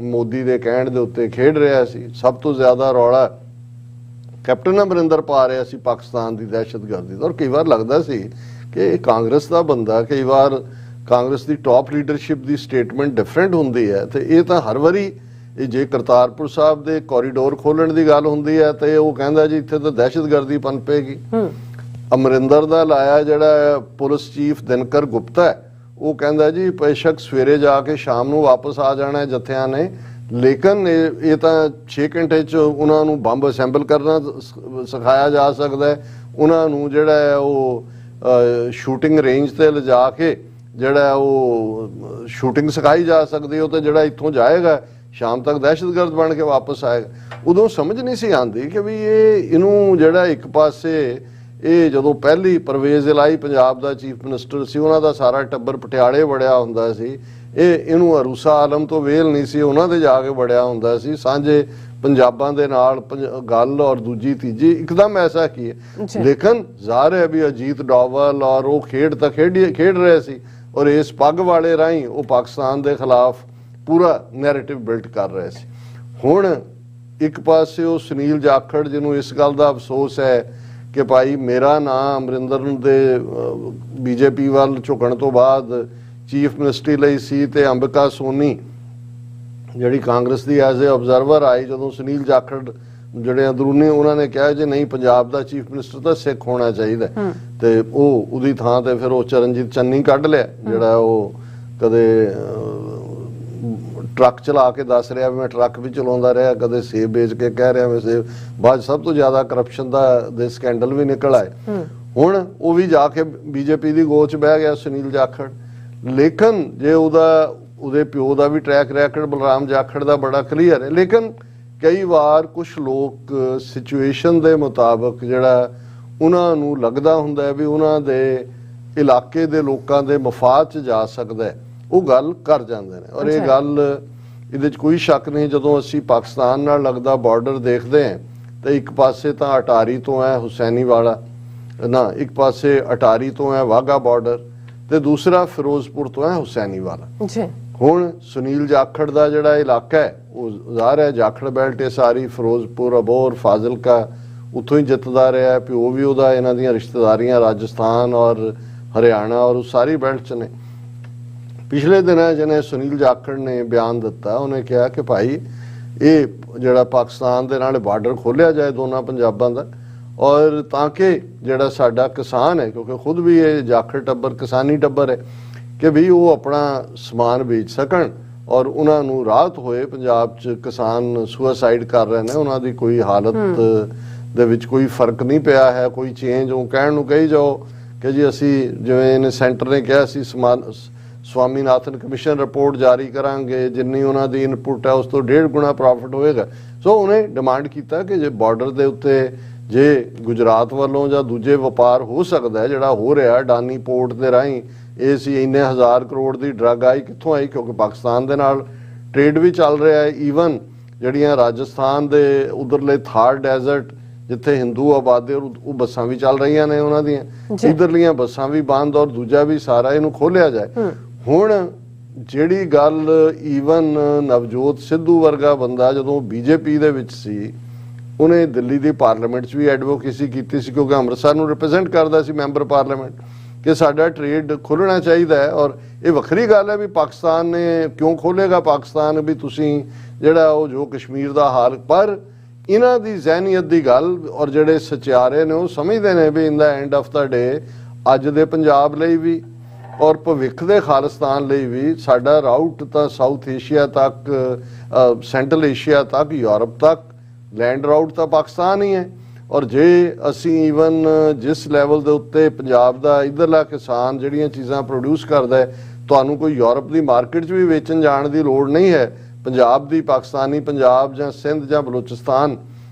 ਮੋਦੀ ਦੇ ਕਹਿਣ ਦੇ ਉੱਤੇ ਖੇਡ ਰਿਹਾ ਸੀ। ਸਭ ਤੋਂ ਜ਼ਿਆਦਾ ਰੌਲਾ ਕੈਪਟਨ ਅਮਰਿੰਦਰ ਪਾ ਰਿਹਾ ਸੀ ਪਾਕਿਸਤਾਨ ਦੀ ਦਹਿਸ਼ਤਗਰਦੀ ਦਾ, ਔਰ ਕਈ ਵਾਰ ਲੱਗਦਾ ਸੀ ਕਿ ਇਹ ਕਾਂਗਰਸ ਦਾ ਬੰਦਾ, ਕਈ ਵਾਰ ਕਾਂਗਰਸ ਦੀ ਟੌਪ ਲੀਡਰਸ਼ਿਪ ਦੀ ਸਟੇਟਮੈਂਟ ਡਿਫਰੈਂਟ ਹੁੰਦੀ ਹੈ, ਤੇ ਇਹ ਤਾਂ ਹਰ ਵਾਰੀ ਇਹ ਜੇ ਕਰਤਾਰਪੁਰ ਸਾਹਿਬ ਦੇ ਕੋਰੀਡੋਰ ਖੋਲਣ ਦੀ ਗੱਲ ਹੁੰਦੀ ਹੈ ਤੇ ਉਹ ਕਹਿੰਦਾ ਜੀ ਇੱਥੇ ਤਾਂ ਦਹਿਸ਼ਤਗਰਦੀ ਪਨਪੇਗੀ। ਅਮਰਿੰਦਰ ਦਾ ਲਾਇਆ ਜਿਹੜਾ ਪੁਲਿਸ ਚੀਫ ਦਿਨਕਰ ਗੁਪਤਾ ਹੈ, ਉਹ ਕਹਿੰਦਾ ਜੀ ਬੇਸ਼ੱਕ ਸਵੇਰੇ ਜਾ ਕੇ ਸ਼ਾਮ ਨੂੰ ਵਾਪਸ ਆ ਜਾਣਾ ਜਥਿਆਂ ਨੇ, ਲੇਕਿਨ ਇਹ ਤਾਂ 6 ਘੰਟੇ 'ਚ ਉਹਨਾਂ ਨੂੰ ਬੰਬ ਅਸੈਂਬਲ ਕਰਨਾ ਸਿਖਾਇਆ ਜਾ ਸਕਦਾ ਹੈ, ਉਹਨਾਂ ਨੂੰ ਜਿਹੜਾ ਹੈ ਉਹ ਸ਼ੂਟਿੰਗ ਰੇਂਜ ਤੇ ਲਿਜਾ ਕੇ ਜਿਹੜਾ ਉਹ ਸ਼ੂਟਿੰਗ ਸਿਖਾਈ ਜਾ ਸਕਦੀ, ਉਹ ਤੇ ਜਿਹੜਾ ਇੱਥੋਂ ਜਾਏਗਾ ਸ਼ਾਮ ਤੱਕ ਦਹਿਸ਼ਤਗਰਦ ਬਣ ਕੇ ਵਾਪਸ ਆਏਗਾ। ਉਦੋਂ ਸਮਝ ਨਹੀਂ ਸੀ ਆਉਂਦੀ ਕਿ ਵੀ ਇਹਨੂੰ ਜਿਹੜਾ ਇੱਕ ਪਾਸੇ ਇਹ ਜਦੋਂ ਪਹਿਲੀ ਪਰਵੇਜ਼ ਇਲਾਹੀ ਪੰਜਾਬ ਦਾ ਚੀਫ ਮਿਨਿਸਟਰ ਸੀ, ਉਹਨਾਂ ਦਾ ਸਾਰਾ ਟੱਬਰ ਪਟਿਆਲੇ ਵੜਿਆ ਹੁੰਦਾ ਸੀ, ਇਹਨੂੰ ਅਰੂਸਾ ਆਲਮ ਤੋਂ ਵੇਲ ਨਹੀਂ ਸੀ, ਉਹਨਾਂ ਦੇ ਜਾ ਕੇ ਵੜਿਆ ਹੁੰਦਾ ਸੀ, ਸਾਂਝੇ ਪੰਜਾਬਾਂ ਦੇ ਨਾਲ ਗੱਲ, ਔਰ ਦੂਜੀ ਤੀਜੀ ਇੱਕਦਮ ਐਸਾ ਕੀ ਹੈ। ਲੇਕਿਨ ਜ਼ਾਹਰ ਹੈ ਵੀ ਅਜੀਤ ਡੋਵਲ ਔਰ ਉਹ ਖੇਡ ਤਾਂ ਖੇਡ ਰਹੇ ਸੀ, ਔਰ ਇਸ ਪੱਗ ਵਾਲੇ ਰਾਹੀਂ ਉਹ ਪਾਕਿਸਤਾਨ ਦੇ ਖਿਲਾਫ ਪੂਰਾ ਨੈਰੇਟਿਵ ਬਿਲਡ ਕਰ ਰਹੇ ਸੀ। ਹੁਣ ਇੱਕ ਪਾਸੇ ਉਹ ਸੁਨੀਲ ਜਾਖੜ, ਜਿਹਨੂੰ ਇਸ ਗੱਲ ਦਾ ਅਫਸੋਸ ਹੈ ਕਿ ਭਾਈ ਮੇਰਾ ਨਾਂ ਅਮਰਿੰਦਰ ਦੇ ਬੀਜੇਪੀ ਵੱਲ ਝੁਕਣ ਤੋਂ ਬਾਅਦ ਚੀਫ ਮਿਨਿਸਟਰੀ ਲਈ ਸੀ, ਤੇ ਅੰਬਿਕਾ ਸੋਨੀ ਜਿਹੜੀ ਕਾਂਗਰਸ ਦੀ ਐਜ਼ ਏ ਆਬਜ਼ਰਵਰ ਆਈ, ਜਦੋਂ ਸੁਨੀਲ ਜਾਖੜ ਜਿਹੜੇ ਅੰਦਰੂਨੀ ਉਹਨਾਂ ਨੇ ਕਿਹਾ ਜੇ ਨਹੀਂ ਪੰਜਾਬ ਦਾ ਚੀਫ ਮਿਨਿਸਟਰ ਤਾਂ ਸਿੱਖ ਹੋਣਾ ਚਾਹੀਦਾ ਤੇ ਉਹਦੀ ਥਾਂ ਤੇ ਫਿਰ ਉਹ ਚਰਨਜੀਤ ਚੰਨੀ ਕੱਢ ਲਿਆ ਜਿਹੜਾ ਉਹ ਕਦੇ ਟਰੱਕ ਚਲਾ ਕੇ ਦੱਸ ਰਿਹਾ ਵੀ ਮੈਂ ਟਰੱਕ ਵੀ ਚਲਾਉਂਦਾ ਰਿਹਾ, ਕਦੇ ਸੇਬ ਵੇਚ ਕੇ ਕਹਿ ਰਿਹਾ ਮੈਂ ਸੇਬ। ਬਾਅਦ ਸਭ ਤੋਂ ਜ਼ਿਆਦਾ ਕਰਪਸ਼ਨ ਦੇ ਸਕੈਂਡਲ ਵੀ ਨਿਕਲ ਆਏ। ਹੁਣ ਉਹ ਵੀ ਜਾ ਕੇ ਬੀਜੇਪੀ ਦੀ ਗੋਚ ਬਹਿ ਗਿਆ ਸੁਨੀਲ ਜਾਖੜ। ਲੇਕਿਨ ਜੇ ਉਹਦੇ ਪਿਓ ਦਾ ਵੀ ਟਰੈਕ ਰੈਕਡ ਬਲਰਾਮ ਜਾਖੜ ਦਾ ਬੜਾ ਕਲੀਅਰ ਹੈ। ਲੇਕਿਨ ਕਈ ਵਾਰ ਕੁਝ ਲੋਕ ਸਿਚੁਏਸ਼ਨ ਦੇ ਮੁਤਾਬਕ ਜਿਹੜਾ ਉਹਨਾਂ ਨੂੰ ਲੱਗਦਾ ਹੁੰਦਾ ਹੈ ਵੀ ਉਹਨਾਂ ਦੇ ਇਲਾਕੇ ਦੇ ਲੋਕਾਂ ਦੇ ਮਫਾਦ 'ਚ ਜਾ ਸਕਦਾ ਹੈ, ਉਹ ਗੱਲ ਕਰ ਜਾਂਦੇ ਨੇ। ਔਰ ਇਹ ਗੱਲ ਇਹਦੇ 'ਚ ਕੋਈ ਸ਼ੱਕ ਨਹੀਂ, ਜਦੋਂ ਅਸੀਂ ਪਾਕਿਸਤਾਨ ਨਾਲ ਲੱਗਦਾ ਬਾਰਡਰ ਦੇਖਦੇ ਹਾਂ ਤਾਂ ਇੱਕ ਪਾਸੇ ਤਾਂ ਅਟਾਰੀ ਤੋਂ ਹੈ ਹੁਸੈਨੀ ਵਾਲਾ ਨਾ, ਇੱਕ ਪਾਸੇ ਅਟਾਰੀ ਤੋਂ ਹੈ ਵਾਘਾ ਬਾਰਡਰ ਤੇ ਦੂਸਰਾ ਫਿਰੋਜ਼ਪੁਰ ਤੋਂ ਹੈ ਹੁਸੈਨੀ ਵਾਲਾ ਜੀ। ਹੁਣ ਸੁਨੀਲ ਜਾਖੜ ਦਾ ਜਿਹੜਾ ਇਲਾਕਾ ਹੈ ਉਹ ਜ਼ਾਹਰ ਹੈ ਜਾਖੜ ਬੈਲਟ ਇਹ ਸਾਰੀ ਫਿਰੋਜ਼ਪੁਰ, ਅਬੋਹਰ, ਫਾਜ਼ਿਲਕਾ ਉੱਥੋਂ ਹੀ ਜਿੱਤਦਾ ਰਿਹਾ ਹੈ। ਪਿਓ ਵੀ ਉਹਦਾ ਇਹਨਾਂ ਦੀਆਂ ਰਿਸ਼ਤੇਦਾਰੀਆਂ ਰਾਜਸਥਾਨ ਔਰ ਹਰਿਆਣਾ ਔਰ ਉਹ ਸਾਰੀ ਬੈਲਟ 'ਚ ਨੇ। ਪਿਛਲੇ ਦਿਨਾਂ ਜਿਹਨੇ ਸੁਨੀਲ ਜਾਖੜ ਨੇ ਬਿਆਨ ਦਿੱਤਾ, ਉਹਨੇ ਕਿਹਾ ਕਿ ਭਾਈ ਇਹ ਜਿਹੜਾ ਪਾਕਿਸਤਾਨ ਦੇ ਨਾਲ ਬਾਰਡਰ ਖੋਲ੍ਹਿਆ ਜਾਏ ਦੋਨਾਂ ਪੰਜਾਬਾਂ ਦਾ, ਔਰ ਤਾਂ ਕਿ ਜਿਹੜਾ ਸਾਡਾ ਕਿਸਾਨ ਹੈ, ਕਿਉਂਕਿ ਖੁਦ ਵੀ ਇਹ ਜਾਖੜ ਟੱਬਰ ਕਿਸਾਨੀ ਟੱਬਰ ਹੈ, ਕਿ ਵੀ ਉਹ ਆਪਣਾ ਸਮਾਨ ਵੇਚ ਸਕਣ ਔਰ ਉਹਨਾਂ ਨੂੰ ਰਾਹਤ ਹੋਏ। ਪੰਜਾਬ 'ਚ ਕਿਸਾਨ ਸੁਸਾਈਡ ਕਰ ਰਹੇ ਨੇ, ਉਹਨਾਂ ਦੀ ਕੋਈ ਹਾਲਤ ਦੇ ਵਿੱਚ ਕੋਈ ਫਰਕ ਨਹੀਂ ਪਿਆ ਹੈ, ਕੋਈ ਚੇਂਜ। ਉਹ ਕਹਿਣ ਨੂੰ ਕਹੀ ਜਾਓ ਕਿ ਜੀ ਅਸੀਂ ਜਿਵੇਂ ਇਹਨੇ ਸੈਂਟਰ ਨੇ ਕਿਹਾ ਸੀ ਸਵਾਮੀਨਾਥਨ ਕਮਿਸ਼ਨ ਰਿਪੋਰਟ ਜਾਰੀ ਕਰਾਂਗੇ, ਜਿੰਨੀ ਉਹਨਾਂ ਦੀ ਇਨਪੁਟ ਹੈ ਉਸ ਤੋਂ 1.5 ਗੁਣਾ ਪ੍ਰੋਫਿਟ ਹੋਏਗਾ। ਸੋ ਉਹਨੇ ਡਿਮਾਂਡ ਕੀਤਾ ਕਿ ਜੇ ਬਾਰਡਰ ਦੇ ਉੱਤੇ ਜੇ ਗੁਜਰਾਤ ਵੱਲੋਂ ਜਾਂ ਦੂਜੇ ਵਪਾਰ ਹੋ ਸਕਦਾ ਹੈ ਜਿਹੜਾ ਹੋ ਰਿਹਾ ਅਡਾਨੀ ਪੋਰਟ ਦੇ ਰਾਹੀਂ, ਇਹ ਸੀ ਇੰਨੇ 1000 ਕਰੋੜ ਦੀ ਡਰੱਗ ਆਈ ਕਿੱਥੋਂ ਆਈ, ਕਿਉਂਕਿ ਪਾਕਿਸਤਾਨ ਦੇ ਨਾਲ ਟ੍ਰੇਡ ਵੀ ਚੱਲ ਰਿਹਾ ਹੈ। ਈਵਨ ਜਿਹੜੀਆਂ ਰਾਜਸਥਾਨ ਦੇ ਉਧਰਲੇ ਥਾਰ ਡੈਜ਼ਰਟ ਜਿੱਥੇ ਹਿੰਦੂ ਆਬਾਦੇ ਉਹ ਬੱਸਾਂ ਵੀ ਚੱਲ ਰਹੀਆਂ ਨੇ, ਉਹਨਾਂ ਦੀਆਂ ਇਧਰਲੀਆਂ ਬੱਸਾਂ ਵੀ ਬੰਦ ਔਰ ਦੂਜਾ ਵੀ ਸਾਰਾ ਇਹਨੂੰ ਖੋਲਿਆ ਜਾਏ। ਹੁਣ ਜਿਹੜੀ ਗੱਲ ਈਵਨ ਨਵਜੋਤ ਸਿੱਧੂ ਵਰਗਾ ਬੰਦਾ ਜਦੋਂ ਬੀਜੇਪੀ ਦੇ ਵਿੱਚ ਸੀ, ਉਹਨੇ ਦਿੱਲੀ ਦੀ ਪਾਰਲੀਮੈਂਟ 'ਚ ਵੀ ਐਡਵੋਕੇਸੀ ਕੀਤੀ ਸੀ, ਕਿਉਂਕਿ ਅੰਮ੍ਰਿਤਸਰ ਨੂੰ ਰਿਪਰੈਜ਼ੈਂਟ ਕਰਦਾ ਸੀ ਮੈਂਬਰ ਪਾਰਲੀਮੈਂਟ, ਕਿ ਸਾਡਾ ਟ੍ਰੇਡ ਖੋਲ੍ਹਣਾ ਚਾਹੀਦਾ ਹੈ। ਔਰ ਇਹ ਵੱਖਰੀ ਗੱਲ ਹੈ ਵੀ ਪਾਕਿਸਤਾਨ ਨੇ ਕਿਉਂ ਖੋਲ੍ਹੇਗਾ, ਪਾਕਿਸਤਾਨ ਵੀ ਤੁਸੀਂ ਜਿਹੜਾ ਉਹ ਜੋ ਕਸ਼ਮੀਰ ਦਾ ਹਾਲ, ਪਰ ਇਹਨਾਂ ਦੀ ਜ਼ਹਿਨੀਅਤ ਦੀ ਗੱਲ ਔਰ ਜਿਹੜੇ ਸਚਿਆਰੇ ਨੇ ਉਹ ਸਮਝਦੇ ਨੇ ਵੀ ਇਨ ਦਾ ਐਂਡ ਆਫ ਦਾ ਡੇ ਅੱਜ ਦੇ ਪੰਜਾਬ ਲਈ ਵੀ ਔਰ ਭਵਿੱਖ ਦੇ ਖਾਲਿਸਤਾਨ ਲਈ ਵੀ ਸਾਡਾ ਰਾਊਟ ਤਾਂ ਸਾਊਥ ਏਸ਼ੀਆ ਤੱਕ, ਸੈਂਟਰਲ ਏਸ਼ੀਆ ਤੱਕ, ਯੂਰਪ ਤੱਕ ਲੈਂਡ ਰਾਊਟ ਤਾਂ ਪਾਕਿਸਤਾਨ ਹੀ ਹੈ। ਔਰ ਜੇ ਅਸੀਂ ਈਵਨ ਜਿਸ ਲੈਵਲ ਦੇ ਉੱਤੇ ਪੰਜਾਬ ਦਾ ਇਧਰਲਾ ਕਿਸਾਨ ਜਿਹੜੀਆਂ ਚੀਜ਼ਾਂ ਪ੍ਰੋਡਿਊਸ ਕਰਦਾ ਹੈ, ਤੁਹਾਨੂੰ ਕੋਈ ਯੂਰਪ ਦੀ ਮਾਰਕੀਟ 'ਚ ਵੀ ਵੇਚਣ ਜਾਣ ਦੀ ਲੋੜ ਨਹੀਂ ਹੈ। ਪੰਜਾਬ ਦੀ ਪਾਕਿਸਤਾਨੀ ਪੰਜਾਬ ਜਾਂ ਸਿੰਧ ਜਾਂ ਬਲੋਚਿਸਤਾਨ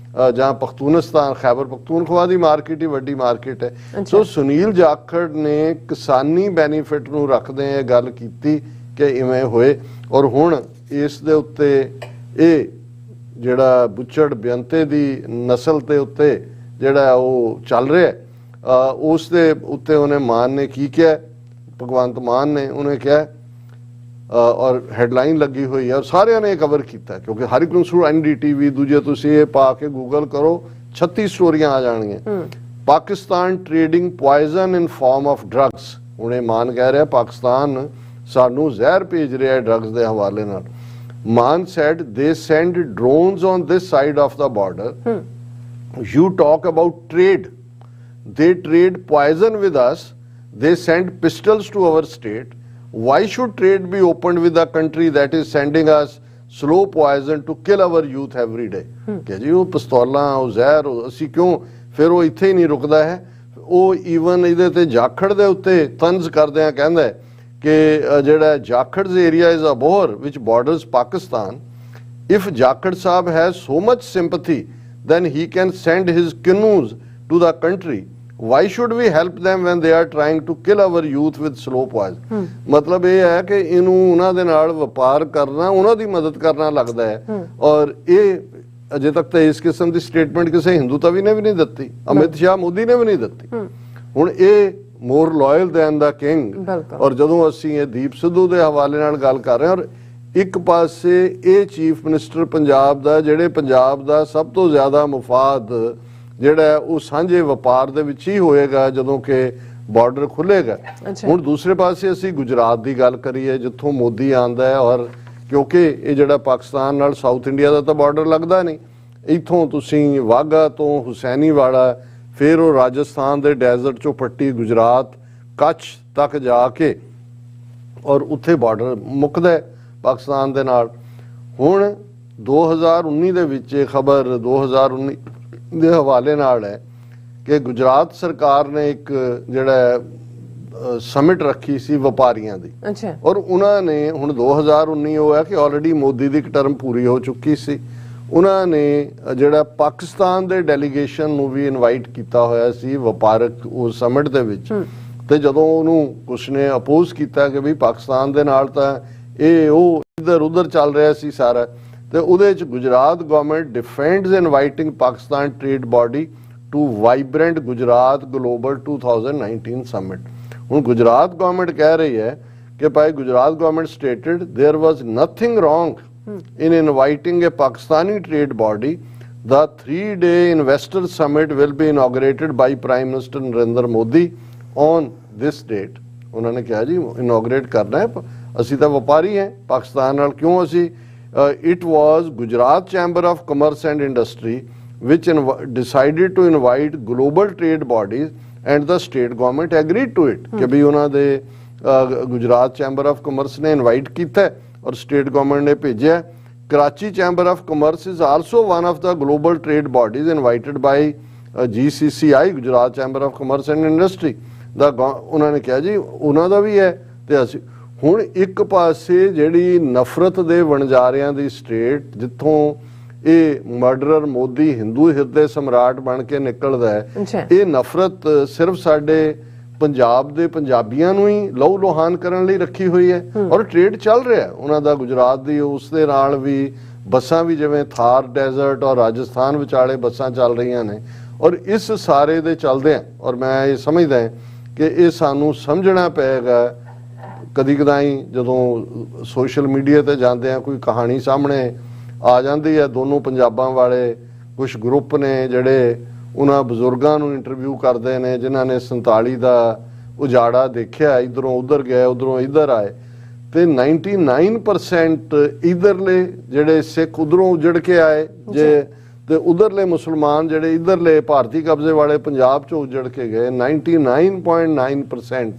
ਜਾਂ ਪਖਤੂਨਿਸਤਾਨ, ਖੈਬਰ ਪਖਤੂਨਖਵਾ ਦੀ ਮਾਰਕੀਟ ਹੀ ਵੱਡੀ ਮਾਰਕੀਟ ਹੈ। ਸੋ ਸੁਨੀਲ ਜਾਖੜ ਨੇ ਕਿਸਾਨੀ ਬੈਨੀਫਿਟ ਨੂੰ ਰੱਖਦੇ ਇਹ ਗੱਲ ਕੀਤੀ ਕਿ ਇਵੇਂ ਹੋਏ। ਔਰ ਹੁਣ ਇਸ ਦੇ ਉੱਤੇ ਇਹ ਜਿਹੜਾ ਬੁੱਚੜ ਬੇਅੰਤੇ ਦੀ ਨਸਲ ਦੇ ਉੱਤੇ ਜਿਹੜਾ ਉਹ ਚੱਲ ਰਿਹਾ, ਉਸ ਦੇ ਉੱਤੇ ਉਹਨੇ ਮਾਨ ਨੇ ਕੀ ਕਿਹਾ, ਭਗਵੰਤ ਮਾਨ ਨੇ ਉਹਨੇ ਕਿਹਾ, ਔਰ ਹੈਡਲਾਈਨ ਲੱਗੀ ਹੋਈ ਹੈ ਔਰ ਸਾਰਿਆਂ ਨੇ ਕਵਰ ਕੀਤਾ, ਕਿਉਂਕਿ ਹਰ ਇੱਕ ਨੂੰ NDTV ਦੂਜੇ ਤੁਸੀਂ ਇਹ ਪਾ ਕੇ ਗੂਗਲ ਕਰੋ 36 ਸਟੋਰੀਆਂ ਆ ਜਾਣਗੀਆਂ। Pakistan trading poison in farm of drugs. ਉਹਨੇ ਮਾਨ ਕਹਿ ਰਿਹਾ ਪਾਕਿਸਤਾਨ ਸਾਨੂੰ ਜ਼ਹਿਰ ਭੇਜ ਰਿਹਾ ਹੈ ਡਰੱਗਸ ਦੇ ਹਵਾਲੇ ਨਾਲ। Maan said they send drones on this side of the border. You talk about trade. They trade poison with us. They send pistols to our state. Why should trade be opened with a country that is sending us slow poison to kill our youth every day? ਕਿ ਜੀ ਉਹ ਪਿਸਤੌਲਾਂ, ਉਹ ਜ਼ਹਿਰ, ਅਸੀਂ ਕਿਉਂ, ਫਿਰ ਉਹ ਇੱਥੇ ਹੀ ਨਹੀਂ ਰੁਕਦਾ ਹੈ। ਉਹ ਈਵਨ ਇਹਦੇ ਤੇ ਜਾਖੜ ਦੇ ਉੱਤੇ ਤੰਜ਼ ਕਰਦਿਆਂ ਕਹਿੰਦਾ ਹੈ ਕਿ ਜਿਹੜਾ ਜਾਖੜ's area is Abohar which borders Pakistan. If Jakhad Sahab has so much sympathy, then he can send his canoes to the country. Why should we help them when they are trying to kill our youth with slow poison? ਮਤਲਬ ਇਹ ਹੈ ਕਿ ਇਹਨੂੰ ਉਹਨਾਂ ਦੇ ਨਾਲ ਵਪਾਰ ਕਰਨਾ, ਉਹਨਾਂ ਦੀ ਮਦਦ ਕਰਨਾ ਲੱਗਦਾ ਹੈ। ਔਰ ਇਹ ਅਜੇ ਤੱਕ ਤਾਂ ਇਸ ਕਿਸਮ ਦੀ ਸਟੇਟਮੈਂਟ ਕਿਸੇ ਹਿੰਦੂਤਵੀ ਨੇ ਵੀ ਨਹੀਂ ਦਿੱਤੀ, ਅਮਿਤ ਸ਼ਾਹ ਮੋਦੀ ਨੇ ਵੀ ਨਹੀਂ ਦਿੱਤੀ। ਹੁਣ ਇਹ ਮੋਰ ਲਾਇਲ ਦੈਨ ਦਾ ਕਿੰਗ। ਔਰ ਜਦੋਂ ਅਸੀਂ ਇਹ ਦੀਪ ਸਿੱਧੂ ਦੇ ਹਵਾਲੇ ਨਾਲ ਗੱਲ ਕਰ ਰਹੇ ਹਾਂ, ਔਰ ਇੱਕ ਪਾਸੇ ਇਹ ਚੀਫ ਮਿਨਿਸਟਰ ਪੰਜਾਬ ਦਾ ਜਿਹੜੇ ਪੰਜਾਬ ਦਾ ਸਭ ਤੋਂ ਜ਼ਿਆਦਾ ਮੁਫਾਦ ਜਿਹੜਾ ਉਹ ਸਾਂਝੇ ਵਪਾਰ ਦੇ ਵਿੱਚ ਹੀ ਹੋਏਗਾ ਜਦੋਂ ਕਿ ਬਾਰਡਰ ਖੁੱਲੇਗਾ। ਹੁਣ ਦੂਸਰੇ ਪਾਸੇ ਅਸੀਂ ਗੁਜਰਾਤ ਦੀ ਗੱਲ ਕਰੀਏ ਜਿੱਥੋਂ ਮੋਦੀ ਆਂਦਾ ਹੈ, ਔਰ ਕਿਉਂਕਿ ਇਹ ਜਿਹੜਾ ਪਾਕਿਸਤਾਨ ਨਾਲ ਸਾਊਥ ਇੰਡੀਆ ਦਾ ਤਾਂ ਬਾਰਡਰ ਲੱਗਦਾ ਨਹੀਂ, ਇੱਥੋਂ ਤੁਸੀਂ ਵਾਹਗਾ ਤੋਂ ਹੁਸੈਨੀਵਾਲਾ, ਫਿਰ ਉਹ ਰਾਜਸਥਾਨ ਦੇ ਡੈਜ਼ਰਟ ਚੋਂ ਪੱਟੀ ਗੁਜਰਾਤ ਕੱਛ ਤੱਕ ਜਾ ਕੇ ਔਰ ਉੱਥੇ ਬਾਰਡਰ ਮੁੱਕਦਾ ਹੈ ਪਾਕਿਸਤਾਨ ਦੇ ਨਾਲ। ਹੁਣ 2019 ਦੇ ਵਿੱਚ ਇਹ ਖਬਰ 2019 ਦੇ ਹਵਾਲੇ ਨਾਲ ਹੈ ਕਿ ਗੁਜਰਾਤ ਸਰਕਾਰ ਨੇ ਇੱਕ ਜਿਹੜਾ ਸਮਿਟ ਰੱਖੀ ਸੀ ਵਪਾਰੀਆਂ ਦੀ, ਅੱਛਾ, ਔਰ ਉਹਨਾਂ ਨੇ ਹੁਣ 2019 ਉਹ ਹੈ ਕਿ ਆਲਰੇਡੀ ਮੋਦੀ ਦੀ ਇੱਕ ਟਰਮ ਪੂਰੀ ਹੋ ਚੁੱਕੀ ਸੀ। ਉਹਨਾਂ ਨੇ ਜਿਹੜਾ ਪਾਕਿਸਤਾਨ ਦੇ ਡੈਲੀਗੇਸ਼ਨ ਨੂੰ ਵੀ ਇਨਵਾਈਟ ਕੀਤਾ ਹੋਇਆ ਸੀ ਵਪਾਰਕ ਉਸ ਸਮਿਟ ਦੇ ਵਿੱਚ, ਤੇ ਜਦੋਂ ਉਹਨੂੰ ਕੁਛ ਨੇ ਅਪੋਜ਼ ਕੀਤਾ ਕਿ ਵੀ ਪਾਕਿਸਤਾਨ ਦੇ ਨਾਲ ਤਾਂ ਇਹ ਉਹ ਇੱਧਰ ਉੱਧਰ ਚੱਲ ਰਿਹਾ ਸੀ ਸਾਰਾ, ਤੇ ਉਹਦੇ ਚ Gujarat government defends inviting Pakistan trade body to Vibrant Gujarat Global 2019 Summit. ਹੁਣ ਗੁਜਰਾਤ ਗਵਰਨਮੈਂਟ ਕਹਿ ਰਹੀ ਹੈ ਕਿ ਭਾਈ Gujarat government stated there was nothing wrong in inviting a Pakistani trade body. The 3-day investor summit will be inaugurated by Prime Minister Narendra Modi on this date. उन्होंने कहा जी इनॉग्रेट करना है, ਅਸੀਂ ਤਾਂ ਵਪਾਰੀ हैं ਪਾਕਿਸਤਾਨ ਨਾਲ, ਕਿਉਂ ਅਸੀਂ it was Gujarat Chamber of Commerce and Industry which decided to invite global trade bodies and the state government agreed to it ਕਿ ਵੀ ਉਹਨਾਂ ਦੇ ਗੁਜਰਾਤ ਚੈਂਬਰ ਆਫ ਕਮਰਸ ਨੇ ਇਨਵਾਈਟ ਕੀਤਾ ਔਰ ਸਟੇਟ ਗਵਰਨਮੈਂਟ ਨੇ ਭੇਜਿਆ। Karachi Chamber of Commerce is also one of the global trade bodies invited by GCCI Gujarat Chamber of Commerce and Industry ਦਾ। ਉਹਨਾਂ ਨੇ ਕਿਹਾ ਜੀ ਉਹਨਾਂ ਦਾ ਵੀ ਹੈ। ਤੇ ਅਸੀਂ ਹੁਣ ਇੱਕ ਪਾਸੇ ਜਿਹੜੀ ਨਫ਼ਰਤ ਦੇ ਵਣਜਾਰਿਆਂ ਦੀ ਸਟੇਟ ਜਿੱਥੋਂ ਇਹ ਮਰਡਰਰ ਮੋਦੀ ਹਿੰਦੂ ਹਿਰਦੇ ਸਮਰਾਟ ਬਣ ਕੇ ਨਿਕਲਦਾ ਹੈ, ਇਹ ਨਫ਼ਰਤ ਸਿਰਫ ਸਾਡੇ ਪੰਜਾਬ ਦੇ ਪੰਜਾਬੀਆਂ ਨੂੰ ਹੀ ਲਹੂ ਲੋਹਾਨ ਕਰਨ ਲਈ ਰੱਖੀ ਹੋਈ ਹੈ ਔਰ ਟ੍ਰੇਡ ਚੱਲ ਰਿਹਾ ਉਹਨਾਂ ਦਾ ਗੁਜਰਾਤ ਦੀ। ਉਸ ਦੇ ਨਾਲ ਵੀ ਬੱਸਾਂ ਵੀ ਜਿਵੇਂ ਥਾਰ ਡੈਜ਼ਰਟ ਔਰ ਰਾਜਸਥਾਨ ਵਿਚਾਲੇ ਬੱਸਾਂ ਚੱਲ ਰਹੀਆਂ ਨੇ ਔਰ ਇਸ ਸਾਰੇ ਦੇ ਚੱਲਦੇ ਆ। ਔਰ ਮੈਂ ਇਹ ਸਮਝਦਾ ਕਿ ਇਹ ਸਾਨੂੰ ਸਮਝਣਾ ਪਏਗਾ ਕਦੀ ਕਦਾਈ ਜਦੋਂ ਸੋਸ਼ਲ ਮੀਡੀਆ ਤੇ ਜਾਂਦੇ ਆ ਕੋਈ ਕਹਾਣੀ ਸਾਹਮਣੇ ਆ ਜਾਂਦੀ ਹੈ, ਦੋਨੋਂ ਪੰਜਾਬਾਂ ਵਾਲੇ ਕੁਝ ਗਰੁੱਪ ਨੇ ਜਿਹੜੇ ਉਹਨਾਂ ਬਜ਼ੁਰਗਾਂ ਨੂੰ ਇੰਟਰਵਿਊ ਕਰਦੇ ਨੇ ਜਿਨ੍ਹਾਂ ਨੇ 47 ਦਾ ਉਜਾੜਾ ਦੇਖਿਆ, ਇਧਰੋਂ ਉਧਰ ਗਏ ਉਧਰੋਂ ਇੱਧਰ ਆਏ, ਤੇ 99% ਇਧਰਲੇ ਜਿਹੜੇ ਸਿੱਖ ਉਧਰੋਂ ਉਜੜ ਕੇ ਆਏ ਜੇ, ਤੇ ਉਧਰਲੇ ਮੁਸਲਮਾਨ ਜਿਹੜੇ ਇਧਰਲੇ ਭਾਰਤੀ ਕਬਜ਼ੇ ਵਾਲੇ ਪੰਜਾਬ ਚੋਂ ਉਜੜ ਕੇ ਗਏ। 99.9%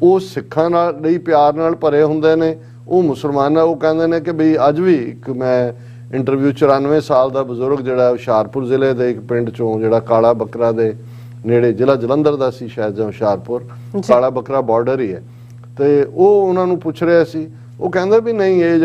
ਉਹ ਸਿੱਖਾਂ ਨਾਲ ਲਈ ਪਿਆਰ ਨਾਲ ਭਰੇ ਹੁੰਦੇ ਨੇ, ਉਹ ਮੁਸਲਮਾਨਾਂ ਉਹ ਕਹਿੰਦੇ ਨੇ ਕਿ ਬਈ ਅੱਜ ਵੀ ਇੱਕ ਮੈਂ ਇੰਟਰਵਿਊ 94 ਸਾਲ ਦਾ ਬਜ਼ੁਰਗ ਜਿਹੜਾ ਹੁਸ਼ਿਆਰਪੁਰ ਜ਼ਿਲ੍ਹੇ ਦੇ ਇੱਕ ਪਿੰਡ ਚੋਂ ਜਿਹੜਾ ਕਾਲਾ ਬੱਕਰਾ ਦੇ ਨੇੜੇ, ਜ਼ਿਲ੍ਹਾ ਜਲੰਧਰ ਦਾ ਸੀ ਸ਼ਾਇਦ ਜਾਂ ਹੁਸ਼ਿਆਰਪੁਰ, ਕਾਲਾ ਬੱਕਰਾ ਬਾਰਡਰ ਹੀ ਹੈ, ਤੇ ਉਹ ਉਹਨਾਂ ਨੂੰ ਪੁੱਛ ਰਿਹਾ ਸੀ। ਉਹ ਕਹਿੰਦੇ ਵੀ ਨਹੀਂ ਇਹ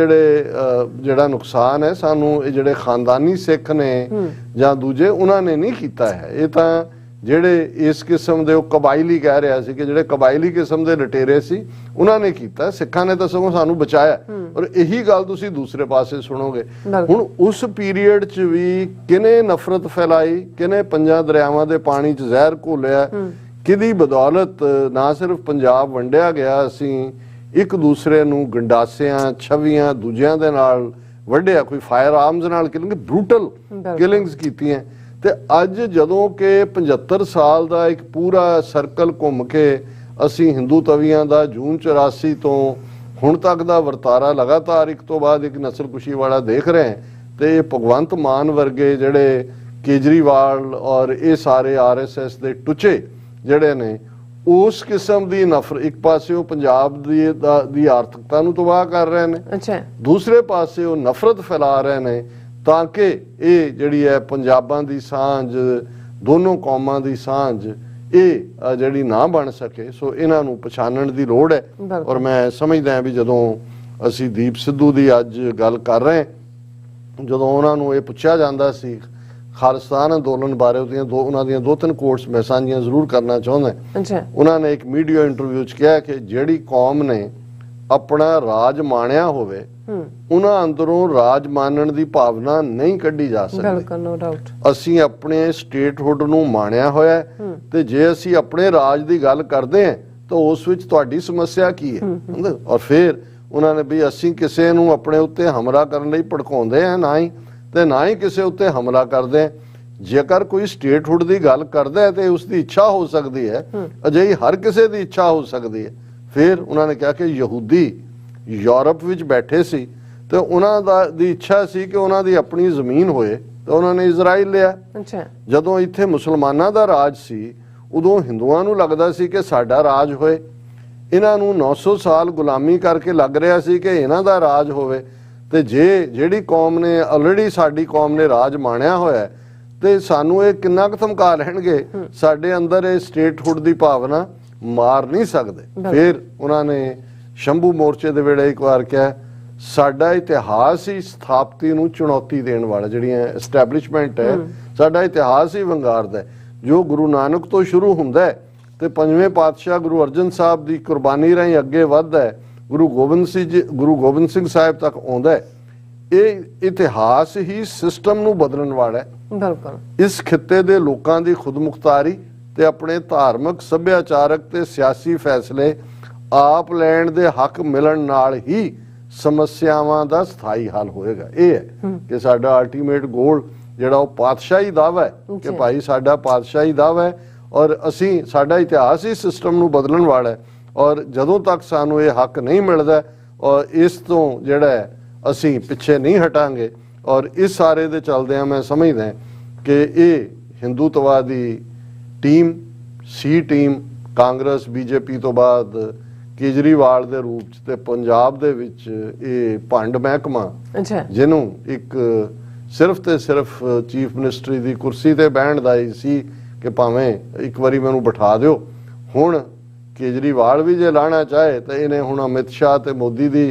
ਜਿਹੜਾ ਨੁਕਸਾਨ ਹੈ ਸਾਨੂੰ ਇਹ ਜਿਹੜੇ ਖਾਨਦਾਨੀ ਸਿੱਖ ਨੇ ਜਾਂ ਦੂਜੇ ਉਹਨਾਂ ਨੇ ਨਹੀਂ ਕੀਤਾ ਹੈ, ਇਹ ਤਾਂ ਜਿਹੜੇ ਇਸ ਕਿਸਮ ਦੇ ਉਹ ਕਬਾਇਲੀ ਕਹਿ ਰਿਹਾ ਸੀ ਕਿ ਜਿਹੜੇ ਕਬਾਇਲੀ ਕਿਸਮ ਦੇ ਲਟੇਰੇ ਸੀ ਉਹਨਾਂ ਨੇ ਕੀਤਾ, ਸਿੱਖਾਂ ਨੇ ਤਾਂ ਸਗੋਂ ਸਾਨੂੰ ਬਚਾਇਆ। ਔਰ ਇਹੀ ਗੱਲ ਤੁਸੀਂ ਦੂਸਰੇ ਪਾਸੇ ਸੁਣੋਗੇ। ਹੁਣ ਉਸ ਪੀਰੀਅਡ 'ਚ ਵੀ ਕਿਹਨੇ ਨਫ਼ਰਤ ਫੈਲਾਈ, ਕਿਹਨੇ ਪੰਜਾਂ ਦਰਿਆਵਾਂ ਦੇ ਪਾਣੀ 'ਚ ਜ਼ਹਿਰ ਘੋਲਿਆ, ਕਿਹਦੀ ਬਦੌਲਤ ਨਾ ਸਿਰਫ ਪੰਜਾਬ ਵੰਡਿਆ ਗਿਆ, ਅਸੀਂ ਇੱਕ ਦੂਸਰੇ ਨੂੰ ਗੰਡਾਸਿਆਂ ਛਵੀਆਂ ਦੂਜਿਆਂ ਦੇ ਨਾਲ ਵੱਢਿਆ, ਕੋਈ ਫਾਇਰ ਆਰਮਸ ਨਾਲ ਕਿਲਿੰਗ, ਬਰੂਟਲ ਕਿਲਿੰਗਸ ਕੀਤੀਆਂ। ਤੇ ਅੱਜ ਜਦੋਂ ਕਿ 75 ਸਾਲ ਦਾ ਇੱਕ ਪੂਰਾ ਸਰਕਲ ਘੁੰਮ ਕੇ ਅਸੀਂ ਹਿੰਦੂ ਤਵੀਆਂ ਦਾ ਜੂਨ 84 ਤੋਂ ਹੁਣ ਤੱਕ ਦਾ ਵਰਤਾਰਾ ਲਗਾਤਾਰ ਇੱਕ ਤੋਂ ਬਾਅਦ ਇੱਕ ਨਸਲਕੁਸ਼ੀ ਵਾਲਾ ਦੇਖ ਰਹੇ ਹਾਂ, ਤੇ ਭਗਵੰਤ ਮਾਨ ਵਰਗੇ ਜਿਹੜੇ ਕੇਜਰੀਵਾਲ ਔਰ ਇਹ ਸਾਰੇ RSS ਦੇ ਟੁੱਚੇ ਜਿਹੜੇ ਨੇ ਉਸ ਕਿਸਮ ਦੀ ਨਫ਼ਰਤ, ਇੱਕ ਪਾਸੇ ਉਹ ਪੰਜਾਬ ਦੀ ਆਰਥਿਕਤਾ ਨੂੰ ਤਬਾਹ ਕਰ ਰਹੇ ਨੇ, ਦੂਸਰੇ ਪਾਸੇ ਉਹ ਨਫ਼ਰਤ ਫੈਲਾ ਰਹੇ ਨੇ ਤਾਂ ਕਿ ਇਹ ਜਿਹੜੀ ਹੈ ਪੰਜਾਬਾਂ ਦੀ ਸਾਂਝ, ਦੋਨੋਂ ਕੌਮਾਂ ਦੀ ਸਾਂਝ ਇਹ ਜਿਹੜੀ ਨਾ ਬਣ ਸਕੇ। ਸੋ ਇਹਨਾਂ ਨੂੰ ਪਛਾਣਨ ਦੀ ਲੋੜ ਹੈ। ਔਰ ਮੈਂ ਸਮਝਦਾ ਵੀ ਜਦੋਂ ਅਸੀਂ ਦੀਪ ਸਿੱਧੂ ਦੀ ਅੱਜ ਗੱਲ ਕਰ ਰਹੇ, ਜਦੋਂ ਉਹਨਾਂ ਨੂੰ ਇਹ ਪੁੱਛਿਆ ਜਾਂਦਾ ਸੀ ਖਾਲਿਸਤਾਨ ਅੰਦੋਲਨ ਬਾਰੇ, ਉਹਨਾਂ ਦੀਆਂ 2-3 ਕੋਟਸ ਮੈਂ ਸਾਂਝੀਆਂ ਜ਼ਰੂਰ ਕਰਨਾ ਚਾਹੁੰਦਾ। ਉਹਨਾਂ ਨੇ ਇੱਕ ਮੀਡੀਆ ਇੰਟਰਵਿਊ 'ਚ ਕਿਹਾ ਕਿ ਜਿਹੜੀ ਕੌਮ ਨੇ ਆਪਣਾ ਰਾਜ ਮਾਣਿਆ ਹੋਵੇ ਉਹਨਾਂ ਅੰਦਰੋਂ ਰਾਜ ਮਾਨਣ ਦੀ ਭਾਵਨਾ ਨਹੀਂ ਕੱਢੀ ਜਾ ਸਕਦੀ। ਅਸੀਂ ਆਪਣੇ ਸਟੇਟਹੁੱਡ ਨੂੰ ਮਾਣਿਆ ਹੋਇਆ ਤੇ ਜੇ ਅਸੀਂ ਆਪਣੇ ਰਾਜ ਦੀ ਗੱਲ ਕਰਦੇ ਹਾਂ ਤਾਂ ਉਸ ਵਿੱਚ ਤੁਹਾਡੀ ਸਮੱਸਿਆ ਕੀ ਹੈ। ਔਰ ਫਿਰ ਉਹਨਾਂ ਨੇ ਵੀ ਅਸੀਂ ਕਿਸੇ ਨੂੰ ਆਪਣੇ ਉੱਤੇ ਹਮਲਾ ਕਰਨ ਲਈ ਭੜਕਾਉਂਦੇ ਹਾਂ ਨਾ ਹੀ ਕਿਸੇ ਉੱਤੇ ਹਮਲਾ ਕਰਦੇ ਹਾਂ। ਜੇਕਰ ਕੋਈ ਸਟੇਟਹੁੱਡ ਦੀ ਗੱਲ ਕਰਦਾ ਹੈ ਤੇ ਉਸ ਦੀ ਇੱਛਾ ਹੋ ਸਕਦੀ ਹੈ, ਅਜਿਹੀ ਹਰ ਕਿਸੇ ਦੀ ਇੱਛਾ ਹੋ ਸਕਦੀ ਹੈ। ਫਿਰ ਉਹਨਾਂ ਨੇ ਕਿਹਾ ਕਿ ਯਹੂਦੀ ਯੂਰਪ ਵਿੱਚ ਬੈਠੇ ਸੀ ਤੇ ਉਹਨਾਂ ਦੀ ਇੱਛਾ ਸੀ ਕਿ ਉਹਨਾਂ ਦੀ ਆਪਣੀ ਜ਼ਮੀਨ ਹੋਏ ਤਾਂ ਉਹਨਾਂ ਨੇ ਇਜ਼ਰਾਈਲ ਲਿਆ। ਅੱਛਾ, ਜਦੋਂ ਇੱਥੇ ਮੁਸਲਮਾਨਾਂ ਦਾ ਰਾਜ ਸੀ ਉਦੋਂ ਹਿੰਦੂਆਂ ਨੂੰ ਲੱਗਦਾ ਸੀ ਕਿ ਸਾਡਾ ਰਾਜ ਹੋਏ। ਇਹਨਾਂ ਨੂੰ 900 ਸਾਲ ਗੁਲਾਮੀ ਕਰਕੇ ਲੱਗ ਰਿਹਾ ਸੀ ਕਿ ਇਹਨਾਂ ਦਾ ਰਾਜ ਹੋਵੇ, ਤੇ ਜਿਹੜੀ ਕੌਮ ਨੇ ਆਲਰੇਡੀ ਸਾਡੀ ਕੌਮ ਨੇ ਰਾਜ ਮਾਣਿਆ ਹੋਇਆ ਤੇ ਸਾਨੂੰ ਇਹ ਕਿੰਨਾ ਕੁ ਧਮਕਾ ਲੈਣਗੇ। ਸਾਡੇ ਅੰਦਰ ਇਹ ਸਟੇਟਹੁੱਡ ਦੀ ਭਾਵਨਾ ਮਾਰ ਨਹੀਂ ਸਕਦੇ। ਫਿਰ ਉਹਨਾਂ ਨੇ ਸ਼ੰਭੂ ਮੋਰਚੇ ਦੇ ਵੇਲੇ ਇੱਕ ਵਾਰ ਕਿਹਾ, ਸਾਡਾ ਇਤਿਹਾਸ ਹੀ ਸਥਾਪਤੀ ਨੂੰ ਚੁਣੌਤੀ ਦੇਣ ਵਾਲਾ, ਜਿਹੜੀਆਂ ਐਸਟੈਬਲਿਸ਼ਮੈਂਟ ਹੈ, ਸਾਡਾ ਇਤਿਹਾਸ ਹੀ ਵੰਗਾਰਦਾ ਹੈ। ਜੋ ਗੁਰੂ ਨਾਨਕ ਤੋਂ ਸ਼ੁਰੂ ਹੁੰਦਾ ਹੈ ਤੇ ਪੰਜਵੇਂ ਪਾਤਸ਼ਾਹ ਗੁਰੂ ਅਰਜਨ ਸਾਹਿਬ ਦੀ ਕੁਰਬਾਨੀ ਰਾਹੀਂ ਅੱਗੇ ਵੱਧਦਾ ਹੈ, ਗੁਰੂ ਗੋਬਿੰਦ ਸਿੰਘ ਸਾਹਿਬ ਤੱਕ ਆਉਂਦਾ ਹੈ। ਇਹ ਇਤਿਹਾਸ ਹੀ ਸਿਸਟਮ ਨੂੰ ਬਦਲਣ ਵਾਲਾ ਹੈ। ਬਿਲਕੁਲ। ਇਸ ਖਿੱਤੇ ਦੇ ਲੋਕਾਂ ਦੀ ਖੁਦਮੁਖਤਾਰੀ ਤੇ ਆਪਣੇ ਧਾਰਮਿਕ, ਸੱਭਿਆਚਾਰਕ ਤੇ ਸਿਆਸੀ ਫੈਸਲੇ ਆਪ ਲੈਣ ਦੇ ਹੱਕ ਮਿਲਣ ਨਾਲ ਹੀ ਸਮੱਸਿਆਵਾਂ ਦਾ ਸਥਾਈ ਹੱਲ ਹੋਏਗਾ। ਇਹ ਹੈ ਕਿ ਸਾਡਾ ਅਲਟੀਮੇਟ ਗੋਲ ਜਿਹੜਾ ਉਹ ਪਾਤਸ਼ਾਹੀ ਦਾਅਵਾ ਹੈ ਕਿ ਭਾਈ ਸਾਡਾ ਪਾਤਸ਼ਾਹੀ ਦਾਅਵਾ ਹੈ ਔਰ ਅਸੀਂ, ਸਾਡਾ ਇਤਿਹਾਸ ਹੀ ਸਿਸਟਮ ਨੂੰ ਬਦਲਣ ਵਾਲਾ ਹੈ। ਔਰ ਜਦੋਂ ਤੱਕ ਸਾਨੂੰ ਇਹ ਹੱਕ ਨਹੀਂ ਮਿਲਦਾ ਔਰ ਇਸ ਤੋਂ ਜਿਹੜਾ ਅਸੀਂ ਪਿੱਛੇ ਨਹੀਂ ਹਟਾਂਗੇ। ਔਰ ਇਸ ਸਾਰੇ ਦੇ ਚੱਲਦਿਆਂ ਮੈਂ ਸਮਝਦਾ ਕਿ ਇਹ ਹਿੰਦੂਤਵਾਦੀ ਟੀਮ ਟੀਮ ਕਾਂਗਰਸ ਬੀਜੇਪੀ ਤੋਂ ਬਾਅਦ ਕੇਜਰੀਵਾਲ ਦੇ ਰੂਪ 'ਚ ਤੇ ਪੰਜਾਬ ਦੇ ਵਿੱਚ ਇਹ ਭੰਡ ਮਹਿਕਮਾ, ਜਿਹਨੂੰ ਇੱਕ ਸਿਰਫ ਤੇ ਸਿਰਫ ਚੀਫ ਮਿਨਿਸਟਰੀ ਦੀ ਕੁਰਸੀ ਤੇ ਬਹਿਣ ਦਾ ਹੀ ਸੀ ਕਿ ਭਾਵੇਂ ਇੱਕ ਵਾਰੀ ਮੈਨੂੰ ਬਿਠਾ ਦਿਓ। ਹੁਣ ਕੇਜਰੀਵਾਲ ਵੀ ਜੇ ਲਾਣਾ ਚਾਹੇ ਤਾਂ ਇਹਨੇ ਹੁਣ ਅਮਿਤ ਸ਼ਾਹ ਤੇ ਮੋਦੀ ਦੀ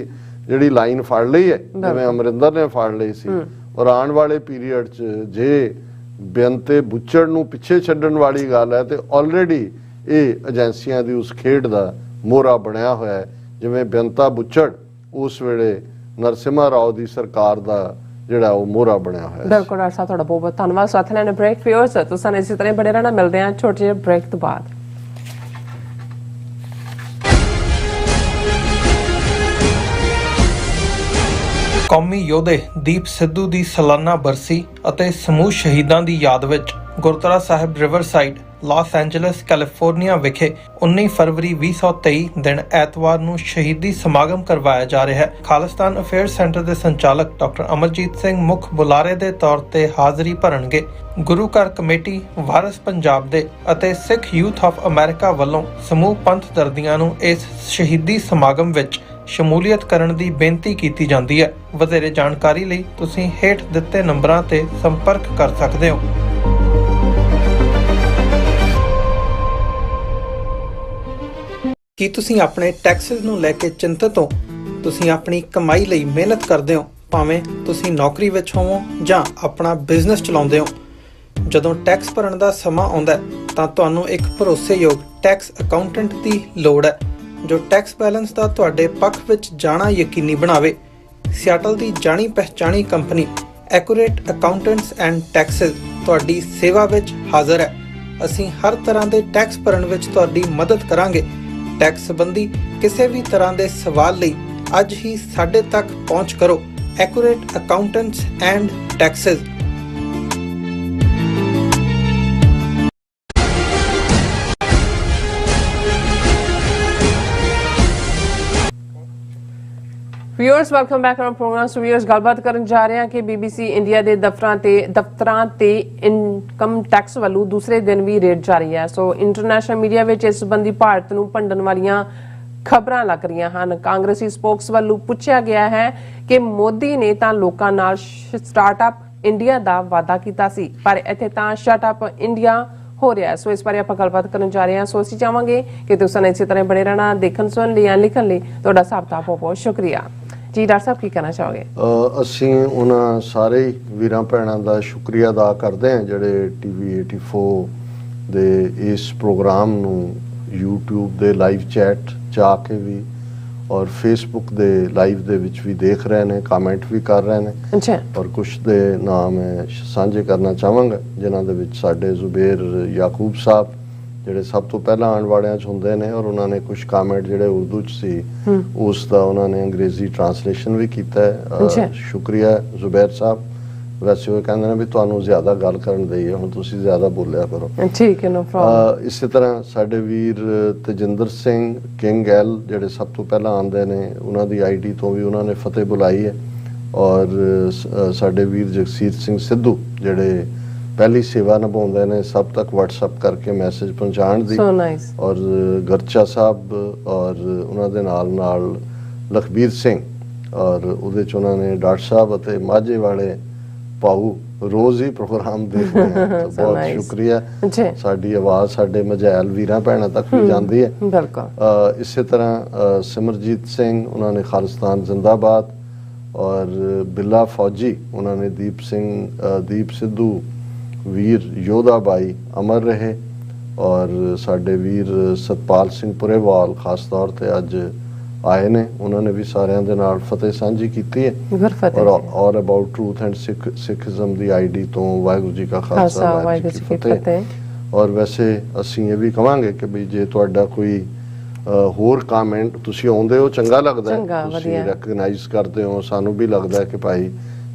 ਜਿਹੜੀ ਲਾਈਨ ਫੜ ਲਈ ਹੈ, ਜਿਵੇਂ ਅਮਰਿੰਦਰ ਨੇ ਫੜ ਲਈ ਸੀ। ਔਰ ਆਉਣ ਵਾਲੇ ਪੀਰੀਅਡ 'ਚ ਜੇ ਬੇਅੰਤੇ ਬੁੱਚੜ ਨੂੰ ਪਿੱਛੇ ਛੱਡਣ ਵਾਲੀ ਗੱਲ ਹੈ ਤੇ ਆਲਰੇਡੀ ਇਹ ਏਜੰਸੀਆਂ ਦੀ ਉਸ ਖੇਡ ਦਾ ਮੋਹਰਾ ਬਣਿਆ ਹੋਇਆ ਹੈ। ਜਿਵੇਂ ਬੇਅੰਤਾ ਬੁੱਚੜ ਉਸ ਵੇਲੇ ਨਰਸਿਮਹਾ ਰਾਓ ਦੀ ਸਰਕਾਰ ਦਾ ਜਿਹੜਾ ਉਹ ਮੋਹਰਾ ਬਣਿਆ ਹੋਇਆ। ਬਿਲਕੁਲ ਡਾਕਟਰ ਸਾਹਿਬ, ਤੁਹਾਡਾ ਬਹੁਤ ਬਹੁਤ ਧੰਨਵਾਦ। ਸਾਥ ਲੈਣੇ ਬ੍ਰੇਕ ਫਿਓਰਸ, ਤੁਸੀਂ ਇਸੇ ਤਰ੍ਹਾਂ ਬੜੇ ਰਹਿਣਾ। ਮਿਲਦੇ ਹਾਂ ਛੋਟੇ ਜਿਹੇ ਬ੍ਰੇਕ ਤੋਂ ਬਾਅਦ। ਕੌਮੀ ਯੋਧੇ ਦੀਪ ਸਿੱਧੂ ਦੀ ਸਾਲਾਨਾ ਬਰਸੀ ਅਤੇ ਸਮੂਹ ਸ਼ਹੀਦਾਂ ਦੀ ਯਾਦ ਵਿੱਚ ਗੁਰਦੁਆਰਾ ਸਾਹਿਬ ਰਿਵਰਸਾਈਡ, ਲਾਸ ਐਂਜਲਸ, ਕੈਲੀਫੋਰਨੀਆ ਵਿਖੇ 19 ਫਰਵਰੀ 2023 ਦਿਨ ਐਤਵਾਰ ਨੂੰ ਸ਼ਹੀਦੀ ਸਮਾਗਮ ਕਰਵਾਇਆ ਜਾ ਰਿਹਾ ਹੈ। ਖਾਲਿਸਤਾਨ ਅਫੇਅਰ ਸੈਂਟਰ ਦੇ ਸੰਚਾਲਕ ਡਾਕਟਰ ਅਮਰਜੀਤ ਸਿੰਘ ਮੁੱਖ ਬੁਲਾਰੇ ਦੇ ਤੌਰ ਤੇ ਹਾਜ਼ਰੀ ਭਰਨਗੇ। ਗੁਰੂ ਘਰ ਕਮੇਟੀ, ਵਾਰਿਸ ਪੰਜਾਬ ਦੇ ਅਤੇ ਸਿੱਖ ਯੂਥ ਆਫ ਅਮਰੀਕਾ ਵੱਲੋਂ ਸਮੂਹ ਪੰਥ ਦਰਦੀਆਂ ਨੂੰ ਇਸ ਸ਼ਹੀਦੀ ਸਮਾਗਮ ਵਿੱਚ ਸ਼ਮੂਲੀਅਤ ਕਰਨ ਦੀ ਬੇਨਤੀ ਕੀਤੀ ਜਾਂਦੀ ਹੈ। ਵਧੇਰੇ ਜਾਣਕਾਰੀ ਲਈ ਤੁਸੀਂ ਹੇਠ ਦਿੱਤੇ ਨੰਬਰਾਂ ਤੇ ਸੰਪਰਕ ਕਰ ਸਕਦੇ ਹੋ। ਕੀ ਤੁਸੀਂ ਆਪਣੇ ਟੈਕਸਿਸ ਨੂੰ ਲੈ ਕੇ ਚਿੰਤਤ ਹੋ? ਤੁਸੀਂ ਆਪਣੀ ਕਮਾਈ ਲਈ ਮਿਹਨਤ ਕਰਦੇ ਹੋ, ਭਾਵੇਂ ਤੁਸੀਂ ਨੌਕਰੀ ਵਿੱਚ ਹੋਵੋ ਜਾਂ ਆਪਣਾ ਬਿਜ਼ਨਸ ਚਲਾਉਂਦੇ ਹੋ। ਜਦੋਂ ਟੈਕਸ ਭਰਨ ਦਾ ਸਮਾਂ ਆਉਂਦਾ ਤਾਂ ਤੁਹਾਨੂੰ ਇੱਕ ਭਰੋਸੇਯੋਗ ਟੈਕਸ ਅਕਾਊਂਟੈਂਟ ਦੀ ਲੋੜ ਹੈ ਜੋ ਟੈਕਸ ਬੈਲੈਂਸ ਦਾ ਤੁਹਾਡੇ ਪੱਖ ਵਿੱਚ ਜਾਣਾ ਯਕੀਨੀ ਬਣਾਵੇ। ਸਿਆਟਲ ਦੀ ਜਾਣੀ ਪਛਾਣੀ company Accurate accountants and Taxes ਤੁਹਾਡੀ ਸੇਵਾ ਵਿੱਚ ਹਾਜ਼ਰ ਹੈ। ਅਸੀਂ ਹਰ ਤਰ੍ਹਾਂ ਦੇ ਟੈਕਸ ਭਰਨ ਵਿੱਚ ਤੁਹਾਡੀ ਮਦਦ ਕਰਾਂਗੇ। ਟੈਕਸ ਸੰਬੰਧੀ ਕਿਸੇ ਵੀ ਤਰ੍ਹਾਂ ਦੇ ਸਵਾਲ ਲਈ ਅੱਜ ਹੀ ਸਾਡੇ ਤੱਕ ਪਹੁੰਚ ਕਰੋ। Accurate accountants and taxes. Viewers, welcome back on programme. So viewers, ਗੱਲਬਾਤ ਕਰਨ ਜਾ ਰਹੇ ਹਾਂ ਕਿ BBC ਇੰਡੀਆ ਦੇ ਦਫ਼ਤਰਾਂ ਤੇ ਇਨਕਮ ਟੈਕਸ ਵੱਲੋਂ ਦੂਸਰੇ ਦਿਨ ਵੀ ਰੇਡ ਜਾਰੀ ਹੈ। ਸੋ ਇੰਟਰਨੈਸ਼ਨਲ ਮੀਡੀਆ ਵਿੱਚ ਇਸ ਸੰਬੰਧੀ ਭਾਰਤ ਨੂੰ ਭੰਡਣ ਵਾਲੀਆਂ ਖਬਰਾਂ ਲੱਗ ਰਹੀਆਂ ਹਨ। ਕਾਂਗਰਸੀ ਸਪੋਕਸ ਵੱਲੋਂ ਪੁੱਛਿਆ ਗਿਆ ਹੈ ਕਿ ਮੋਦੀ ਨੇ ਤਾਂ ਲੋਕਾਂ ਨਾਲ ਸਟਾਰਟਅਪ ਇੰਡੀਆ ਦਾ ਵਾਅਦਾ ਕੀਤਾ ਸੀ, ਪਰ ਇੱਥੇ ਤਾਂ ਸ਼ਟਅਪ ਇੰਡੀਆ ਹੋ ਰਿਹਾ। ਸੋ ਇਸ ਬਾਰੇ ਆਪਾਂ ਗੱਲਬਾਤ ਕਰਨ ਜਾ ਰਹੇ ਹਾਂ। ਸੋ ਅਸੀਂ ਚਾਹਾਂਗੇ ਕਿ ਤੁਸੀਂ ਇਸੇ ਤਰ੍ਹਾਂ ਬਣੇ ਰਹਿਣਾ। ਦੇਖਣ, ਸੁਣਨ ਲਈ ਜਾਂ ਲਿਖਣ ਲਈ ਤੁਹਾਡਾ ਸਭ ਦਾ ਬਹੁਤ ਬਹੁਤ ਸ਼ੁਕਰੀਆ ਜੀ। ਡਾਕਟਰ ਸਾਹਿਬ, ਕੀ ਕਹਿਣਾ ਚਾਹੋਗੇ? ਅਸੀਂ ਉਹਨਾਂ ਸਾਰੇ ਵੀਰਾਂ ਭੈਣਾਂ ਦਾ ਸ਼ੁਕਰੀਆ ਅਦਾ ਕਰਦੇ ਹਾਂ ਜਿਹੜੇ TV 84 ਦੇ ਇਸ ਪ੍ਰੋਗਰਾਮ ਨੂੰ YouTube ਦੇ ਲਾਈਵ ਚੈਟ 'ਚ ਆ ਕੇ ਵੀ ਔਰ Facebook ਦੇ ਲਾਈਵ ਦੇ ਵਿੱਚ ਵੀ ਦੇਖ ਰਹੇ ਨੇ, ਕਮੈਂਟ ਵੀ ਕਰ ਰਹੇ ਨੇ। ਅੱਛਾ। ਔਰ ਕੁਝ ਦੇ ਨਾਮ ਮੈਂ ਸਾਂਝੇ ਕਰਨਾ ਚਾਹਾਂਗਾ ਜਿਨ੍ਹਾਂ ਦੇ ਵਿੱਚ ਸਾਡੇ ਜ਼ੁਬੇਰ ਯਾਕੂਬ ਸਾਹਿਬ ਜਿਹੜੇ ਸਭ ਤੋਂ ਪਹਿਲਾਂ ਆਉਣ ਵਾਲਿਆਂ 'ਚ ਹੁੰਦੇ ਨੇ, ਔਰ ਉਹਨਾਂ ਨੇ ਕੁਝ ਕਮੈਂਟ ਜਿਹੜੇ ਉਰਦੂ 'ਚ ਸੀ ਉਸ ਦਾ ਉਹਨਾਂ ਨੇ ਅੰਗਰੇਜ਼ੀ ਟਰਾਂਸਲੇਸ਼ਨ ਵੀ ਕੀਤਾ ਹੈ। ਸ਼ੁਕਰੀਆ ਜ਼ੁਬੇਰ ਸਾਹਿਬ। ਵੈਸੇ ਉਹ ਕਹਿੰਦੇ ਨੇ ਵੀ ਤੁਹਾਨੂੰ ਜ਼ਿਆਦਾ ਗੱਲ ਕਰਨ ਦੇਈਏ, ਹੁਣ ਤੁਸੀਂ ਜ਼ਿਆਦਾ ਬੋਲਿਆ ਕਰੋ। ਠੀਕ ਹੈ, ਨੋ ਪ੍ਰੋਬਲਮ। ਇਸੇ ਤਰ੍ਹਾਂ ਸਾਡੇ ਵੀਰ ਤੇਜਿੰਦਰ ਸਿੰਘ ਕਿੰਗ ਐਲ ਜਿਹੜੇ ਸਭ ਤੋਂ ਪਹਿਲਾਂ ਆਉਂਦੇ ਨੇ, ਉਹਨਾਂ ਦੀ ID ਤੋਂ ਵੀ ਉਹਨਾਂ ਨੇ ਫਤਿਹ ਬੁਲਾਈ ਹੈ। ਔਰ ਸਾਡੇ ਵੀਰ ਜਗਸੀਰ ਸਿੰਘ ਸਿੱਧੂ ਜਿਹੜੇ ਪਹਿਲੀ ਸੇਵਾ ਨਿਭਾਉਂਦੇ ਨੇ ਸਭ ਤੱਕ WhatsApp ਕਰਕੇ ਮੈਸੇਜ ਪਹੁੰਚਾਉਣ ਦੀ। So nice. ਔਰ ਗਰਚਾ ਸਾਹਿਬ ਔਰ ਉਹਨਾਂ ਦੇ ਨਾਲ ਲਖਬੀਰ ਸਿੰਘ ਔਰ ਉਹਦੇ 'ਚ ਉਹਨਾਂ ਨੇ ਡਾਕਟਰ ਸਾਹਿਬ ਅਤੇ ਮਾਝੇ ਵਾਲੇ ਭਾਊ ਰੋਜ਼ ਹੀ ਪ੍ਰੋਗਰਾਮ ਦੇਖਦੇ ਹਨ। ਬਹੁਤ ਸ਼ੁਕਰੀਆ। ਸਾਡੀ ਆਵਾਜ਼ ਸਾਡੇ ਮਝੈਲ ਵੀਰਾਂ ਭੈਣਾਂ ਤੱਕ ਵੀ ਜਾਂਦੀ ਹੈ। ਬਿਲਕੁਲ। ਇਸੇ ਤਰ੍ਹਾਂ ਸਿਮਰਜੀਤ ਸਿੰਘ ਉਹਨਾਂ ਨੇ ਖਾਲਿਸਤਾਨ ਜ਼ਿੰਦਾਬਾਦ ਔਰ ਬਿੱਲਾ ਫੌਜੀ ਉਹਨਾਂ ਨੇ ਦੀਪ ਸਿੱਧੂ ਵੀਰ ਯੋਧਾ ਬਾਈ ਅਮਰ ਰਹੇ ਔਰ ਸਾਡੇ ਵੀਰ ਸਤਪਾਲ ਸਿੰਘ ਪੁਰੇਵਾਲ ਖਾਸ ਤੌਰ ਤੇ ਅੱਜ ਆਏ ਨੇ। ਉਹਨਾਂ ਨੇ ਵੀ ਸਾਰਿਆਂ ਦੇ ਨਾਲ ਫਤਿਹ ਸਾਂਝੀ ਕੀਤੀ ਹੈ ਔਰ about truth and ਸਿੱਖਿਜ਼ਮ the ID ਤੋਂ ਵਾਹਿਗੁਰੂ ਜੀ ਕਾ ਖਾਲਸਾ ਵਾਹਿਗੁਰੂ ਜੀ ਕੀ ਫਤਿਹ। ਔਰ ਵੈਸੇ ਅਸੀਂ ਇਹ ਵੀ ਕਵਾਂਗੇ ਕਿ ਵੀ ਜੇ ਤੁਹਾਡਾ ਕੋਈ ਹੋਰ ਕਮੈਂਟ ਤੁਸੀਂ ਆਉਂਦੇ ਹੋ ਚੰਗਾ ਲੱਗਦਾ ਹੈ, ਤੁਸੀਂ ਰੈਕਗਨਾਈਜ਼ ਕਰਦੇ ਹੋ, ਸਾਨੂੰ ਵੀ ਲੱਗਦਾ ਹੈ ਕਿ ਭਾਈ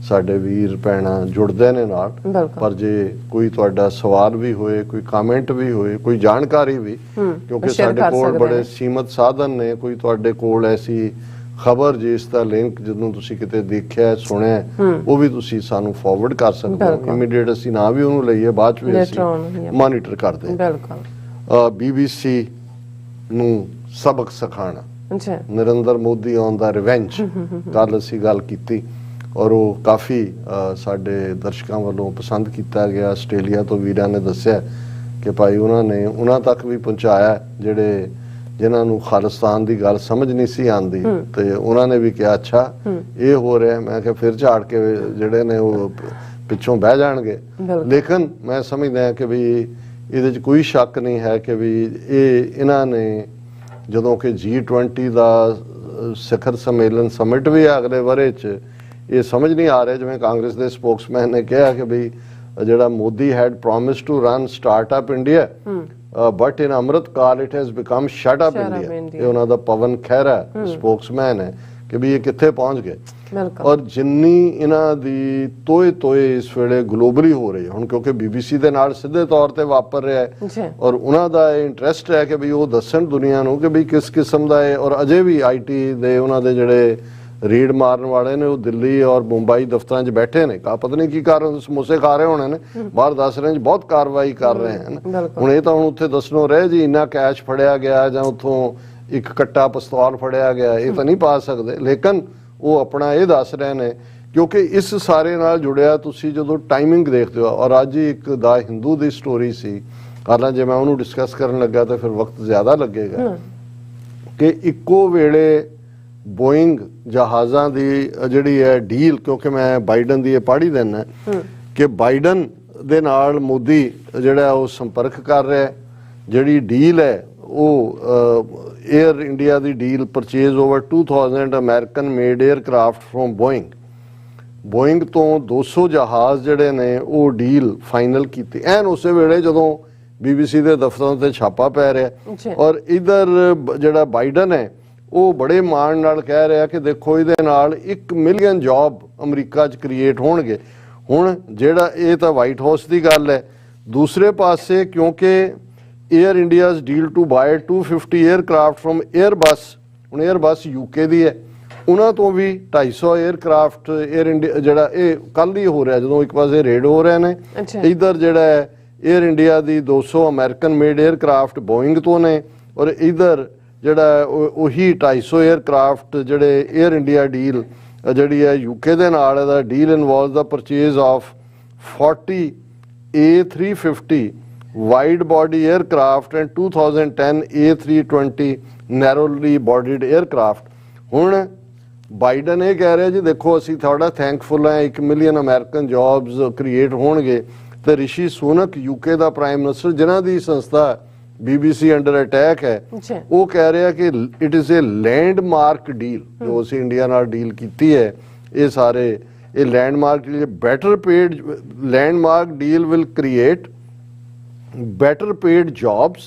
ਸਾਡੇ ਵੀਰ ਭੈਣਾਂ ਜੁੜਦੇ ਨੇ ਨਾਲ। ਪਰ ਜੇ ਕੋਈ ਤੁਹਾਡਾ ਸਵਾਲ ਵੀ ਹੋਏ, ਕੋਈ ਕਮੈਂਟ ਵੀ ਹੋਏ, ਕੋਈ ਜਾਣਕਾਰੀ ਵੀ, ਕਿਉਂਕਿ ਸਾਡੇ ਕੋਲ ਬੜੇ ਸੀਮਤ ਸਾਧਨ ਨੇ, ਕੋਈ ਤੁਹਾਡੇ ਕੋਲ ਐਸੀ ਖਬਰ ਜਿਸ ਦਾ ਲਿੰਕ ਜਦੋਂ ਤੁਸੀਂ ਕਿਤੇ ਦੇਖਿਆ ਸੁਣਿਆ ਉਹ ਵੀ ਤੁਸੀਂ ਸਾਨੂੰ ਫਾਰਵਰਡ ਕਰ ਸਕਦੇ ਹੋ। ਇਮੀਡੀਏਟ ਅਸੀਂ ਨਾ ਵੀ ਉਹਨੂੰ ਲਈਏ, ਬਾਅਦ ਚ ਵੀ ਅਸੀਂ ਮੋਨੀਟਰ ਕਰਦੇ ਹਾਂ। BBC ਨੂੰ ਸਬਕ ਸਿਖਾਉਣਾ, Narendra Modi on the revenge, ਕੱਲ ਅਸੀਂ ਗੱਲ ਕੀਤੀ ਔਰ ਉਹ ਕਾਫੀ ਸਾਡੇ ਦਰਸ਼ਕਾਂ ਵੱਲੋਂ ਪਸੰਦ ਕੀਤਾ ਗਿਆ। ਆਸਟ੍ਰੇਲੀਆ ਤੋਂ ਵੀਰਾਂ ਨੇ ਦੱਸਿਆ ਕਿ ਭਾਈ ਉਹਨਾਂ ਤੱਕ ਵੀ ਪਹੁੰਚਾਇਆ ਜਿਨ੍ਹਾਂ ਨੂੰ ਖਾਲਿਸਤਾਨ ਦੀ ਗੱਲ ਸਮਝ ਨਹੀਂ ਸੀ ਆਉਂਦੀ, ਤੇ ਉਹਨਾਂ ਨੇ ਵੀ ਕਿਹਾ ਅੱਛਾ ਇਹ ਹੋ ਰਿਹਾ। ਮੈਂ ਕਿਹਾ ਫਿਰ ਝਾੜ ਕੇ ਜਿਹੜੇ ਨੇ ਉਹ ਪਿੱਛੋਂ ਬਹਿ ਜਾਣਗੇ। ਲੇਕਿਨ ਮੈਂ ਸਮਝਦਾ ਕਿ ਵੀ ਇਹਦੇ 'ਚ ਕੋਈ ਸ਼ੱਕ ਨਹੀਂ ਹੈ ਕਿ ਵੀ ਇਹਨਾਂ ਨੇ ਜਦੋਂ ਕਿ G20 ਦਾ ਸਿਖਰ ਸੰਮੇਲਨ ਸਮਿਟ ਵੀ ਅਗਲੇ ਵਰ੍ਹੇ 'ਚ, ਇਹ ਸਮਝ ਨਹੀਂ ਆ ਰਿਹਾ ਜਿਵੇਂ ਕਾਂਗਰਸ ਦੇ ਸਪੋਕਸਮੈਨ ਨੇ ਕਿਹਾ ਕਿ ਬਈ ਜਿਹੜਾ Modi had promised to run Startup India but in Amrit Kaal it has become shut up India. ਇਹ ਉਹਨਾਂ ਦਾ ਪਵਨ ਖਹਿਰਾ ਸਪੋਕਸਮੈਨ ਹੈ ਕਿ ਵੀ ਇਹ ਕਿੱਥੇ ਪਹੁੰਚ ਗਏ। ਔਰ ਜਿੰਨੀ ਇਹਨਾਂ ਦੀ ਤੋਏ ਇਸ ਵੇਲੇ ਗਲੋਬਲੀ ਹੋ ਰਹੀ ਹੈ ਹੁਣ, ਕਿਉਂਕਿ BBC ਦੇ ਨਾਲ ਸਿੱਧੇ ਤੌਰ ਤੇ ਵਾਪਰ ਰਿਹਾ ਹੈ ਔਰ ਉਹਨਾਂ ਦਾ ਇੰਟਰਸਟ ਹੈ ਕਿ ਵੀ ਉਹ ਦੱਸਣ ਦੁਨੀਆ ਨੂੰ ਕਿ ਵੀ ਕਿਸ ਕਿਸਮ ਦਾ ਹੈ। ਔਰ ਅਜੇ ਵੀ IT ਦੇ ਉਹਨਾਂ ਦੇ ਜਿਹੜੇ ਰੀਡ ਮਾਰਨ ਵਾਲੇ ਨੇ ਉਹ ਦਿੱਲੀ ਔਰ ਮੁੰਬਈ ਦਫ਼ਤਰਾਂ 'ਚ ਬੈਠੇ ਨੇ। ਪਤਾ ਨਹੀਂ ਕੀ ਕਾਰਨ, ਸਮੋਸੇ ਖਾ ਰਹੇ ਹੋਣੇ ਨੇ, ਬਾਹਰ ਦੱਸ ਰਹੇ ਬਹੁਤ ਕਾਰਵਾਈ ਕਰ ਰਹੇ ਹਨ। ਹੁਣ ਇਹ ਤਾਂ ਹੁਣ ਉੱਥੇ ਦੱਸਣੋਂ ਰਹੇ ਜੀ ਇੰਨਾ ਕੈਸ਼ ਫੜਿਆ ਗਿਆ ਜਾਂ ਉੱਥੋਂ ਇੱਕ ਕੱਟਾ ਪਿਸਤੌਲ ਫੜਿਆ ਗਿਆ, ਇਹ ਤਾਂ ਨਹੀਂ ਪਾ ਸਕਦੇ। ਲੇਕਿਨ ਉਹ ਆਪਣਾ ਇਹ ਦੱਸ ਰਹੇ ਨੇ ਕਿਉਂਕਿ ਇਸ ਸਾਰੇ ਨਾਲ ਜੁੜਿਆ ਤੁਸੀਂ ਜਦੋਂ ਟਾਈਮਿੰਗ ਦੇਖਦੇ ਹੋ। ਔਰ ਅੱਜ ਹੀ ਇੱਕ ਦਾ ਹਿੰਦੂ ਦੀ ਸਟੋਰੀ ਸੀ, ਹਾਲਾਂ ਜੇ ਮੈਂ ਉਹਨੂੰ ਡਿਸਕਸ ਕਰਨ ਲੱਗਾ ਤਾਂ ਫਿਰ ਵਕਤ ਜ਼ਿਆਦਾ ਲੱਗੇਗਾ, ਕਿ ਇੱਕੋ ਵੇਲੇ ਬੋਇੰਗ ਜਹਾਜ਼ਾਂ ਦੀ ਜਿਹੜੀ ਹੈ ਡੀਲ, ਕਿਉਂਕਿ ਮੈਂ ਬਾਈਡਨ ਦੀ ਇਹ ਪੜ੍ਹ ਹੀ ਦਿੰਦਾ ਕਿ ਬਾਈਡਨ ਦੇ ਨਾਲ ਮੋਦੀ ਜਿਹੜਾ ਉਹ ਸੰਪਰਕ ਕਰ ਰਿਹਾ। ਜਿਹੜੀ ਡੀਲ ਹੈ ਉਹ air India the deal purchase over 2000 American made aircraft from Boeing ਤੋਂ 200 ਜਹਾਜ਼ ਜਿਹੜੇ ਨੇ ਉਹ ਡੀਲ ਫਾਈਨਲ ਕੀਤੀ ਐਨ ਉਸੇ ਵੇਲੇ ਜਦੋਂ BBC ਦੇ ਦਫ਼ਤਰਾਂ ਤੇ ਛਾਪਾ ਪੈ ਰਿਹਾ। ਔਰ ਇਧਰ ਜਿਹੜਾ ਬਾਈਡਨ ਹੈ ਉਹ ਬੜੇ ਮਾਣ ਨਾਲ ਕਹਿ ਰਿਹਾ ਕਿ ਦੇਖੋ ਇਹਦੇ ਨਾਲ 1 ਮਿਲੀਅਨ ਜੌਬ ਅਮਰੀਕਾ 'ਚ ਕ੍ਰੀਏਟ ਹੋਣਗੇ। ਹੁਣ ਜਿਹੜਾ ਇਹ ਤਾਂ ਵਾਈਟ ਹਾਊਸ ਦੀ ਗੱਲ ਹੈ, ਦੂਸਰੇ ਪਾਸੇ ਕਿਉਂਕਿ Air India's deal to buy 250 aircraft from Airbus, ਹੁਣ ਏਅਰਬਸ UK ਦੀ ਹੈ, ਉਹਨਾਂ ਤੋਂ ਵੀ 250 에ਅਰਕ੍ਰਾਫਟ 에ਅਰ ਇੰਡੀਆ ਜਿਹੜਾ ਇਹ ਕੱਲ ਹੀ ਹੋ ਰਿਹਾ ਜਦੋਂ ਇੱਕ ਪਾਸੇ ਰੇਡ ਹੋ ਰਹੇ ਨੇ, ਇਧਰ ਜਿਹੜਾ ਹੈ 에ਅਰ ਇੰਡੀਆ ਦੀ 200 ਅਮਰੀਕਨ ਮੇਡ 에ਅਰਕ੍ਰਾਫਟ ਬੋਇੰਗ ਤੋਂ ਨੇ ਔਰ ਇਧਰ ਜਿਹੜਾ ਉਹੀ 250 에ਅਰਕ੍ਰਾਫਟ ਜਿਹੜੇ 에ਅਰ ਇੰਡੀਆ ਡੀਲ ਜਿਹੜੀ ਹੈ UK ਦੇ ਨਾਲ ਇਹਦਾ deal involve the purchase of 40 A350 wide body aircraft and 2010 A320 narrowly bodied aircraft। ਹੁਣ ਬਾਈਡਨ ਇਹ ਕਹਿ ਰਿਹਾ ਜੀ ਦੇਖੋ ਅਸੀਂ ਥੋੜਾ ਥੈਂਕਫੁਲ ਹਾਂ 1 ਮਿਲੀਅਨ ਅਮਰੀਕਨ ਜੌਬਸ ਕ੍ਰੀਏਟ ਹੋਣਗੇ, ਤੇ ਰਿਸ਼ੀ ਸੁਨਕ UK ਦਾ ਪ੍ਰਾਈਮ ਮਿਨਿਸਟਰ ਜਿਨ੍ਹਾਂ ਦੀ ਸੰਸਥਾ BBC ਅੰਡਰ ਅਟੈਕ ਹੈ, ਉਹ ਕਹਿ ਰਿਹਾ ਕਿ it is a landmark deal ਜੋ ਅਸੀਂ ਇੰਡੀਆ ਨਾਲ ਡੀਲ ਕੀਤੀ ਹੈ। ਇਹ ਸਾਰੇ ਇਹ landmark better paid landmark deal will create better paid jobs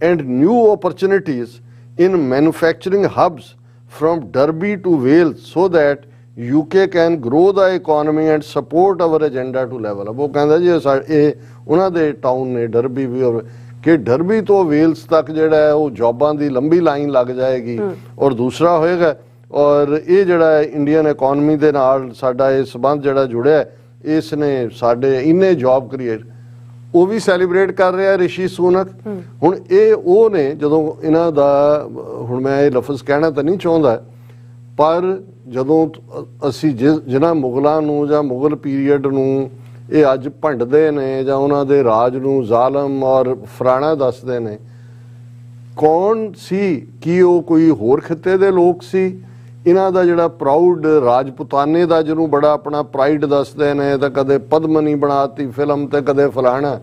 and new opportunities in manufacturing hubs from Derby to Wales so that UK can grow the economy and support our agenda to level up। ਉਹ ਕਹਿੰਦਾ ਜੀ ਇਹ ਉਹਨਾਂ ਦੇ ਟਾਊਨ ਨੇ ਡਰਬੀ ਵੀ, ਔਰ ਕਿ ਡਰਬੀ ਤੋਂ ਵੇਲਸ ਤੱਕ ਜਿਹੜਾ ਹੈ ਉਹ ਜੌਬਾਂ ਦੀ ਲੰਬੀ ਲਾਈਨ ਲੱਗ ਜਾਏਗੀ। ਔਰ ਦੂਸਰਾ ਹੋਏਗਾ ਔਰ ਇਹ ਜਿਹੜਾ ਹੈ ਇੰਡੀਅਨ ਇਕਨੋਮੀ ਦੇ ਨਾਲ ਸਾਡਾ ਇਹ ਸੰਬੰਧ ਜਿਹੜਾ ਜੁੜਿਆ, ਇਸ ਨੇ ਸਾਡੇ ਇੰਨੇ ਜੌਬ ਕ੍ਰੀਏਟ, ਉਹ ਵੀ ਸੈਲੀਬ੍ਰੇਟ ਕਰ ਰਿਹਾ ਰਿਸ਼ੀ ਸੁਨਕ। ਹੁਣ ਇਹ ਉਹ ਨੇ, ਜਦੋਂ ਇਹਨਾਂ ਦਾ, ਹੁਣ ਮੈਂ ਇਹ ਲਫ਼ਜ਼ ਕਹਿਣਾ ਤਾਂ ਨਹੀਂ ਚਾਹੁੰਦਾ, ਪਰ ਜਦੋਂ ਅਸੀਂ ਜਿਨ੍ਹਾਂ ਮੁਗਲਾਂ ਨੂੰ ਜਾਂ ਮੁਗਲ ਪੀਰੀਅਡ ਨੂੰ ਇਹ ਅੱਜ ਭੰਡਦੇ ਨੇ ਜਾਂ ਉਹਨਾਂ ਦੇ ਰਾਜ ਨੂੰ ਜ਼ਾਲਮ ਔਰ ਫਰਾਣਾ ਦੱਸਦੇ ਨੇ, ਕੌਣ ਸੀ? ਕੀ ਉਹ ਕੋਈ ਹੋਰ ਖਿੱਤੇ ਦੇ ਲੋਕ ਸੀ? ਇਹਨਾਂ ਦਾ ਜਿਹੜਾ ਪ੍ਰਾਊਡ ਰਾਜਪੂਤਾਨੇ ਦਾ, ਜਿਹਨੂੰ ਬੜਾ ਆਪਣਾ ਪ੍ਰਾਈਡ ਦੱਸਦੇ ਨੇ, ਤਾਂ ਕਦੇ ਪਦਮਨੀ ਬਣਾਤੀ ਫਿਲਮ ਤੇ ਕਦੇ ਫਲਾਣਾ,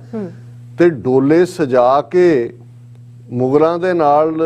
ਤੇ ਡੋਲੇ ਸਜਾ ਕੇ ਮੁਗਲਾਂ ਦੇ ਨਾਲ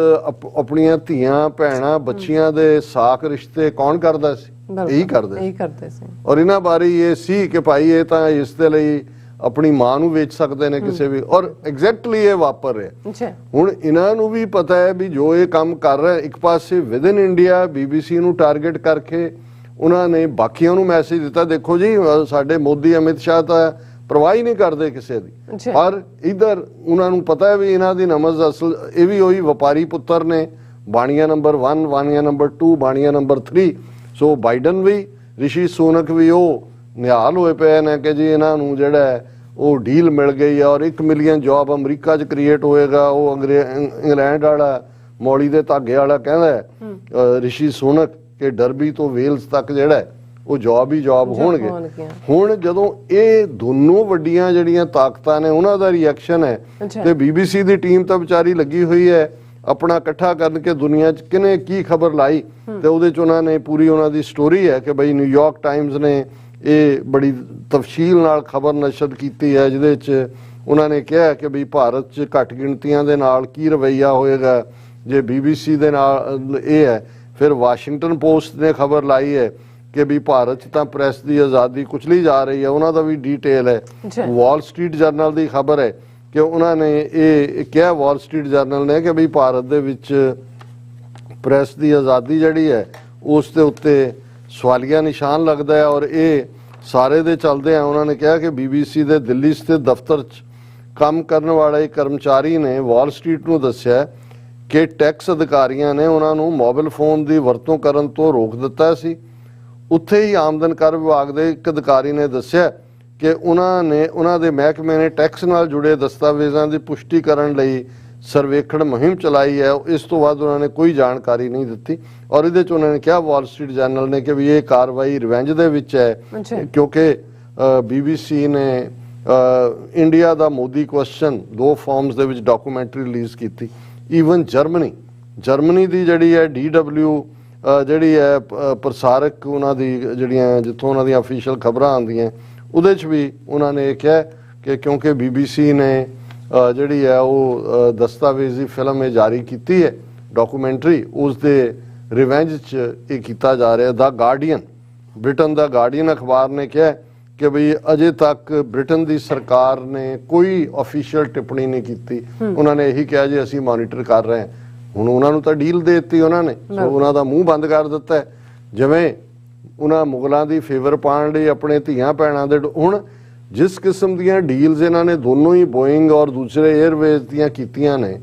ਆਪਣੀਆਂ ਧੀਆਂ ਭੈਣਾਂ ਬੱਚੀਆਂ ਦੇ ਸਾਕ ਰਿਸ਼ਤੇ ਕੌਣ ਕਰਦਾ ਸੀ? ਇਹੀ ਕਰਦੇ ਸੀ। ਔਰ ਇਹਨਾਂ ਬਾਰੇ ਇਹ ਸੀ ਕਿ ਭਾਈ ਇਹ ਤਾਂ ਇਸ ਦੇ ਲਈ ਆਪਣੀ ਮਾਂ ਨੂੰ ਵੇਚ ਸਕਦੇ ਨੇ ਕਿਸੇ ਵੀ, ਔਰ ਐਗਜ਼ੈਕਟਲੀ ਇਹ ਵਾਪਰ ਰਿਹਾ। ਹੁਣ ਇਹਨਾਂ ਨੂੰ ਵੀ ਪਤਾ ਹੈ ਵੀ ਜੋ ਇਹ ਕੰਮ ਕਰ ਰਿਹਾ, ਇੱਕ ਪਾਸੇ ਵਿਦ ਇਨ ਇੰਡੀਆ BBC ਨੂੰ ਟਾਰਗੇਟ ਕਰਕੇ ਉਹਨਾਂ ਨੇ ਬਾਕੀਆਂ ਨੂੰ ਮੈਸੇਜ ਦਿੱਤਾ, ਦੇਖੋ ਜੀ ਸਾਡੇ ਮੋਦੀ ਅਮਿਤ ਸ਼ਾਹ ਤਾਂ ਪਰਵਾਹ ਹੀ ਨਹੀਂ ਕਰਦੇ ਕਿਸੇ ਦੀ, ਪਰ ਇਧਰ ਉਹਨਾਂ ਨੂੰ ਪਤਾ ਹੈ ਵੀ ਇਹਨਾਂ ਦੀ ਨਮਜ਼ ਅਸਲ ਇਹ ਵੀ ਉਹੀ ਵਪਾਰੀ ਪੁੱਤਰ ਨੇ, ਬਾਣੀਆ ਨੰਬਰ 1, ਬਾਣੀਆ ਨੰਬਰ 2, ਬਾਣੀਆ ਨੰਬਰ 3। ਸੋ ਬਾਈਡਨ ਵੀ, ਰਿਸ਼ੀ ਸੁਨਕ ਵੀ ਉਹ ਨਿਹਾਲ ਹੋਏ ਪਏ ਨੇ ਕਿ ਜੀ ਇਹਨਾਂ ਨੂੰ ਜਿਹੜਾ ਉਹ ਡੀਲ ਮਿਲ ਗਈ ਹੈ ਔਰ 1 ਮਿਲੀਅਨ ਜੌਬ ਅਮਰੀਕਾ 'ਚ ਕ੍ਰੀਏਟ ਹੋਏਗਾ। ਉਹ ਇੰਗਲੈਂਡ ਵਾਲਾ ਮੌਲੀ ਦੇ ਧਾਗੇ ਵਾਲਾ ਕਹਿੰਦਾ ਰਿਸ਼ੀ ਸੁਨਕ ਕਿ ਡਰਬੀ ਤੋਂ ਵੇਲਸ ਤੱਕ ਜਿਹੜਾ ਉਹ ਜੌਬ ਹੀ ਜੌਬ ਹੋਣਗੇ। ਹੁਣ ਜਦੋਂ ਇਹ ਦੋਨੋਂ ਵੱਡੀਆਂ ਜਿਹੜੀਆਂ ਤਾਕਤਾਂ ਨੇ ਉਹਨਾਂ ਦਾ ਰਿਐਕਸ਼ਨ ਹੈ, ਤੇ BBC ਦੀ ਟੀਮ ਤਾਂ ਵਿਚਾਰੀ ਲੱਗੀ ਹੋਈ ਹੈ ਆਪਣਾ ਇਕੱਠਾ ਕਰਨ ਕੇ ਦੁਨੀਆ 'ਚ ਕਿਨੇ ਕੀ ਖਬਰ ਲਾਈ, ਤੇ ਉਹਦੇ 'ਚ ਉਹਨਾਂ ਨੇ ਪੂਰੀ ਉਹਨਾਂ ਦੀ ਸਟੋਰੀ ਹੈ ਕਿ ਬਈ ਨਿਊਯਾਰਕ ਟਾਈਮਜ਼ ਨੇ ਇਹ ਬੜੀ ਤਫਸੀਲ ਨਾਲ ਖਬਰ ਨਸ਼ਰ ਕੀਤੀ ਹੈ, ਜਿਹਦੇ 'ਚ ਉਹਨਾਂ ਨੇ ਕਿਹਾ ਕਿ ਬਈ ਭਾਰਤ 'ਚ ਘੱਟ ਗਿਣਤੀਆਂ ਦੇ ਨਾਲ ਕੀ ਰਵੱਈਆ ਹੋਏਗਾ ਜੇ BBC ਦੇ ਨਾਲ ਇਹ ਹੈ। ਫਿਰ ਵਾਸ਼ਿੰਗਟਨ ਪੋਸਟ ਨੇ ਖਬਰ ਲਾਈ ਹੈ ਕਿ ਵੀ ਭਾਰਤ 'ਚ ਤਾਂ ਪ੍ਰੈਸ ਦੀ ਆਜ਼ਾਦੀ ਕੁਚਲੀ ਜਾ ਰਹੀ ਹੈ, ਉਹਨਾਂ ਦਾ ਵੀ ਡੀਟੇਲ ਹੈ। ਵਾਲ ਸਟਰੀਟ ਜਰਨਲ ਦੀ ਖਬਰ ਹੈ ਕਿ ਉਹਨਾਂ ਨੇ ਇਹ ਕਿਹਾ, ਵਾਲ ਸਟਰੀਟ ਜਰਨਲ ਨੇ, ਕਿ ਵੀ ਭਾਰਤ ਦੇ ਵਿੱਚ ਪ੍ਰੈਸ ਦੀ ਆਜ਼ਾਦੀ ਜਿਹੜੀ ਹੈ ਉਸ ਦੇ ਉੱਤੇ ਸਵਾਲੀਆ ਨਿਸ਼ਾਨ ਲੱਗਦਾ ਹੈ। ਔਰ ਇਹ ਸਾਰੇ ਦੇ ਚੱਲਦੇ ਆ ਉਹਨਾਂ ਨੇ ਕਿਹਾ ਕਿ BBC ਦੇ ਦਿੱਲੀ ਸਥਿਤ ਦਫ਼ਤਰ 'ਚ ਕੰਮ ਕਰਨ ਵਾਲਾ ਇੱਕ ਕਰਮਚਾਰੀ ਨੇ ਵਾਲ ਸਟਰੀਟ ਨੂੰ ਦੱਸਿਆ ਕਿ ਟੈਕਸ ਅਧਿਕਾਰੀਆਂ ਨੇ ਉਹਨਾਂ ਨੂੰ ਮੋਬਾਈਲ ਫੋਨ ਦੀ ਵਰਤੋਂ ਕਰਨ ਤੋਂ ਰੋਕ ਦਿੱਤਾ ਸੀ। ਉੱਥੇ ਹੀ ਆਮਦਨ ਕਰ ਵਿਭਾਗ ਦੇ ਇੱਕ ਅਧਿਕਾਰੀ ਨੇ ਦੱਸਿਆ ਕਿ ਉਹਨਾਂ ਦੇ ਮਹਿਕਮੇ ਨੇ ਟੈਕਸ ਨਾਲ ਜੁੜੇ ਦਸਤਾਵੇਜ਼ਾਂ ਦੀ ਪੁਸ਼ਟੀ ਕਰਨ ਲਈ ਸਰਵੇਖਣ ਮੁਹਿੰਮ ਚਲਾਈ ਹੈ। ਇਸ ਤੋਂ ਬਾਅਦ ਉਹਨਾਂ ਨੇ ਕੋਈ ਜਾਣਕਾਰੀ ਨਹੀਂ ਦਿੱਤੀ। ਔਰ ਇਹਦੇ 'ਚ ਉਹਨਾਂ ਨੇ ਕਿਹਾ, ਵਾਲ ਸਟਰੀਟ ਜਰਨਲ ਨੇ, ਕਿ ਵੀ ਇਹ ਕਾਰਵਾਈ ਰਿਵੈਂਜ ਦੇ ਵਿੱਚ ਹੈ, ਕਿਉਂਕਿ BBC ਨੇ ਇੰਡੀਆ ਦਾ ਮੋਦੀ ਕੁਐਸਚਨ 2 ਫਾਰਮਸ ਦੇ ਵਿੱਚ ਡਾਕੂਮੈਂਟਰੀ ਰਿਲੀਜ਼ ਕੀਤੀ। ਈਵਨ ਜਰਮਨੀ ਦੀ ਜਿਹੜੀ ਹੈ DW ਜਿਹੜੀ ਹੈ ਪ੍ਰਸਾਰਕ ਉਹਨਾਂ ਦੀ ਜਿਹੜੀਆਂ ਜਿੱਥੋਂ ਉਹਨਾਂ ਦੀਆਂ ਅਫੀਸ਼ੀਅਲ ਖਬਰਾਂ ਆਉਂਦੀਆਂ ਉਹਦੇ 'ਚ ਵੀ ਉਹਨਾਂ ਨੇ ਇਹ ਕਿਹਾ ਕਿ ਕਿਉਂਕਿ BBC ਨੇ ਜਿਹੜੀ ਹੈ ਉਹ ਦਸਤਾਵੇਜ਼ੀ ਫਿਲਮ ਇਹ ਜਾਰੀ ਕੀਤੀ ਹੈ ਡਾਕੂਮੈਂਟਰੀ, ਉਸ ਦੇ ਰਿਵੈਂਜ 'ਚ ਇਹ ਕੀਤਾ ਜਾ ਰਿਹਾ। ਦਾ ਗਾਰਡੀਅਨ, ਬ੍ਰਿਟਨ ਦਾ ਗਾਰਡੀਅਨ ਅਖਬਾਰ ਨੇ ਕਿਹਾ ਕਿ ਬਈ ਅਜੇ ਤੱਕ ਬ੍ਰਿਟਨ ਦੀ ਸਰਕਾਰ ਨੇ ਕੋਈ ਅਫੀਸ਼ੀਅਲ ਟਿੱਪਣੀ ਨਹੀਂ ਕੀਤੀ। ਉਹਨਾਂ ਨੇ ਇਹੀ ਕਿਹਾ ਜੀ ਅਸੀਂ ਮੋਨੀਟਰ ਕਰ ਰਹੇ ਹਾਂ। ਹੁਣ ਉਹਨਾਂ ਨੂੰ ਤਾਂ ਡੀਲ ਦੇ ਦਿੱਤੀ ਉਹਨਾਂ ਨੇ, ਸੋ ਉਹਨਾਂ ਦਾ ਮੂੰਹ ਬੰਦ ਕਰ ਦਿੱਤਾ। ਜਿਵੇਂ ਉਹਨਾਂ ਮੁਗਲਾਂ ਦੀ ਫੇਵਰ ਪਾਉਣ ਲਈ ਆਪਣੇ ਧੀਆਂ ਭੈਣਾਂ ਦੇ, ਹੁਣ ਜਿਸ ਕਿਸਮ ਦੀਆਂ ਡੀਲਸ ਇਹਨਾਂ ਨੇ ਦੋਨੋਂ ਹੀ ਬੋਇੰਗ ਔਰ ਦੂਸਰੇ 에ਅਰਵੇਜ਼ ਦੀਆਂ ਕੀਤੀਆਂ ਨੇ,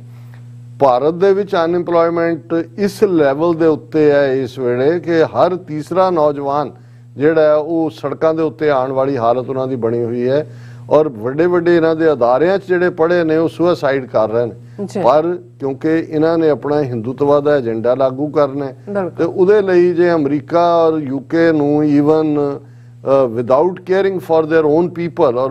ਭਾਰਤ ਦੇ ਵਿੱਚ ਅਨਇੰਪਲੋਇਮੈਂਟ ਇਸ ਲੈਵਲ ਦੇ ਉੱਤੇ ਹੈ ਇਸ ਵੇਲੇ ਕਿ ਹਰ ਤੀਸਰਾ ਨੌਜਵਾਨ ਜਿਹੜਾ ਉਹ ਸੜਕਾਂ ਦੇ ਉੱਤੇ ਆਉਣ ਵਾਲੀ ਹਾਲਤ ਉਹਨਾਂ ਦੀ ਬਣੀ ਹੋਈ ਹੈ। ਔਰ ਵੱਡੇ ਇਹਨਾਂ ਦੇ ਅਦਾਰਿਆਂ 'ਚ ਜਿਹੜੇ ਪੜ੍ਹੇ ਨੇ ਉਹ ਸੁਸਾਈਡ ਕਰ ਰਹੇ ਨੇ, ਪਰ ਕਿਉਂਕਿ ਇਹਨਾਂ ਨੇ ਆਪਣਾ ਹਿੰਦੂਤਵਾ ਦਾ ਏਜੰਡਾ ਲਾਗੂ ਕਰਨਾ ਤੇ ਉਹਦੇ ਲਈ ਜੇ ਅਮਰੀਕਾ ਔਰ UK ਨੂੰ even without caring for their own people ਔਰ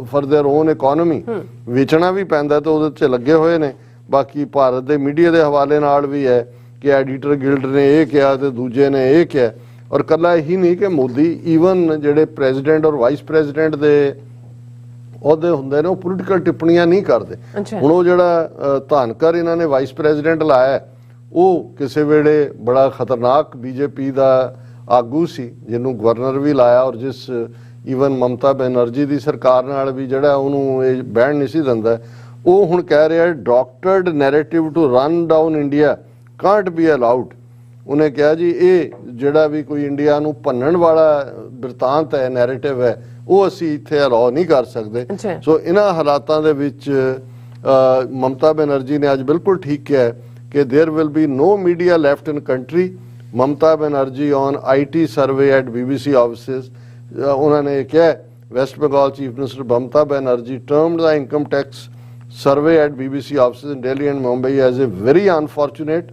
ਫॉर देयर ਓਨ ਇਕਨੋਮੀ ਵੇਚਣਾ ਵੀ ਪੈਂਦਾ ਤੇ ਉਹਦੇ 'ਚ ਲੱਗੇ ਹੋਏ ਨੇ। ਬਾਕੀ ਭਾਰਤ ਦੇ ਮੀਡੀਆ ਦੇ ਹਵਾਲੇ ਨਾਲ ਵੀ ਹੈ ਕਿ ਐਡੀਟਰ ਗਿਲਡ ਨੇ ਇਹ ਕਿਹਾ ਤੇ ਦੂਜੇ ਨੇ ਇਹ ਕਿਹਾ। ਔਰ ਕੱਲਾ ਇਹੀ ਨਹੀਂ ਕਿ ਮੋਦੀ, ਈਵਨ ਜਿਹੜੇ ਪ੍ਰੈਜ਼ੀਡੈਂਟ ਔਰ ਵਾਈਸ ਪ੍ਰੈਜ਼ੀਡੈਂਟ ਦੇ ਅਹੁਦੇ ਹੁੰਦੇ ਨੇ ਉਹ ਪੋਲੀਟੀਕਲ ਟਿੱਪਣੀਆਂ ਨਹੀਂ ਕਰਦੇ। ਹੁਣ ਉਹ ਜਿਹੜਾ ਧਾਨਕਰ ਇਹਨਾਂ ਨੇ ਵਾਈਸ ਪ੍ਰੈਜ਼ੀਡੈਂਟ ਲਾਇਆ, ਉਹ ਕਿਸੇ ਵੇਲੇ ਬੜਾ ਖਤਰਨਾਕ BJP ਦਾ ਆਗੂ ਸੀ ਜਿਹਨੂੰ ਗਵਰਨਰ ਵੀ ਲਾਇਆ, ਔਰ ਜਿਸ ਈਵਨ ਮਮਤਾ ਬੈਨਰਜੀ ਦੀ ਸਰਕਾਰ ਨਾਲ ਵੀ ਜਿਹੜਾ ਉਹਨੂੰ ਇਹ ਬੈਨ ਨਹੀਂ ਸੀ ਦਿੰਦਾ। ਉਹ ਹੁਣ ਕਹਿ ਰਿਹਾ doctored narrative to run down India can't be allowed. ਉਹਨੇ ਕਿਹਾ ਜੀ ਇਹ ਜਿਹੜਾ ਵੀ ਕੋਈ ਇੰਡੀਆ ਨੂੰ ਭੰਨਣ ਵਾਲਾ ਬਿਰਤਾਂਤ ਹੈ, ਨੈਰੇਟਿਵ ਹੈ, ਉਹ ਅਸੀਂ ਇੱਥੇ ਅਲਾਉ ਨਹੀਂ ਕਰ ਸਕਦੇ। ਸੋ ਇਹਨਾਂ ਹਾਲਾਤਾਂ ਦੇ ਵਿੱਚ ਮਮਤਾ ਬੈਨਰਜੀ ਨੇ ਅੱਜ ਬਿਲਕੁਲ ਠੀਕ ਕਿਹਾ ਕਿ there will be no media left in country Mamata Banerjee on IT survey at BBC offices. उन्होंने क्या West Bengal chief minister Mamata Banerjee termed the income tax survey at BBC offices in Delhi and Mumbai as a very unfortunate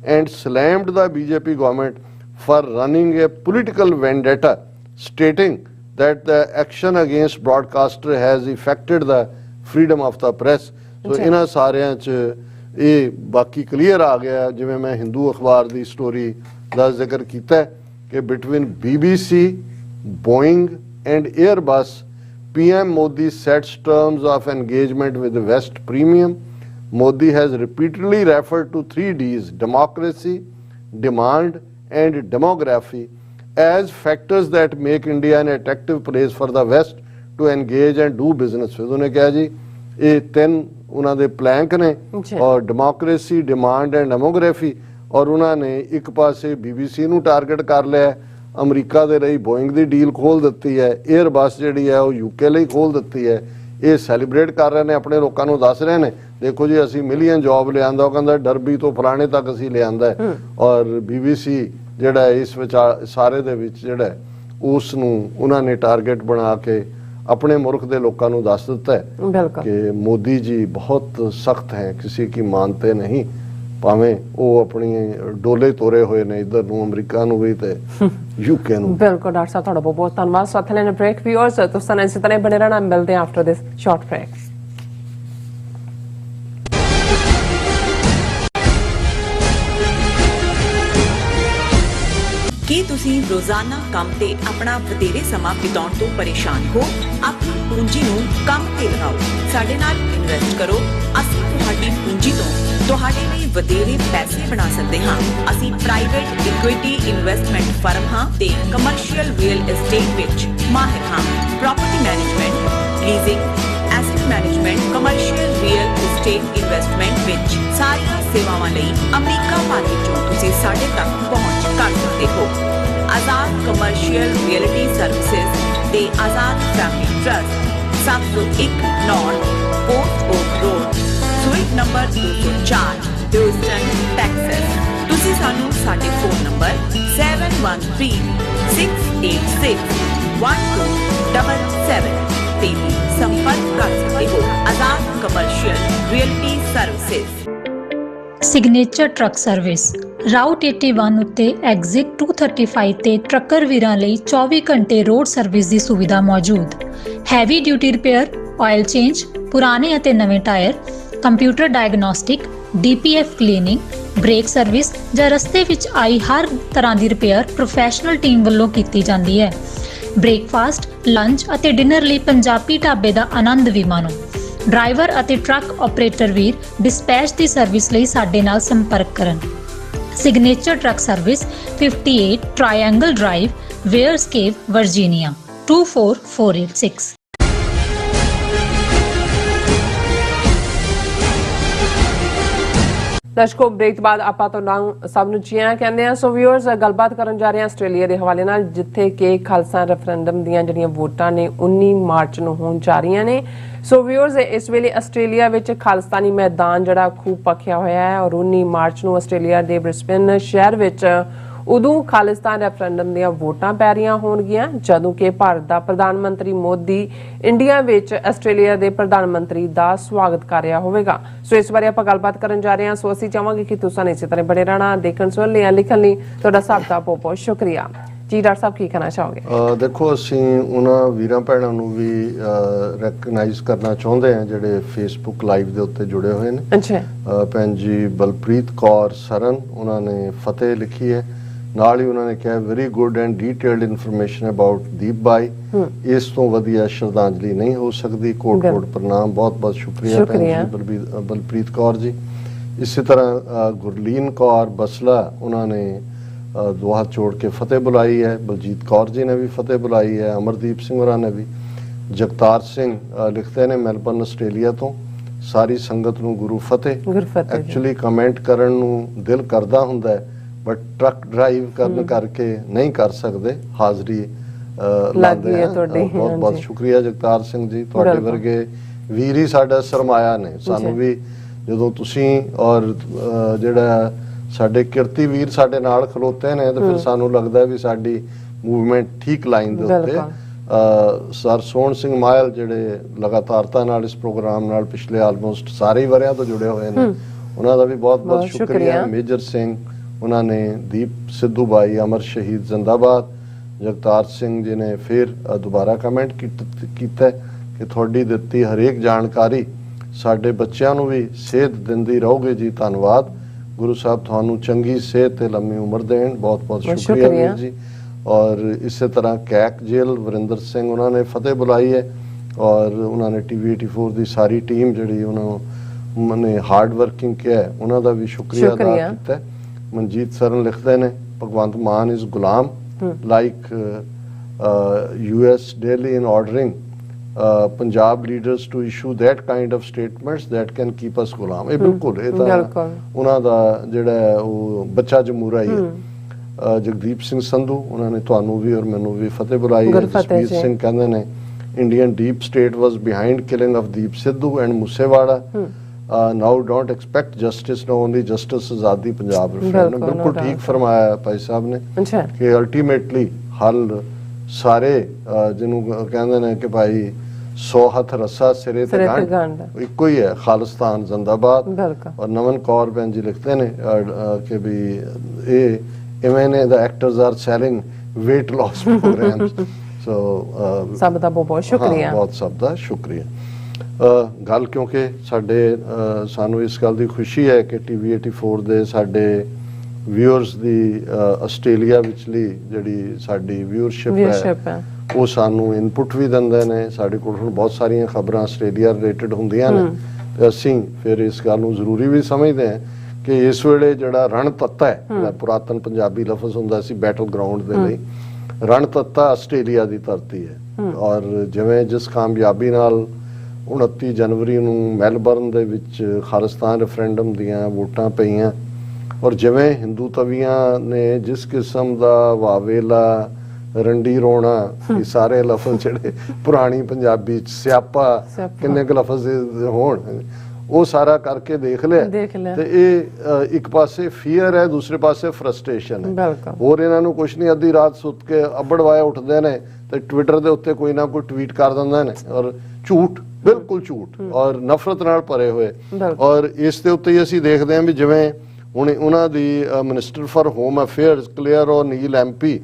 and slammed the BJP government for running a political vendetta, stating that the action against broadcaster has affected the freedom of the press. So इन्हां सारियां च ये बाकी क्लियर आ गया, जिवें मैं हिंदू अखबार दी स्टोरी दा जिक्र कीता है कि between BBC, Boeing and Airbus, PM Modi sets terms of engagement with the West Premium. Modi has repeatedly referred to 3 Ds: democracy, demand and demography as factors that make India an attractive place for the West to engage and do business with. उन्होंने कहा जी ये 3 उन्हों दे प्लैंक ने और डेमोक्रेसी, डिमांड एंड डेमोग्राफी, और उन्होंने एक पासे BBC ਨੂੰ टारगेट कर लिया, अमरीका ਦੇ ਲਈ बोइंग ਦੀ ਡੀਲ ਖੋਲ ਦਿੱਤੀ ਹੈ, 에ਅਰਬਸ ਜਿਹੜੀ ਹੈ ਉਹ UK ਲਈ ਖੋਲ ਦਿੱਤੀ ਹੈ। ਇਹ ਸੈਲੀਬ੍ਰੇਟ ਕਰ ਰਹੇ ਨੇ, ਆਪਣੇ ਲੋਕਾਂ ਨੂੰ ਦੱਸ ਰਹੇ ਨੇ ਦੇਖੋ ਜੀ ਅਸੀਂ ਮਿਲੀਅਨ ਜੌਬ ਲਿਆਂਦਾ, ਉਹ ਕਹਿੰਦਾ ਡਰਬੀ ਤੋਂ ਫਲਾਣੇ ਤੱਕ ਅਸੀਂ ਲਿਆਂਦਾ, ਔਰ BBC ਜਿਹੜਾ ਇਸ ਵਿੱਚ ਸਾਰੇ ਦੇ ਵਿੱਚ ਜਿਹੜਾ ਉਸ ਨੂੰ ਉਹਨਾਂ ਨੇ ਟਾਰਗੇਟ ਬਣਾ ਕੇ अपने मुल्क के लोगों को दस दिता है कि मोदी जी बहुत सख्त हैं, किसी की मानते नहीं, भावें वो अपनी डोले तोरे हुए ने इधर नूं अमरीका नूं भी ते UK नूं। बिल्कुल डॉक्टर साहब थोड़ा बहुत धन्यवाद। साथ लेने ब्रेक व्यूअर्स तुसां इसी तरह बने रहना, मिलते हैं आफ्टर दिस शॉर्ट ब्रेक। ਕੀ ਤੁਸੀਂ ਰੋਜ਼ਾਨਾ ਕੰਮ ਤੇ ਆਪਣਾ ਵਧੇਰੇ ਸਮਾਂ ਬਿਤਾਉਣ ਤੋਂ ਪਰੇਸ਼ਾਨ ਹੋ? ਆਪਣੀ ਪੂੰਜੀ ਨੂੰ ਕੰਮ ਤੇ ਲਗਾਓ, ਸਾਡੇ ਨਾਲ ਇਨਵੈਸਟ ਕਰੋ। ਅਸੀਂ ਤੁਹਾਡੀ ਪੂੰਜੀ ਤੋਂ ਤੁਹਾਡੇ ਲਈ ਵਧੇਰੇ ਪੈਸੇ ਬਣਾ ਸਕਦੇ ਹਾਂ। ਅਸੀਂ ਪ੍ਰਾਈਵੇਟ ਇਕੁਇਟੀ ਇਨਵੈਸਟਮੈਂਟ ਫਰਮ ਹਾਂ ਤੇ ਕਮਰਸ਼ੀਅਲ ਰੀਅਲ ਏਸਟੇਟ ਵਿੱਚ ਮਾਹਿਰ ਹਾਂ। Property management, leasing, asset management, commercial real estate investment ਵਿੱਚ ਸਾਰੀਆਂ ਸੇਵਾਵਾਂ ਲਈ ਅਮਰੀਕਾ ਭਰ ਵਿੱਚੋਂ ਤੁਸੀਂ ਸਾਡੇ ਤੱਕ ਪਹੁੰਚ ਕਰ ਸਕਦੇ ਹੋ। ਆਜ਼ਾਦ ਕਮਰਸ਼ੀਅਲ ਰੀਅਲਟੀ ਸਰਵਿਸਿਜ਼ ਤੇ Azad Family Trust 701 North Port Oak Road, suite number 204, Houston, Texas. ਤੁਸੀਂ ਸਾਨੂੰ ਸਾਡੇ ਫੋਨ ਨੰਬਰ 7136861277 ਤੇ ਵੀ ਸੰਪਰਕ ਕਰ ਸਕਦੇ ਹੋ। Azad Commercial Realty Services. Signature Truck Service route 81 ਉੱਤੇ ਐਗਜ਼ਿਟ 235 ਤੇ ਟਰੱਕਰ ਵੀਰਾਂ ਲਈ 24 ਘੰਟੇ ਰੋਡ ਸਰਵਿਸ ਦੀ ਸੁਵਿਧਾ ਮੌਜੂਦ। Heavy duty repair, oil change, ਪੁਰਾਣੇ ਅਤੇ ਨਵੇਂ tyre, computer diagnostic, DPF cleaning, brake service ਜਾਂ ਰਸਤੇ ਵਿੱਚ ਆਈ ਹਰ ਤਰ੍ਹਾਂ ਦੀ ਰਿਪੇਅਰ ਪ੍ਰੋਫੈਸ਼ਨਲ ਟੀਮ ਵੱਲੋਂ ਕੀਤੀ ਜਾਂਦੀ ਹੈ। ਬ੍ਰੇਕਫਾਸਟ, ਲੰਚ ਅਤੇ ਡਿਨਰ ਲਈ ਪੰਜਾਬੀ ਢਾਬੇ ਦਾ ਆਨੰਦ ਵੀ ਮਾਣੋ। ਡਰਾਈਵਰ ਅਤੇ ਟਰੱਕ ਆਪਰੇਟਰ ਵੀਰ ਡਿਸਪੈਚ ਦੀ ਸਰਵਿਸ ਲਈ ਸਾਡੇ ਨਾਲ ਸੰਪਰਕ ਕਰਨ। Signature Truck Service 58 Triangle Drive, Weyers Cave, Virginia 24486। ਦਰਸ਼ਕੋ ਬ੍ਰੇਕ ਤੋਂ ਬਾਅਦ ਆਪਾਂ ਤੁਹਾਨੂੰ ਸਭ ਨੂੰ ਜੀਆਂ ਕਹਿੰਦੇ ਆ। ਸੋ ਵਿਊਅਰਸ ਗੱਲਬਾਤ ਕਰਨ ਜਾ ਰਹੇ ਹਾਂ ਆਸਟ੍ਰੇਲੀਆ ਦੇ ਹਵਾਲੇ ਨਾਲ, ਜਿੱਥੇ ਕਿ ਖਾਲਸਾ ਰੈਫਰੈਂਡਮ ਦੀਆਂ ਜਿਹੜੀਆਂ ਵੋਟਾਂ ਨੇ 19 ਮਾਰਚ ਨੂੰ ਹੋਣ ਜਾ ਰਹੀਆਂ ਨੇ। ਸੋ ਵਿਊਅਰਸ ਇਸ ਵੇਲੇ ਆਸਟ੍ਰੇਲੀਆ ਵਿੱਚ ਖਾਲਿਸਤਾਨੀ ਮੈਦਾਨ ਜਿਹੜਾ ਖੂਬ ਪੱਖਿਆ ਹੋਇਆ ਹੈ, ਔਰ 19 ਮਾਰਚ ਨੂੰ ਆਸਟ੍ਰੇਲੀਆ ਦੇ ਬ੍ਰਿਸਬਨ ਸ਼ਹਿਰ ਵਿੱਚ ਉਦੋਂ ਖਾਲਿਸਤਾਨ ਰੈਫਰੈਂਡਮ ਦੀਆਂ ਵੋਟਾਂ ਪੈ ਰਹੀਆਂ ਹੋਣਗੀਆਂ, ਜਦੋਂ ਕਿ ਭਾਰਤ ਦਾ ਪ੍ਰਧਾਨ ਮੰਤਰੀ ਮੋਦੀ ਇੰਡੀਆ ਵਿੱਚ ਆਸਟ੍ਰੇਲੀਆ ਦੇ ਪ੍ਰਧਾਨ ਮੰਤਰੀ ਦਾ ਸਵਾਗਤ ਕਰ ਰਿਹਾ ਹੋਵੇਗਾ। ਸੋ ਇਸ ਬਾਰੇ ਆਪਾਂ ਗੱਲਬਾਤ ਕਰਨ ਜਾ ਰਹੇ ਹਾਂ। ਸੋ ਅਸੀਂ ਚਾਹਾਂਗੇ ਕਿ ਤੁਸੀਂ ਇਸੇ ਤਰ੍ਹਾਂ ਬਣੇ ਰਹਿਣਾ। ਦੇਖਣ ਸੁਣਨ ਲਈ, ਲਿਖਣ ਲਈ ਤੁਹਾਡਾ ਸਭ ਦਾ ਬਹੁਤ ਬਹੁਤ ਸ਼ੁਕਰੀਆ ਜੀ। ਡਾਕਟਰ ਸਾਹਿਬ ਕੀ ਕਹਿਣਾ ਚਾਹੋਗੇ? ਦੇਖੋ ਅਸੀਂ ਉਹਨਾਂ ਵੀਰਾਂ ਭੈਣਾਂ ਨੂੰ ਵੀ ਰੈਕਗਨਾਈਜ਼ ਕਰਨਾ ਚਾਹੁੰਦੇ ਹਾਂ ਜਿਹੜੇ ਫੇਸਬੁੱਕ ਲਾਈਵ ਦੇ ਉੱਤੇ ਜੁੜੇ ਹੋਏ ਨੇ। ਅੱਛਾ ਭੈਣ ਜੀ ਬਲਪ੍ਰੀਤ ਕੌਰ ਸਰਨ, ਉਹਨਾਂ ਨੇ ਫਤਿਹ ਲਿਖੀ ਹੈ, ਨਾਲ ਹੀ ਉਹਨਾਂ ਨੇ ਕਿਹਾ very good and detailed information about Deep ਬਾਈ। ਇਸ ਤੋਂ ਵਧੀਆ ਸ਼ਰਧਾਂਜਲੀ ਨਹੀਂ ਹੋ ਸਕਦੀ। ਕੋਟ ਕੋਟ ਪ੍ਰਣਾਮ, ਬਹੁਤ ਬਹੁਤ ਸ਼ੁਕਰੀਆ ਭੈਣ ਜੀ ਬਲਪ੍ਰੀਤ ਕੌਰ ਜੀ। ਇਸੇ ਤਰ੍ਹਾਂ ਗੁਰਲੀਨ ਕੌਰ ਬਸਲਾ, ਉਹਨਾਂ ਨੇ दो हाथ जोड़ के फतेह बुलाई है। बलजीत कौर जी ने भी फतेह बुलाई है। अमरदीप सिंह होरां ने भी। जगतार सिंह लिखते हैं मैलबर्न आस्ट्रेलिया तो, सारी संगत नूं गुरु फतेह। एक्चुअली कमेंट करन नूं दिल करदा हुंदा है, बट ट्रक ड्राइव करन करके नहीं कर सकते। हाज़री लाते हैं। बहुत बहुत शुक्रिया जगतार सिंह जी, तुहाडे वर्गे वीर ही साडा सरमाया ने। सानू भी जदों तुसीं और जिहड़ा ਸਾਡੇ ਕਿਰਤੀ ਵੀਰ ਸਾਡੇ ਨਾਲ ਖਲੋਤੇ ਨੇ ਤੇ ਫਿਰ ਸਾਨੂੰ ਲੱਗਦਾ ਵੀ ਸਾਡੀ ਮੂਵਮੈਂਟ ਠੀਕ ਲਾਈਨ ਦੇ ਉੱਤੇ। ਸਰ ਸੋਹਣ ਸਿੰਘ ਮਾਇਲ ਜਿਹੜੇ ਲਗਾਤਾਰਤਾ ਨਾਲ ਇਸ ਪ੍ਰੋਗਰਾਮ ਨਾਲ ਪਿਛਲੇ ਆਲਮੋਸਟ ਸਾਰੇ ਵਰਿਆਂ ਤੋਂ ਜੁੜੇ ਹੋਏ ਨੇ, ਉਹਨਾਂ ਦਾ ਵੀ ਬਹੁਤ ਬਹੁਤ ਸ਼ੁਕਰੀਆ। ਮੇਜਰ ਸਿੰਘ ਉਹਨਾਂ ਨੇ, ਦੀਪ ਸਿੱਧੂ ਬਾਈ, ਅਮਰ ਸ਼ਹੀਦ ਜ਼ਿੰਦਾਬਾਦ, ਜਗਤਾਰ ਸਿੰਘ ਜੀ ਨੇ ਫਿਰ ਦੁਬਾਰਾ ਕਮੈਂਟ ਕੀਤਾ ਕਿ ਤੁਹਾਡੀ ਦਿੱਤੀ ਹਰੇਕ ਜਾਣਕਾਰੀ ਸਾਡੇ ਬੱਚਿਆਂ ਨੂੰ ਵੀ ਸੇਧ ਦਿੰਦੀ ਰਹੋਗੇ ਜੀ, ਧੰਨਵਾਦ। ਗੁਰੂ ਸਾਹਿਬ ਤੁਹਾਨੂੰ ਚੰਗੀ ਸਿਹਤ ਤੇ ਲੰਮੀ ਉਮਰ ਦੇਣ। ਬਹੁਤ ਬਹੁਤ ਸ਼ੁਕਰੀਆ ਵੀਰ ਜੀ। और इसी तरह कैक जेल वरिंदर सिंह उन्होंने फतेह बुलाई है और उन्होंने TV 84 की सारी टीम जी उन्होंने हार्ड वर्किंग किया है, उन्होंने भी शुक्रिया अदा किया है। मनजीत सरन लिखते हैं भगवंत मान इज गुलाम like US daily in ordering Punjab leaders to issue that kind of statements that can keep us गुलाम। ये बिल्कुल ये तो उन्होंने जिहड़ा वो बच्चा जमूरा ही है। जगदीप सिंह संधू उन्होंने ਤੁਹਾਨੂੰ ਵੀ ਔਰ ਮੈਨੂੰ ਵੀ ਫਤਿਹ ਬੁਲਾਈ ਹੈ। ਜਸਵੀਰ ਸਿੰਘ ਕਹਿੰਦੇ ਨੇ Indian deep state was behind killing of Deep Sidhu and Moosewala. Now don't expect justice, no only justice आज़ादी पंजाब रेफरेंडम। बिल्कुल ठीक फरमाया भाई साहब ने कि अल्टीमेटली हल सारे जिन्हों कहते हैं कि भाई 100 हथ रस्सा सिरे ते गंढ इको ही है, खालिस्तान जिंदाबाद। और नमन कौर बहन जी लिखते हैं कि भी ये even the actors are selling weight loss programs. So सब दा बहुत शुक्रिया, बहुत सब दा शुक्रिया। गल क्योंकि साडे सानू इस गल दी खुशी है कि TV 84 दे साडे व्यूअर्स दी आस्ट्रेलिया विचली जिहड़ी साडी व्यूअरशिप है वो सानू इनपुट भी दिंदे ने। साडे कोल हुण बहुत सारियां खबरां आस्ट्रेलिया रिलेटेड हुंदियां ने ते असीं फिर इस गल नूं जरूरी भी समझदे हैं कि इस वेले जिहड़ा रणतत्ता है, पुरातन पंजाबी लफ्ज़ हुंदा सी बैटल ग्राउंड दे लई, रणतत्ता आस्ट्रेलिया दी धरती है। और जिवें जिस कामयाबी नाल 29 जनवरी ਨੂੰ ਮੈਲਬਰਨ ਦੇ ਵਿੱਚ ਖਾਲਿਸਤਾਨ ਰੈਫਰੈਂਡਮ ਦੀਆਂ ਵੋਟਾਂ ਪਈਆਂ ਔਰ ਜਿਵੇਂ ਹਿੰਦੂ ਤਵੀਆਂ ਨੇ ਜਿਸ ਕਿਸਮ ਦਾ ਵਾਵੇਲਾ ਰੰਡੀ ਰੋਣਾ ਇਹ ਸਾਰੇ ਲਫ਼ਜ਼ ਜਿਹੜੇ ਪੁਰਾਣੀ ਪੰਜਾਬੀ ਚ ਸਿਆਪਾ ਕਿੰਨੇ ਕੁ ਲਫ਼ਜ਼ ਹੋਣ ਉਹ ਸਾਰਾ ਕਰਕੇ ਦੇਖ ਲਿਆ ਤੇ ਇਹ ਇੱਕ ਪਾਸੇ ਫੀਅਰ ਹੈ, ਦੂਸਰੇ ਪਾਸੇ ਫਰਸਟ੍ਰੇਸ਼ਨ ਹੈ। ਹੋਰ ਇਹਨਾਂ ਨੂੰ ਕੁਛ ਨਹੀਂ, ਅੱਧੀ ਰਾਤ ਸੁੱਤ ਕੇ ਅੱਬੜਵਾਏ ਉੱਠਦੇ ਨੇ ਤੇ ਟਵਿੱਟਰ ਦੇ ਉੱਤੇ ਕੋਈ ਨਾ ਕੋਈ ਟਵੀਟ ਕਰ ਦਿੰਦੇ ਨੇ ਔਰ ਝੂਠ, ਬਿਲਕੁਲ ਝੂਠ ਔਰ ਨਫ਼ਰਤ ਨਾਲ ਭਰੇ ਹੋਏ। ਔਰ ਇਸ ਦੇ ਉੱਤੇ ਹੀ ਅਸੀਂ ਦੇਖਦੇ ਹਾਂ ਵੀ ਜਿਵੇਂ ਹੁਣ ਉਹਨਾਂ ਦੀ minister for home affairs clear ਔਰ ਨੀਲ MP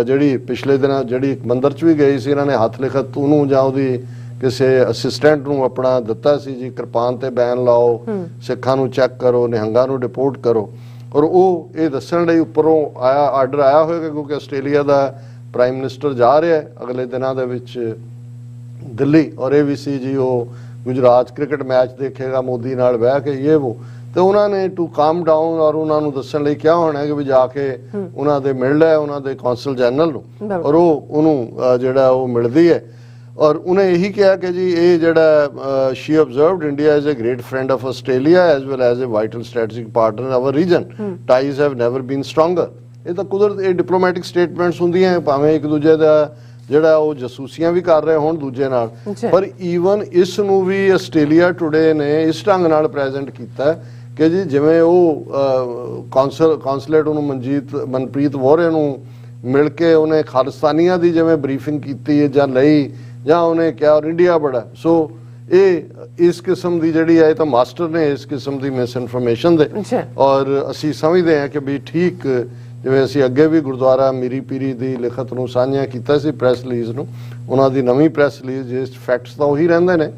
ਜਿਹੜੀ ਪਿਛਲੇ ਦਿਨਾਂ ਜਿਹੜੀ ਮੰਦਰ 'ਚ ਵੀ ਗਈ ਸੀ, ਇਹਨਾਂ ਨੇ ਹੱਥ ਲਿਖਤ ਉਹਨੂੰ ਜਾਂ ਉਹਦੀ ਕਿਸੇ ਅਸਿਸਟੈਂਟ ਨੂੰ ਆਪਣਾ ਦਿੱਤਾ ਸੀ ਜੀ ਕਿਰਪਾਨ ਤੇ ਬੈਨ ਲਾਓ, ਸਿੱਖਾਂ ਨੂੰ ਚੈੱਕ ਕਰੋ, ਨਿਹੰਗਾਂ ਨੂੰ ਡਿਪੋਰਟ ਕਰੋ। ਔਰ ਉਹ ਇਹ ਦੱਸਣ ਲਈ ਉੱਪਰੋਂ ਆਇਆ ਆਰਡਰ ਆਇਆ ਹੋਏਗਾ ਕਿਉਂਕਿ ਆਸਟ੍ਰੇਲੀਆ ਦਾ ਪ੍ਰਾਈਮ ਮਿਨਿਸਟਰ ਜਾ ਰਿਹਾ ਹੈ ਅਗਲੇ ਦਿਨਾਂ ਦੇ ਵਿੱਚ ਦਿੱਲੀ ਔਰ ਇਹ ਵੀ ਸੀ ਜੀ ਉਹ ਗੁਜਰਾਤ ਕ੍ਰਿਕਟ ਮੈਚ ਦੇਖੇਗਾ ਮੋਦੀ ਨਾਲ ਬਹਿ ਕੇ ਇਹ ਉਹ ਤੇ ਉਹਨਾਂ ਨੇ ਟੂ ਕਾਮ ਡਾਊਨ ਔਰ ਉਹਨਾਂ ਨੂੰ ਦੱਸਣ ਲਈ ਕਿਹਾ ਹੋਣਾ ਕਿ ਵੀ ਜਾ ਕੇ ਉਹਨਾਂ ਦੇ ਮਿਲ ਲੈ ਉਹਨਾਂ ਦੇ ਕੌਂਸਲ ਜਨਰਲ ਨੂੰ ਔਰ ਉਹ ਉਹਨੂੰ ਜਿਹੜਾ ਉਹ ਮਿਲਦੀ ਹੈ ਔਰ ਉਹਨੇ ਇਹੀ ਕਿਹਾ ਕਿ ਜੀ ਇਹ ਜਿਹੜਾ she observed India is a great friend of Australia as well as a vital strategic partner in our region, ties have never been stronger. ਇਹ ਤਾਂ ਕੁਦਰਤ ਇਹ ਡਿਪਲੋਮੈਟਿਕ ਸਟੇਟਮੈਂਟਸ ਹੁੰਦੀਆਂ ਭਾਵੇਂ ਇੱਕ ਦੂਜੇ ਦਾ ਜਿਹੜਾ ਉਹ ਜਸੂਸੀਆਂ ਵੀ ਕਰ ਰਹੇ ਹੋਣ ਦੂਜੇ ਨਾਲ, ਪਰ ਈਵਨ ਇਸ ਨੂੰ ਵੀ ਆਸਟ੍ਰੇਲੀਆ ਟੁਡੇ ਨੇ ਇਸ ਢੰਗ ਨਾਲ ਪ੍ਰੈਜ਼ੈਂਟ ਕੀਤਾ ਕਿ ਜੀ ਜਿਵੇਂ ਉਹ ਕੌਂਸਲੇਟ ਉਹਨੂੰ ਮਨਪ੍ਰੀਤ ਵੋਰੇ ਨੂੰ ਮਿਲ ਕੇ ਉਹਨੇ ਖਾਲਿਸਤਾਨੀਆਂ ਦੀ ਜਿਵੇਂ ਬਰੀਫਿੰਗ ਕੀਤੀ ਹੈ ਜਾਂ ਲਈ ਜਾਂ ਉਹਨੇ ਕਿਹਾ ਔਰ ਇੰਡੀਆ ਬੜਾ। ਸੋ ਇਹ ਇਸ ਕਿਸਮ ਦੀ ਜਿਹੜੀ ਹੈ ਇਹ ਤਾਂ ਮਾਸਟਰ ਨੇ ਇਸ ਕਿਸਮ ਦੀ ਮਿਸ ਇਨਫੋਰਮੇਸ਼ਨ ਦੇ ਔਰ ਅਸੀਂ ਸਮਝਦੇ ਹਾਂ ਕਿ ਵੀ ਠੀਕ ਜਿਵੇਂ ਅਸੀਂ ਅੱਗੇ ਵੀ ਗੁਰਦੁਆਰਾ ਮੀਰੀ ਪੀਰੀ ਦੀ ਲਿਖਤ ਨੂੰ ਸਾਂਝਾ ਕੀਤਾ ਸੀ ਪ੍ਰੈਸ ਰਿਲੀਜ਼ ਨੂੰ, ਉਹਨਾਂ ਦੀ ਨਵੀਂ ਪ੍ਰੈਸ ਰਿਲੀਜ਼ ਜਿਸ ਫੈਕਟਸ ਤਾਂ ਉਹੀ ਰਹਿੰਦੇ ਨੇ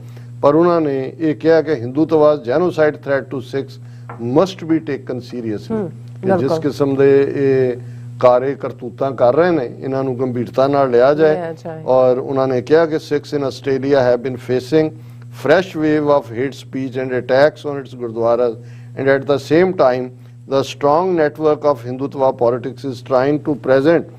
ਪਰ ਉਹਨਾਂ ਨੇ ਇਹ ਕਿਹਾ ਕਿ ਹਿੰਦੂਤਵਾਦ genocide threat to Sikhs must be taken seriously. ਜਿਸ ਕਿਸਮ ਦੇ ਇਹ ਕਾਰੇ ਕਰਤੂਤਾਂ ਕਰ ਰਹੇ ਨੇ ਇਹਨਾਂ ਨੂੰ ਗੰਭੀਰਤਾ ਨਾਲ ਲਿਆ ਜਾਏ ਔਰ ਉਹਨਾਂ ਨੇ ਕਿਹਾ ਕਿ Sikhs in Australia have been facing fresh wave of hate speech and attacks on its gurdwaras, and at the same time the strong network of Hindutva politics is trying to present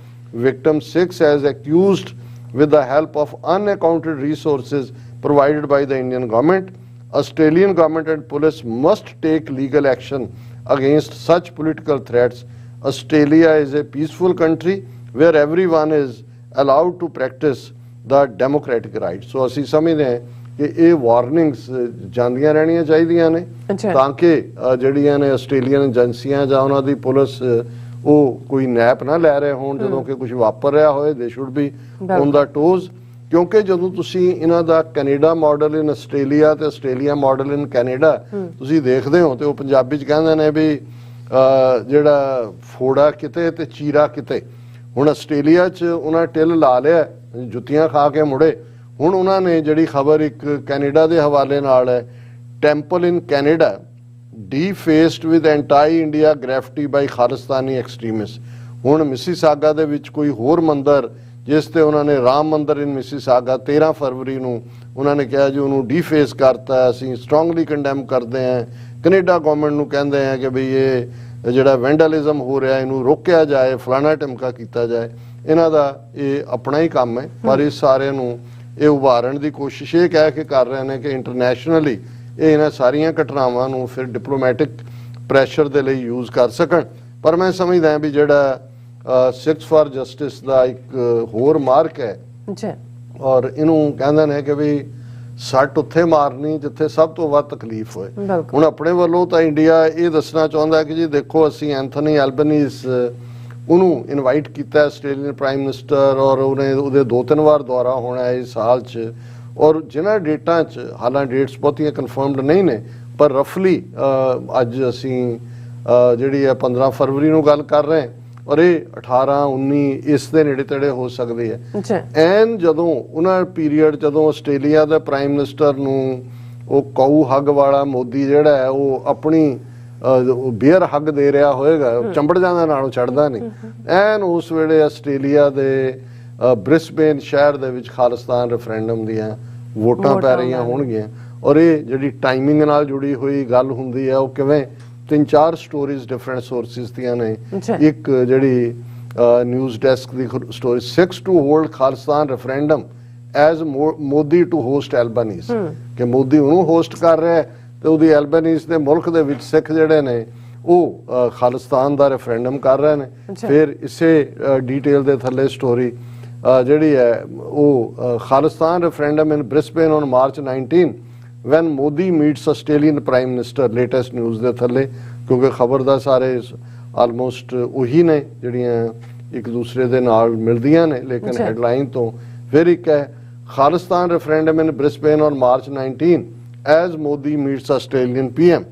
victim Sikhs as accused with the help of unaccounted resources provided by the Indian government. Australian government and police must take legal action against such political threats. Australia is a peaceful country where everyone is allowed to practice the democratic rights. So ਅਸੀਂ ਸਮਝਦੇ ਹਾਂ ਕਿ ਇਹ ਵਾਰਨਿੰਗਸ ਜਾਂਦੀਆਂ ਰਹਿਣੀਆਂ ਚਾਹੀਦੀਆਂ ਨੇ ਅੱਛਾ। ਤਾਂ ਕਿ ਜਿਹੜੀਆਂ ਨੇ ਆਸਟ੍ਰੇਲੀਅਨ ਏਜੰਸੀਆਂ ਜਾਂ ਉਹਨਾਂ ਦੀ ਪੁਲਿਸ ਉਹ ਕੋਈ ਨੈਪ ਨਾ ਲੈ ਰਹੇ ਹੋਣ ਜਦੋਂ ਕਿ ਕੁਝ ਵਾਪਰ ਰਿਹਾ ਹੋਏ। They should be on the toes, ਕਿਉਂਕਿ ਜਦੋਂ ਤੁਸੀਂ ਇਹਨਾਂ ਦਾ ਕੈਨੇਡਾ ਮਾਡਲ ਇਨ ਆਸਟ੍ਰੇਲੀਆ ਤੇ ਆਸਟ੍ਰੇਲੀਆ ਮਾਡਲ ਇਨ ਕੈਨੇਡਾ ਤੁਸੀਂ ਦੇਖਦੇ ਹੋ ਤੇ ਉਹ ਪੰਜਾਬੀ ਚ ਕਹਿੰਦੇ ਨੇ ਵੀ ਜਿਹੜਾ ਫੋੜਾ ਕਿਤੇ ਤੇ ਚੀਰਾ ਕਿਤੇ। ਹੁਣ ਆਸਟ੍ਰੇਲੀਆ ਚ ਉਹਨਾਂ ਟਿਲ ਲਾ ਲਿਆ, ਜੁੱਤੀਆਂ ਖਾ ਕੇ ਮੁੜੇ। ਹੁਣ ਉਹਨਾਂ ਨੇ ਜਿਹੜੀ ਖਬਰ ਇੱਕ ਕੈਨੇਡਾ ਦੇ ਹਵਾਲੇ ਨਾਲ ਹੈ, temple in Canada defaced with anti India graffiti by Khalistani extremist. ਹੁਣ ਮਿਸੀਸਾਗਾ ਦੇ ਵਿੱਚ ਕੋਈ ਹੋਰ ਮੰਦਰ ਜਿਸ ਤੇ ਉਹਨਾਂ ਨੇ ਰਾਮ ਮੰਦਰ ਇਨ ਮਿਸੀਸਾਗਾ 13 ਫਰਵਰੀ ਨੂੰ ਉਹਨਾਂ ਨੇ ਕਿਹਾ ਜੀ ਉਹਨੂੰ ਡੀਫੇਸ ਕਰਤਾ, ਅਸੀਂ ਸਟਰੋਂਗਲੀ ਕੰਡੈਮ ਕਰਦੇ ਹਾਂ। ਕੈਨੇਡਾ ਗਵਰਨਮੈਂਟ ਨੂੰ ਕਹਿੰਦੇ ਆ ਕਿ ਬਈ ਇਹ ਜਿਹੜਾ ਵੈਂਡਲਿਜ਼ਮ ਹੋ ਰਿਹਾ ਇਹਨੂੰ ਰੋਕਿਆ ਜਾਏ, ਫਲਾਣਾ ਟਮਕਾ ਕੀਤਾ ਜਾਏ। ਇਹਨਾਂ ਦਾ ਇਹ ਆਪਣਾ ਹੀ ਕੰਮ ਹੈ, ਪਰ ਇਸ ਸਾਰਿਆਂ ਨੂੰ ਇਹ ਉਭਾਰਨ ਦੀ ਕੋਸ਼ਿਸ਼ ਇਹ ਕਹਿ ਕੇ ਕਰ ਰਹੇ ਨੇ ਕਿ ਇੰਟਰਨੈਸ਼ਨਲੀ ਇਹ ਇਹਨਾਂ ਸਾਰੀਆਂ ਘਟਨਾਵਾਂ ਨੂੰ ਫਿਰ ਡਿਪਲੋਮੈਟਿਕ ਪ੍ਰੈਸ਼ਰ ਦੇ ਲਈ ਯੂਜ਼ ਕਰ ਸਕਣ। ਪਰ ਮੈਂ ਸਮਝਦਾ ਵੀ ਜਿਹੜਾ 6 ਫਾਰ ਜਸਟਿਸ ਦਾ ਇੱਕ ਹੋਰ ਮਾਰਕ ਹੈ ਜੀ, ਔਰ ਇਹਨੂੰ ਕਹਿੰਦੇ ਨੇ ਕਿ ਵੀ ਸੱਟ ਉੱਥੇ ਮਾਰਨੀ ਜਿੱਥੇ ਸਭ ਤੋਂ ਵੱਧ ਤਕਲੀਫ ਹੋਏ। ਹੁਣ ਆਪਣੇ ਵੱਲੋਂ ਤਾਂ ਇੰਡੀਆ ਇਹ ਦੱਸਣਾ ਚਾਹੁੰਦਾ ਕਿ ਜੀ ਦੇਖੋ ਅਸੀਂ ਐਂਥਨੀ ਐਲਬਨੀਜ਼ ਉਹਨੂੰ ਇਨਵਾਈਟ ਕੀਤਾ ਆਸਟ੍ਰੇਲੀਅਨ ਪ੍ਰਾਈਮ ਮਿਨਿਸਟਰ, ਔਰ ਉਹਦੇ 2-3 ਵਾਰ ਦੌਰਾ ਹੋਣਾ ਹੈ ਇਸ ਸਾਲ 'ਚ। ਔਰ ਜਿਨ੍ਹਾਂ ਡੇਟਾਂ 'ਚ ਹਾਲਾਂ ਡੇਟਸ ਬਹੁਤੀਆਂ ਕਨਫਰਮਡ ਨਹੀਂ ਨੇ, ਪਰ ਰਫਲੀ ਅੱਜ ਅਸੀਂ ਜਿਹੜੀ ਹੈ 15 ਫਰਵਰੀ ਨੂੰ ਗੱਲ ਕਰ ਰਹੇ ਹਾਂ ਔਰ ਇਹ 18-19 ਇਸ ਦੇ ਨੇੜੇ ਤੇੜੇ ਹੋ ਸਕਦੀ ਹੈ। ਐਨ ਜਦੋਂ ਉਹਨਾਂ ਪੀਰੀਅਡ ਜਦੋਂ ਆਸਟ੍ਰੇਲੀਆ ਦੇ ਪ੍ਰਾਈਮ ਮਿਨਿਸਟਰ ਨੂੰ ਉਹ ਕਾਊ ਹੱਗ ਵਾਲਾ ਮੋਦੀ ਜਿਹੜਾ ਹੈ ਉਹ ਆਪਣੀ ਬੀਅਰ ਹੱਗ ਦੇ ਰਿਹਾ ਹੋਏਗਾ, ਚੰਬੜ ਜਾਂਦਾ ਨਾਲੋਂ ਚੜਦਾ ਨਹੀਂ। ਐਨ ਉਸ ਵੇਲੇ ਆਸਟ੍ਰੇਲੀਆ ਦੇ ਬ੍ਰਿਸਬੇਨ ਸ਼ਹਿਰ ਦੇ ਵਿੱਚ ਖਾਲਿਸਤਾਨ ਰੈਫਰੈਂਡਮ ਦੀਆਂ ਵੋਟਾਂ ਪੈ ਰਹੀਆਂ ਹੋਣਗੀਆਂ। ਔਰ ਇਹ ਜਿਹੜੀ ਟਾਈਮਿੰਗ ਨਾਲ ਜੁੜੀ ਹੋਈ ਗੱਲ ਹੁੰਦੀ ਹੈ ਉਹ ਕਿਵੇਂ 3-4 ਸਟੋਰੀਜ਼ ਡਿਫਰੈਂਟ ਸੋਰਸਿਸ ਦੀਆਂ ਨੇ। ਇੱਕ ਜਿਹੜੀ ਨਿਊਜ਼ ਡੈਸਕ ਦੀ story 6 to hold Khalistan referendum as Modi to host Albanese, ਕਿ ਮੋਦੀ ਉਹਨੂੰ ਹੋਸਟ ਕਰ ਰਿਹਾ ਤੇ ਉਹਦੀ ਐਲਬਾਨੀਜ਼ ਦੇ ਮੁਲਕ ਦੇ ਵਿੱਚ ਸਿੱਖ ਜਿਹੜੇ ਨੇ ਉਹ ਖਾਲਿਸਤਾਨ ਦਾ ਰੈਫਰੈਂਡਮ ਕਰ ਰਹੇ ਨੇ। ਫਿਰ ਇਸੇ ਡੀਟੇਲ ਦੇ ਥੱਲੇ ਸਟੋਰੀ ਜਿਹੜੀ ਹੈ ਉਹ Khalistan referendum in Brisbane on March 19 when Modi meets Australian Prime Minister, latest news ਦੇ ਥੱਲੇ, ਕਿਉਂਕਿ ਖਬਰ ਦਾ ਸਾਰੇ ਆਲਮੋਸਟ ਉਹੀ ਨੇ ਜਿਹੜੀਆਂ ਇੱਕ ਦੂਸਰੇ ਦੇ ਨਾਲ ਮਿਲਦੀਆਂ ਨੇ, ਲੇਕਿਨ ਹੈਡਲਾਈਨ ਤੋਂ ਫਿਰ ਇੱਕ ਹੈ Khalistan referendum in Brisbane on March 19 as Modi meets Australian PM,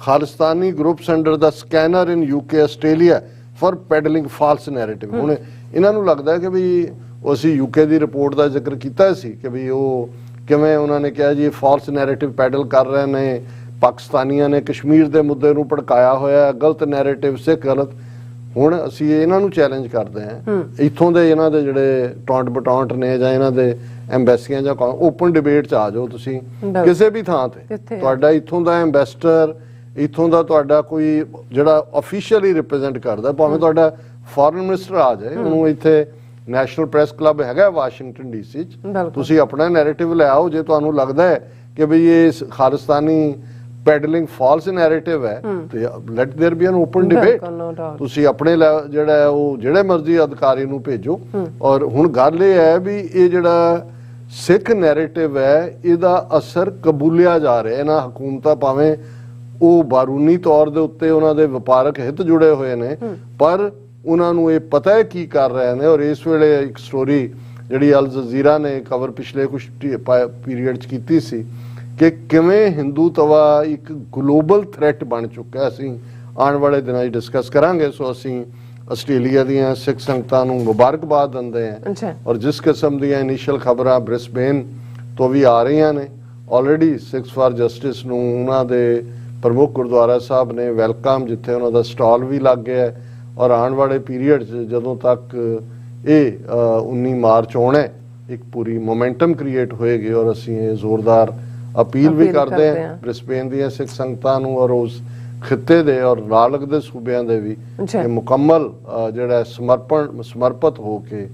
Khalistani groups under the scanner in UK Australia for peddling false narrative. ਹੁਣ ਇਹਨਾਂ ਨੂੰ ਲੱਗਦਾ ਕਿ ਵੀ ਅਸੀਂ UK ਦੀ ਰਿਪੋਰਟ ਦਾ ਜ਼ਿਕਰ ਕੀਤਾ ਸੀ ਕਿ ਵੀ ਉਹ ਕਿਵੇਂ ਉਹਨਾਂ ਨੇ ਕਿਹਾ ਜੀ ਫਾਲਸ ਨੈਰੇਟਿਵ ਪੈਡਲ ਕਰ ਰਹੇ ਨੇ, ਪਾਕਿਸਤਾਨੀਆਂ ਨੇ ਕਸ਼ਮੀਰ ਦੇ ਮੁੱਦੇ ਨੂੰ ਭੜਕਾਇਆ ਹੋਇਆ, ਗਲਤ ਨੈਰੇਟਿਵ ਸਿੱਖ ਗਲਤ। ਹੁਣ ਅਸੀਂ ਇਹਨਾਂ ਨੂੰ ਚੈਲੰਜ ਕਰਦੇ ਹਾਂ, ਇੱਥੋਂ ਦੇ ਇਹਨਾਂ ਦੇ ਜਿਹੜੇ ਟੌਂਟ ਬਟੌਂਟ ਨੇ ਜਾਂ ਇਹਨਾਂ ਦੇ ਐਮਬੈਸੀਆਂ ਜਾਂ ਓਪਨ ਡਿਬੇਟ 'ਚ ਆ ਜਾਓ ਤੁਸੀਂ ਕਿਸੇ ਵੀ ਥਾਂ ਤੇ। ਤੁਹਾਡਾ ਇੱਥੋਂ ਦਾ ਐਮਬੈਸਡਰ, ਇੱਥੋਂ ਦਾ ਤੁਹਾਡਾ ਕੋਈ ਜਿਹੜਾ ਅਫੀਸ਼ੀਅਲੀ ਰਿਪਰੈਜ਼ੈਂਟ ਕਰਦਾ, ਭਾਵੇਂ ਤੁਹਾਡਾ ਫੋਰਨ ਮਿਨਿਸਟਰ ਆ ਜਾਏ, ਉਹਨੂੰ ਇੱਥੇ ਨੈਸ਼ਨਲ ਪ੍ਰੈਸ ਕਲੱਬ ਹੈਗਾ ਵਾਸ਼ਿੰਗਟਨ DC 'ਚ, ਤੁਸੀਂ ਆਪਣਾ ਨੈਰੇਟਿਵ ਲੈ ਆਓ। ਜੇ ਤੁਹਾਨੂੰ ਲੱਗਦਾ ਹੈ ਕਿ ਬਈ ਇਹ ਖਾਲਿਸਤਾਨੀ ਪੈਡਲਿੰਗ ਫਾਲਸ ਨੈਰੇਟਿਵ ਹੈ ਤੇ let there be an open debate. ਤੁਸੀਂ ਆਪਣੇ ਜਿਹੜਾ ਉਹ ਜਿਹੜੇ ਮਰਜ਼ੀ ਅਧਿਕਾਰੀ ਨੂੰ ਭੇਜੋ। ਔਰ ਹੁਣ ਗੱਲ ਇਹ ਹੈ ਵੀ ਇਹ ਜਿਹੜਾ ਸਿੱਖ ਨੈਰੇਟਿਵ ਹੈ ਇਹਦਾ ਅਸਰ ਕਬੂਲਿਆ ਜਾ ਰਿਹਾ। ਇਹਨਾਂ ਹਕੂਮਤਾਂ ਭਾਵੇਂ ਉਹ ਬਾਰੂਨੀ ਤੌਰ ਦੇ ਉੱਤੇ ਉਹਨਾਂ ਦੇ ਵਪਾਰਕ ਹਿੱਤ ਜੁੜੇ ਹੋਏ ਨੇ, ਪਰ ਉਹਨਾਂ ਨੂੰ ਇਹ ਪਤਾ ਹੈ ਕੀ ਕਰ ਰਹੇ ਨੇ। ਔਰ ਇਸ ਵੇਲੇ ਇੱਕ ਸਟੋਰੀ ਜਿਹੜੀ ਅਲ ਜਜ਼ੀਰਾ ਨੇ ਕਵਰ ਪਿਛਲੇ ਕੁਝ ਪੀਰੀਅਡ 'ਚ ਕੀਤੀ ਸੀ ਕਿ ਕਿਵੇਂ ਹਿੰਦੂਤਵਾ ਇੱਕ ਗਲੋਬਲ ਥ੍ਰੈਟ ਬਣ ਚੁੱਕਾ। ਅਸੀਂ ਆਉਣ ਵਾਲੇ ਦਿਨਾਂ 'ਚ ਡਿਸਕਸ ਕਰਾਂਗੇ। ਸੋ ਅਸੀਂ ਆਸਟ੍ਰੇਲੀਆ ਦੀਆਂ ਸਿੱਖ ਸੰਗਤਾਂ ਨੂੰ ਮੁਬਾਰਕਬਾਦ ਦਿੰਦੇ ਹਾਂ। ਔਰ ਜਿਸ ਕਿਸਮ ਦੀਆਂ ਇਨੀਸ਼ੀਅਲ ਖਬਰਾਂ ਬ੍ਰਿਸਬੇਨ ਤੋਂ ਵੀ ਆ ਰਹੀਆਂ ਨੇ, ਆਲਰੇਡੀ 6 ਫਾਰ ਜਸਟਿਸ ਨੂੰ ਉਹਨਾਂ ਦੇ ਪ੍ਰਮੁੱਖ ਗੁਰਦੁਆਰਾ ਸਾਹਿਬ ਨੇ ਵੈਲਕਮ, ਜਿੱਥੇ ਉਹਨਾਂ ਦਾ ਸਟਾਲ ਵੀ ਲੱਗ ਗਿਆ ਹੈ। ਔਰ ਆਉਣ ਵਾਲੇ ਪੀਰੀਅਡ 'ਚ ਜਦੋਂ ਤੱਕ ਇਹ 19 ਮਾਰਚ ਆਉਣਾ, ਇੱਕ ਪੂਰੀ ਮੋਮੈਂਟਮ ਕ੍ਰੀਏਟ ਹੋਏਗੀ। ਔਰ ਅਸੀਂ ਇਹ ਜ਼ੋਰਦਾਰ ਅਪੀਲ ਵੀ ਕਰਦੇ ਹਾਂ ਬ੍ਰਿਸਬੇਨ ਦੀਆਂ ਸਿੱਖ ਸੰਗਤਾਂ ਨੂੰ ਔਰ ਉਸ ਖਿੱਤੇ ਦੇ ਔਰ ਨਾਲ ਲੱਗਦੇ ਸੂਬਿਆਂ ਦੇ ਵੀ ਕਿ ਮੁਕੰਮਲ ਜਿਹੜਾ ਸਮਰਪਿਤ ਹੋ ਕੇ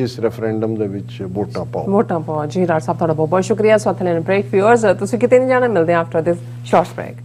ਇਸ ਰੈਫਰੈਂਡਮ ਦੇ ਵਿੱਚ ਵੋਟਾਂ ਪਾਓ। ਜੀ ਰਾਜ ਸਾਹਿਬ, ਤੁਹਾਡਾ ਬਹੁਤ ਬਹੁਤ ਸ਼ੁਕਰੀਆ। ਸਵਾਲ ਲੈਣ ਬ੍ਰੇਕ ਵਿਊਅਰਸ, ਤੁਸੀਂ ਕਿਤੇ ਨਹੀਂ ਜਾਣਾ, ਮਿਲਦੇ ਹਾਂ ਆਫਟਰ ਦਿਸ ਸ਼ਾਰਟ ਬ੍ਰੇਕ।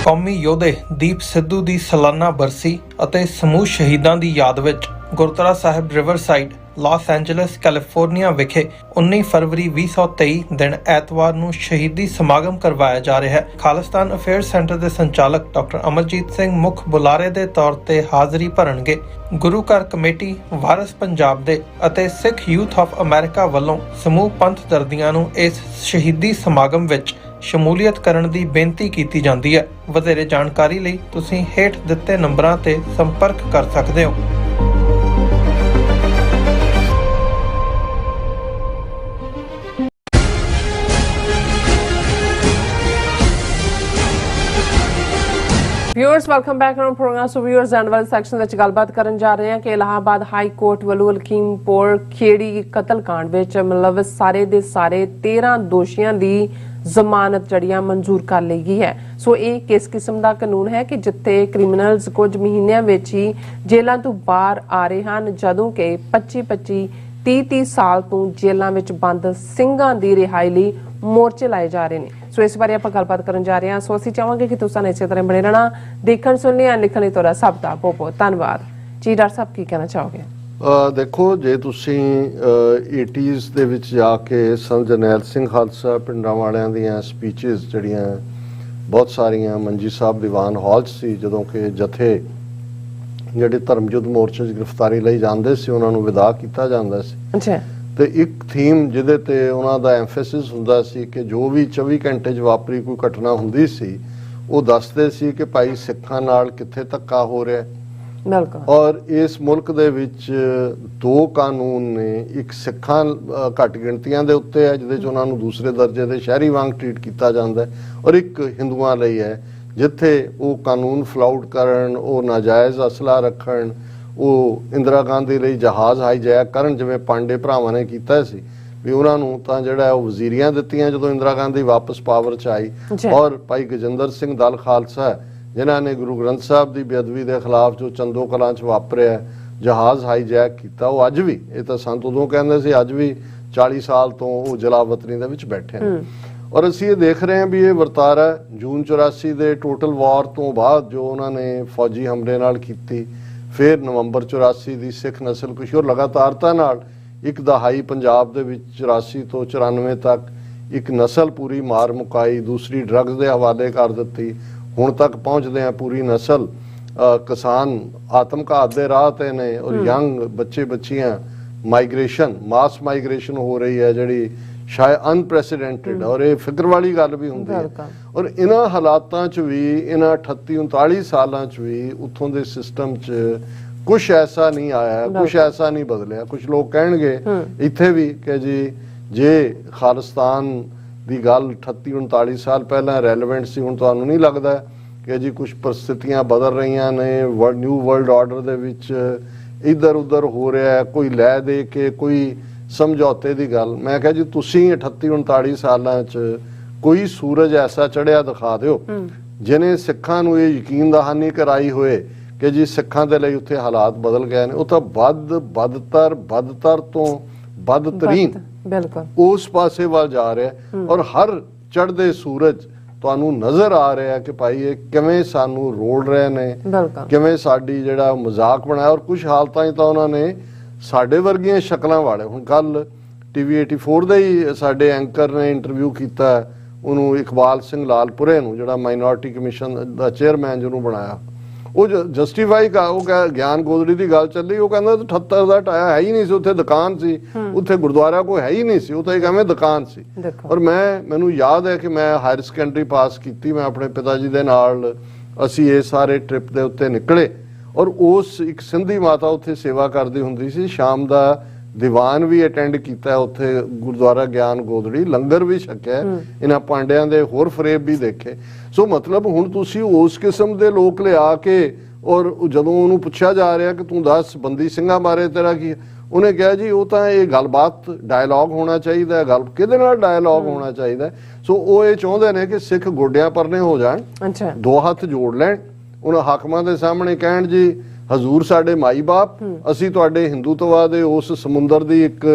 ਕੌਮੀ ਪਰਾਕਰਮੀ ਯੋਧੇ ਦੀਪ ਸਿੱਧੂ ਦੀ ਸਾਲਾਨਾ ਬਰਸੀ ਅਤੇ ਸਮੂਹ ਸ਼ਹੀਦਾਂ ਦੀ ਯਾਦ ਵਿੱਚ ਗੁਰਦੁਆਰਾ ਸਾਹਿਬ ਰਿਵਰਸਾਈਡ ਲਾਸ ਐਂਜਲਸ ਕੈਲੀਫੋਰਨੀਆ ਵਿਖੇ 19 ਫਰਵਰੀ 2023 ਦਿਨ ਐਤਵਾਰ ਨੂੰ ਸ਼ਹੀਦੀ ਸਮਾਗਮ ਕਰਵਾਇਆ ਜਾ ਰਿਹਾ ਹੈ। ਖਾਲਿਸਤਾਨ ਅਫੇਅਰ ਸੈਂਟਰ ਦੇ ਸੰਚਾਲਕ ਡਾਕਟਰ ਅਮਰਜੀਤ ਸਿੰਘ ਮੁੱਖ ਬੁਲਾਰੇ ਦੇ ਤੌਰ ਤੇ ਹਾਜ਼ਰੀ ਭਰਨਗੇ। ਗੁਰੂ ਘਰ ਕਮੇਟੀ, ਵਾਰਿਸ ਪੰਜਾਬ ਦੇ ਅਤੇ ਸਿੱਖ ਯੂਥ ਆਫ ਅਮਰੀਕਾ ਵੱਲੋਂ ਸਮੂਹ ਪੰਥ ਦਰਦੀਆਂ ਨੂੰ ਇਸ ਸ਼ਹੀਦੀ ਸਮਾਗਮ ਵਿੱਚ ਸ਼ਮੂਲੀਅਤ ਕਰਨ ਦੀ ਬੇਨਤੀ ਕੀਤੀ ਜਾਂਦੀ ਹੈ। ਵਧੇਰੇ ਜਾਣਕਾਰੀ ਲਈ ਤੁਸੀਂ ਹੇਠ ਦਿੱਤੇ ਨੰਬਰਾਂ ਤੇ ਸੰਪਰਕ ਕਰ ਸਕਦੇ ਹੋ। Viewers welcome back on programme. So viewers end ਵਾਲੇ ਸੈਕਸ਼ਨ ਵਿੱਚ ਗੱਲਬਾਤ ਕਰਨ ਜਾ ਰਹੇ ਹਾਂ ਕਿ ਇਲਾਹਾਬਾਦ ਹਾਈ ਕੋਰਟ ਵੱਲੋਂ ਲਖੀਮਪੁਰ ਖੇੜੀ ਕਤਲकांड ਵਿੱਚ ਮਤਲਬ ਸਾਰੇ ਦੇ ਸਾਰੇ 13 ਦੋਸ਼ੀਆਂ ਦੀ ਜ਼ਮਾਨਤ ਜੜੀਆਂ ਮਨਜ਼ੂਰ ਕਰ ਲਈ ਗਈ ਹੈ। ਸੋ ਇਹ ਕਿਸ ਕਿਸਮ ਦਾ ਕਾਨੂੰਨ ਹੈ ਕਿ ਜਿੱਥੇ ਕ੍ਰਿਮੀਨਲਸ ਕੁਝ ਮਹੀਨਿਆਂ ਵਿੱਚ ਹੀ ਜੇਲ੍ਹਾਂ ਤੋਂ ਬਾਹਰ ਆ ਰਹੇ ਹਨ, ਜਦੋਂ ਕਿ 25 30 ਸਾਲ ਤੋਂ ਜੇਲ੍ਹਾਂ ਵਿੱਚ ਬੰਦ ਸਿੰਘਾਂ ਦੀ ਰਿਹਾਈ ਲਈ ਮੋਰਚੇ ਲਾਏ ਜਾ ਰਹੇ ਨੇ। ਸੋ ਇਸ ਬਾਰੇ ਆਪਾਂ ਗੱਲਬਾਤ ਕਰਨ ਜਾ ਰਹੇ ਹਾਂ। ਸੋ ਅਸੀਂ ਚਾਹਾਂਗੇ ਕਿ ਤੁਸੀਂ ਇਸੇ ਤਰ੍ਹਾਂ ਬਣੇ ਰਹਿਣਾ, ਦੇਖਣ ਸੁਣਨ ਲਈ ਲਿਖਣ ਲਈ ਤੁਹਾਡਾ ਸਭ ਦਾ ਬਹੁਤ ਬਹੁਤ ਧੰਨਵਾਦ ਜੀ। ਡਾਕਟਰ ਸਾਹਿਬ ਕੀ ਕਹਿਣਾ ਚਾਹੋਗੇ? ਦੇਖੋ, ਜੇ ਤੁਸੀਂ 80s ਦੇ ਵਿੱਚ ਜਾ ਕੇ ਸੰਤ ਜਰਨੈਲ ਸਿੰਘ ਖਾਲਸਾ ਪਿੰਡਾਂ ਵਾਲਿਆਂ ਦੀਆਂ ਸਪੀਚਸ ਜਿਹੜੀਆਂ ਬਹੁਤ ਸਾਰੀਆਂ ਮੰਜੀ ਸਾਹਿਬ ਦੀਵਾਨ ਹਾਲ 'ਚ ਸੀ, ਜਦੋਂ ਕਿ ਜਥੇ ਜਿਹੜੇ ਧਰਮ ਯੁੱਧ ਮੋਰਚੇ 'ਚ ਗ੍ਰਿਫਤਾਰੀ ਲਈ ਜਾਂਦੇ ਸੀ ਉਹਨਾਂ ਨੂੰ ਵਿਦਾ ਕੀਤਾ ਜਾਂਦਾ ਸੀ। ਅੱਛਾ। ਤੇ ਇੱਕ ਥੀਮ ਜਿਹਦੇ ਤੇ ਉਹਨਾਂ ਦਾ ਐਮਫੈਸਿਸ ਹੁੰਦਾ ਸੀ ਕਿ ਜੋ ਵੀ 24 ਘੰਟੇ 'ਚ ਵਾਪਰੀ ਕੋਈ ਘਟਨਾ ਹੁੰਦੀ ਸੀ ਉਹ ਦੱਸਦੇ ਸੀ ਕਿ ਭਾਈ ਸਿੱਖਾਂ ਨਾਲ ਕਿੱਥੇ ਧੱਕਾ ਹੋ ਰਿਹਾ। ਬਿਲਕੁਲ। ਔਰ ਇਸ ਮੁਲਕ ਦੇ ਵਿੱਚ 2 ਕਾਨੂੰਨ ਨੇ, ਇੱਕ ਸਿੱਖਾਂ ਘੱਟ ਗਿਣਤੀਆਂ ਦੇ ਉੱਤੇ ਹੈ ਜਿਹਦੇ 'ਚ ਉਹਨਾਂ ਨੂੰ ਦੂਸਰੇ ਦਰਜੇ ਦੇ ਸ਼ਹਿਰੀ ਵਾਂਗ ਟ੍ਰੀਟ ਕੀਤਾ ਜਾਂਦਾ ਹੈ, ਔਰ ਇੱਕ ਹਿੰਦੂਆਂ ਲਈ ਹੈ ਜਿੱਥੇ ਉਹ ਕਾਨੂੰਨ ਫਲਾਊਟ ਕਰਨ, ਉਹ ਨਾਜਾਇਜ਼ ਅਸਲਾ ਰੱਖਣ, ਉਹ ਇੰਦਰਾ ਗਾਂਧੀ ਲਈ ਜਹਾਜ਼ ਹਾਈਜੈਕ ਕਰਨ, ਜਿਵੇਂ ਪਾਂਡੇ ਭਰਾਵਾਂ ਨੇ ਕੀਤਾ ਸੀ ਵੀ ਉਹਨਾਂ ਨੂੰ ਤਾਂ ਜਿਹੜਾ ਉਹ ਵਜ਼ੀਰੀਆਂ ਦਿੱਤੀਆਂ ਜਦੋਂ ਇੰਦਰਾ ਗਾਂਧੀ ਵਾਪਸ ਪਾਵਰ 'ਚ ਆਈ। ਔਰ ਭਾਈ ਗਜਿੰਦਰ ਸਿੰਘ ਦਲ ਖਾਲਸਾ ਜਿਨ੍ਹਾਂ ਨੇ ਗੁਰੂ ਗ੍ਰੰਥ ਸਾਹਿਬ ਦੀ ਬੇਅਦਬੀ ਦੇ ਖਿਲਾਫ ਜੋ ਚੰਦੋ ਕਲਾਂ 'ਚ ਵਾਪਰਿਆ ਜਹਾਜ਼ ਹਾਈਜੈਕ ਕੀਤਾ, ਉਹ ਅੱਜ ਵੀ, ਇਹ ਤਾਂ ਸੰਤ ਉਦੋਂ ਕਹਿੰਦੇ ਸੀ, ਅੱਜ ਵੀ 40 ਸਾਲ ਤੋਂ ਉਹ ਜਲਾਵਤਨੀ ਦੇ ਵਿੱਚ ਬੈਠੇ ਨੇ। ਔਰ ਅਸੀਂ ਇਹ ਦੇਖ ਰਹੇ ਹਾਂ ਵੀ ਇਹ ਵਰਤਾਰਾ ਜੂਨ 84 ਦੇ ਟੋਟਲ ਵਾਰ ਤੋਂ ਬਾਅਦ ਜੋ ਉਹਨਾਂ ਨੇ ਫੌਜੀ ਹਮਲੇ ਨਾਲ ਕੀਤੀ, ਫਿਰ ਨਵੰਬਰ 84 ਦੀ ਸਿੱਖ ਨਸਲਕੁਸ਼ੀ, ਔਰ ਲਗਾਤਾਰਤਾ ਨਾਲ ਇੱਕ ਦਹਾਈ ਪੰਜਾਬ ਦੇ ਵਿੱਚ 84 ਤੋਂ 94 ਤੱਕ ਇੱਕ ਨਸਲ ਪੂਰੀ ਮਾਰ ਮੁਕਾਈ, ਦੂਸਰੀ ਡਰੱਗਸ ਦੇ ਹਵਾਲੇ ਕਰ ਦਿੱਤੀ, ਹੁਣ ਤੱਕ ਪਹੁੰਚਦੇ ਆ ਪੂਰੀ ਨਸਲ ਕਿਸਾਨ ਆਤਮਘਾਤ ਦੇ ਰਾਹ ਤੇ ਨੇ, ਔਰ ਯੰਗ ਬੱਚੇ ਬੱਚੀਆਂ ਮਾਈਗ੍ਰੇਸ਼ਨ, ਮਾਸ ਮਾਈਗ੍ਰੇਸ਼ਨ ਹੋ ਰਹੀ ਹੈ ਜਿਹੜੀ ਸ਼ਾਇਦ ਅਨਪ੍ਰੈਸੀਡੈਂਟਡ, ਔਰ ਇਹ ਫਿਕਰ ਵਾਲੀ ਗੱਲ ਵੀ ਹੁੰਦੀ ਹੈ। ਔਰ ਇਹਨਾਂ ਹਾਲਾਤਾਂ 'ਚ ਵੀ, ਇਹਨਾਂ 38-39 ਸਾਲਾਂ 'ਚ ਵੀ ਉੱਥੋਂ ਦੇ ਸਿਸਟਮ 'ਚ ਕੁਛ ਐਸਾ ਨਹੀਂ ਆਇਆ, ਕੁਛ ਐਸਾ ਨਹੀਂ ਬਦਲਿਆ। ਕੁਛ ਲੋਕ ਕਹਿਣਗੇ ਇੱਥੇ ਵੀ ਕਿ ਜੀ ਜੇ ਖਾਲਿਸਤਾਨ ਦੀ ਗੱਲ 38-39 ਸਾਲ ਪਹਿਲਾਂ ਰੈਲੇਵੈਂਟ ਸੀ, ਹੁਣ ਤੁਹਾਨੂੰ ਨਹੀਂ ਲੱਗਦਾ ਕਿ ਜੀ ਕੁਛ ਪਰਿਸਥਿਤੀਆਂ ਬਦਲ ਰਹੀਆਂ ਨੇ, ਨਿਊ ਵਰਲਡ ਆਰਡਰ ਦੇ ਵਿੱਚ ਇੱਧਰ ਉੱਧਰ ਹੋ ਰਿਹਾ ਹੈ, ਕੋਈ ਲੈ ਦੇ ਕੇ ਕੋਈ ਸਮਝੌਤੇ ਦੀ ਗੱਲ। ਮੈਂ ਕਿਹਾ ਜੀ ਤੁਸੀਂ 38-39 ਸਾਲਾਂ 'ਚ ਕੋਈ ਸੂਰਜ ਐਸਾ ਚੜਿਆ ਦਿਖਾ ਦਿਓ ਜਿਹਨੇ ਸਿੱਖਾਂ ਨੂੰ ਇਹ ਯਕੀਨ ਦਹਾਨੀ ਕਰਾਈ ਹੋਏ ਕਿ ਜੀ ਸਿੱਖਾਂ ਦੇ ਲਈ ਉੱਥੇ ਹਾਲਾਤ ਬਦਲ ਗਏ ਨੇ। ਉਹ ਤਾਂ ਬਦਤਰ ਤੋਂ ਬਦਤਰੀਨ ਬਿਲਕੁਲ ਉਸ ਪਾਸੇ ਵੱਲ ਜਾ ਰਿਹਾ, ਔਰ ਹਰ ਚੜ੍ਹਦੇ ਸੂਰਜ ਤੁਹਾਨੂੰ ਨਜ਼ਰ ਆ ਰਿਹਾ ਕਿ ਭਾਈ ਇਹ ਕਿਵੇਂ ਸਾਨੂੰ ਰੋਲ ਰਹੇ ਨੇ, ਕਿਵੇਂ ਸਾਡੀ ਜਿਹੜਾ ਮਜ਼ਾਕ ਬਣਾਇਆ। ਔਰ ਕੁਝ ਹਾਲਤਾਂ 'ਚ ਤਾਂ ਉਹਨਾਂ ਨੇ ਸਾਡੇ ਵਰਗੀਆਂ ਸ਼ਕਲਾਂ ਵਾਲੇ, ਹੁਣ ਕੱਲ TV 84 ਦੇ ਹੀ ਸਾਡੇ ਐਂਕਰ ਨੇ ਇੰਟਰਵਿਊ ਕੀਤਾ ਉਹਨੂੰ, ਇਕਬਾਲ ਸਿੰਘ ਲਾਲਪੁਰੇ ਨੂੰ, ਜਿਹੜਾ ਮਾਈਨੋਰਿਟੀ ਕਮਿਸ਼ਨ ਦਾ ਚੇਅਰਮੈਨ ਜਿਹਨੂੰ ਬਣਾਇਆ, ਉਹ ਜਸਟੀਫਾਈ ਉਹ ਗਿਆਨ ਗੋਦੜੀ ਦੀ ਗੱਲ ਚੱਲੀ, ਉਹ ਕਹਿੰਦਾ 78 ਦਾ ਟਾਇਆ ਹੈ ਹੀ ਨਹੀਂ ਸੀ, ਉੱਥੇ ਦੁਕਾਨ ਸੀ, ਉੱਥੇ ਗੁਰਦੁਆਰਾ ਕੋਈ ਹੈ ਹੀ ਨਹੀਂ ਸੀ, ਉਹ ਤਾਂ ਇੱਕ ਐਵੇਂ ਦੁਕਾਨ ਸੀ। ਔਰ ਮੈਨੂੰ ਯਾਦ ਹੈ ਕਿ ਮੈਂ ਹਾਇਰ ਸੈਕੰਡਰੀ ਪਾਸ ਕੀਤੀ, ਮੈਂ ਆਪਣੇ ਪਿਤਾ ਜੀ ਦੇ ਨਾਲ ਅਸੀਂ ਇਹ ਸਾਰੇ ਟ੍ਰਿਪ ਦੇ ਉੱਤੇ ਨਿਕਲੇ, ਔਰ ਉਸ ਇੱਕ ਸਿੰਧੀ ਮਾਤਾ ਉੱਥੇ ਸੇਵਾ ਕਰਦੀ ਹੁੰਦੀ ਸੀ, ਸ਼ਾਮ ਦਾ ਦੀਵਾਨ ਵੀ ਅਟੈਂਡ ਕੀਤਾ ਉੱਥੇ ਗੁਰਦੁਆਰਾ ਗਿਆਨ ਗੋਦੜੀ, ਲੰਗਰ ਵੀ ਛਕਿਆ, ਇਹਨਾਂ ਪਾਂਡਿਆਂ ਦੇ ਹੋਰ ਫਰੇਬ ਵੀ ਦੇਖੇ। ਸੋ ਮਤਲਬ ਹੁਣ ਤੁਸੀਂ ਉਸ ਕਿਸਮ ਦੇ ਲੋਕ ਲਿਆ ਕੇ, ਔਰ ਜਦੋਂ ਉਹਨੂੰ ਪੁੱਛਿਆ ਜਾ ਰਿਹਾ ਕਿ ਤੂੰ ਦੱਸ ਬੰਦੀ ਸਿੰਘਾਂ ਬਾਰੇ ਤੇਰਾ ਕੀ, ਉਹਨੇ ਕਿਹਾ ਜੀ ਉਹ ਤਾਂ ਇਹ ਗੱਲਬਾਤ ਡਾਇਲੌਗ ਹੋਣਾ ਚਾਹੀਦਾ, ਗੱਲ ਕਿਹਦੇ ਨਾਲ ਡਾਇਲੌਗ ਹੋਣਾ ਚਾਹੀਦਾ। ਸੋ ਉਹ ਇਹ ਚਾਹੁੰਦੇ ਨੇ ਕਿ ਸਿੱਖ ਗੋਡਿਆਂ ਪਰਨੇ ਹੋ ਜਾਣ, 2 ਹੱਥ ਜੋੜ ਲੈਣ, ਉਹਨਾਂ ਹਾਕਮਾਂ ਦੇ ਸਾਹਮਣੇ ਕਹਿਣ ਜੀ ਹਜ਼ੂਰ ਸਾਡੇ ਮਾਈ ਬਾਪ, ਅਸੀਂ ਤੁਹਾਡੇ ਹਿੰਦੂਤਵਾ ਦੇ ਉਸ ਸਮੁੰਦਰ ਦੀ ਇੱਕ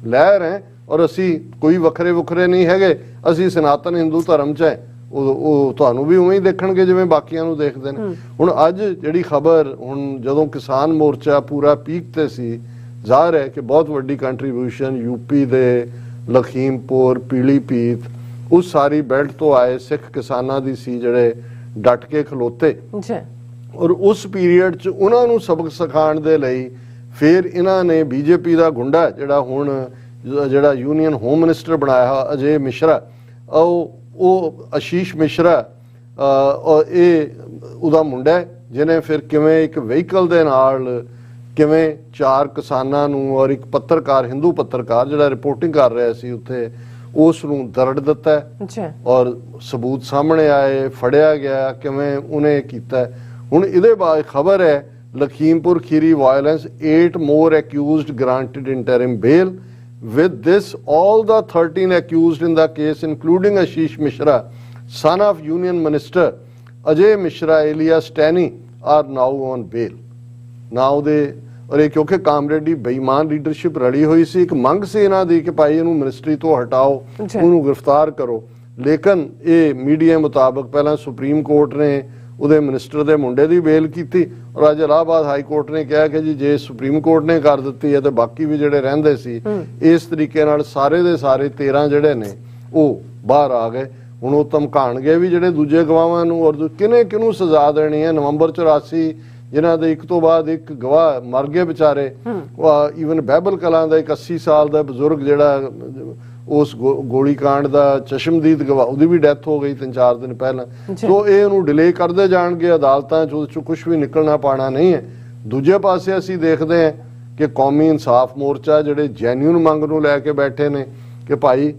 ਲਹਿਰ ਹੈ, ਔਰ ਅਸੀਂ ਕੋਈ ਵੱਖਰੇ ਨਹੀਂ ਹੈਗੇ, ਅਸੀਂ ਸਨਾਤਨ ਹਿੰਦੂ ਧਰਮ 'ਚ ਹੈ। ਉਹ ਤੁਹਾਨੂੰ ਵੀ ਉਵੇਂ ਹੀ ਦੇਖਣਗੇ ਜਿਵੇਂ ਬਾਕੀਆਂ ਨੂੰ ਦੇਖਦੇ ਨੇ। ਹੁਣ ਅੱਜ ਜਿਹੜੀ ਖਬਰ, ਹੁਣ ਜਦੋਂ ਕਿਸਾਨ ਮੋਰਚਾ ਪੂਰਾ ਪੀਕ ਤੇ ਸੀ, ਜ਼ਾਹਰ ਹੈ ਕਿ ਬਹੁਤ ਵੱਡੀ ਕੰਟਰੀਬਿਊਸ਼ਨ ਯੂਪੀ ਦੇ ਲਖੀਮਪੁਰ, ਪੀਲੀਭੀਤ, ਉਸ ਸਾਰੀ ਬੈਲਟ ਤੋਂ ਆਏ ਸਿੱਖ ਕਿਸਾਨਾਂ ਦੀ ਸੀ ਜਿਹੜੇ ਡਟ ਕੇ ਖਲੋਤੇ। ਔਰ ਉਸ ਪੀਰੀਅਡ 'ਚ ਉਹਨਾਂ ਨੂੰ ਸਬਕ ਸਿਖਾਉਣ ਦੇ ਲਈ ਫਿਰ ਇਹਨਾਂ ਨੇ ਬੀਜੇਪੀ ਦਾ ਗੁੰਡਾ ਜਿਹੜਾ ਯੂਨੀਅਨ ਹੋਮ ਮਿਨਿਸਟਰ ਬਣਾਇਆ ਅਜੇ ਮਿਸ਼ਰਾ, ਉਹ ਆਸ਼ੀਸ਼ ਮਿਸ਼ਰਾ, ਇਹ ਉਹਦਾ ਮੁੰਡਾ, ਜਿਹਨੇ ਫਿਰ ਕਿਵੇਂ ਇੱਕ ਵਹੀਕਲ ਦੇ ਨਾਲ ਕਿਵੇਂ 4 ਕਿਸਾਨਾਂ ਨੂੰ ਔਰ ਇੱਕ ਪੱਤਰਕਾਰ, ਹਿੰਦੂ ਪੱਤਰਕਾਰ ਜਿਹੜਾ ਰਿਪੋਰਟਿੰਗ ਕਰ ਰਿਹਾ ਸੀ ਉੱਥੇ, ਉਸ ਨੂੰ ਦਰੜ ਦਿੱਤਾ ਔਰ ਸਬੂਤ ਸਾਹਮਣੇ ਆਏ, ਫੜਿਆ ਗਿਆ ਕਿਵੇਂ ਉਹਨੇ ਕੀਤਾ। ਹੁਣ ਇਹਦੇ ਬਾਅਦ ਖਬਰ ਹੈ Lakhimpur ਖੀਰੀ violence, 8 more accused granted interim bail. With this, all the 13 accused in the case, including Ashish Mishra, son of Union Minister Ajay Mishra alias Stani, are now on bail. Now they, ਔਰ ਇਹ ਕਿਉਂਕਿ ਕਾਮਰੇਡੀ ਬੇਈਮਾਨ ਲੀਡਰਸ਼ਿਪ ਰਲੀ ਹੋਈ ਸੀ, ਇੱਕ ਮੰਗ ਸੀ ਇਹਨਾਂ ਦੀ ਕਿ ਭਾਈ ਇਹਨੂੰ ਮਿਨਿਸਟਰੀ ਤੋਂ ਹਟਾਓ, ਉਹਨੂੰ ਗ੍ਰਿਫਤਾਰ ਕਰੋ। ਲੇਕਿਨ ਇਹ ਮੀਡੀਆ ਮੁਤਾਬਕ ਪਹਿਲਾਂ ਸੁਪਰੀਮ ਕੋਰਟ ਨੇ ਉਹਦੇ ਮਿਨਿਸਟਰ ਦੇ ਮੁੰਡੇ ਦੀ ਬੇਲ ਕੀਤੀ ਔਰ ਅੱਜ ਇਲਾਹਾਬਾਦ ਹਾਈ ਕੋਰਟ ਨੇ ਕਿਹਾ ਕਿ ਜੀ ਜੇ ਸੁਪਰੀਮ ਕੋਰਟ ਨੇ ਕਰ ਦਿੱਤੀ ਹੈ ਤੇ ਬਾਕੀ ਵੀ ਜਿਹੜੇ ਰਹਿੰਦੇ ਸੀ ਇਸ ਤਰੀਕੇ ਨਾਲ ਸਾਰੇ ਦੇ ਸਾਰੇ 13 ਜਿਹੜੇ ਨੇ ਉਹ ਬਾਹਰ ਆ ਗਏ। ਹੁਣ ਉਹ ਧਮਕਾਣਗੇ ਵੀ ਜਿਹੜੇ ਦੂਜੇ ਗਵਾਹਾਂ ਨੂੰ ਔਰ ਕਿਹਨੂੰ ਸਜ਼ਾ ਦੇਣੀ ਹੈ। ਨਵੰਬਰ 84 ਜਿਨ੍ਹਾਂ ਦੇ ਇੱਕ ਤੋਂ ਬਾਅਦ ਇੱਕ ਗਵਾਹ ਮਰ ਗਏ ਵਿਚਾਰੇ, ਈਵਨ ਬਹਿਬਲ ਕਲਾਂ ਦਾ ਇੱਕ 80 ਸਾਲ ਦਾ ਬਜ਼ੁਰਗ ਜਿਹੜਾ ਉਸ ਗੋਲੀ ਕਾਂਡ ਦਾ ਚਸ਼ਮਦੀਦ ਗਵਾਹ, ਉਹਦੀ ਵੀ ਡੈਥ ਹੋ ਗਈ 3-4 ਦਿਨ ਪਹਿਲਾਂ। ਸੋ ਇਹ ਉਹਨੂੰ ਡਿਲੇ ਕਰਦੇ ਜਾਣਗੇ ਅਦਾਲਤਾਂ 'ਚ, ਉਹਦੇ 'ਚੋਂ ਕੁਝ ਵੀ ਨਿਕਲਣਾ ਪਾਣਾ ਨਹੀਂ ਹੈ। ਦੂਜੇ ਪਾਸੇ ਅਸੀਂ ਦੇਖਦੇ ਹਾਂ ਕਿ ਕੌਮੀ ਇਨਸਾਫ ਮੋਰਚਾ ਜਿਹੜੇ ਜੈਨੂਇਨ ਮੰਗ ਨੂੰ ਲੈ ਕੇ ਬੈਠੇ ਨੇ ਕਿ ਭਾਈ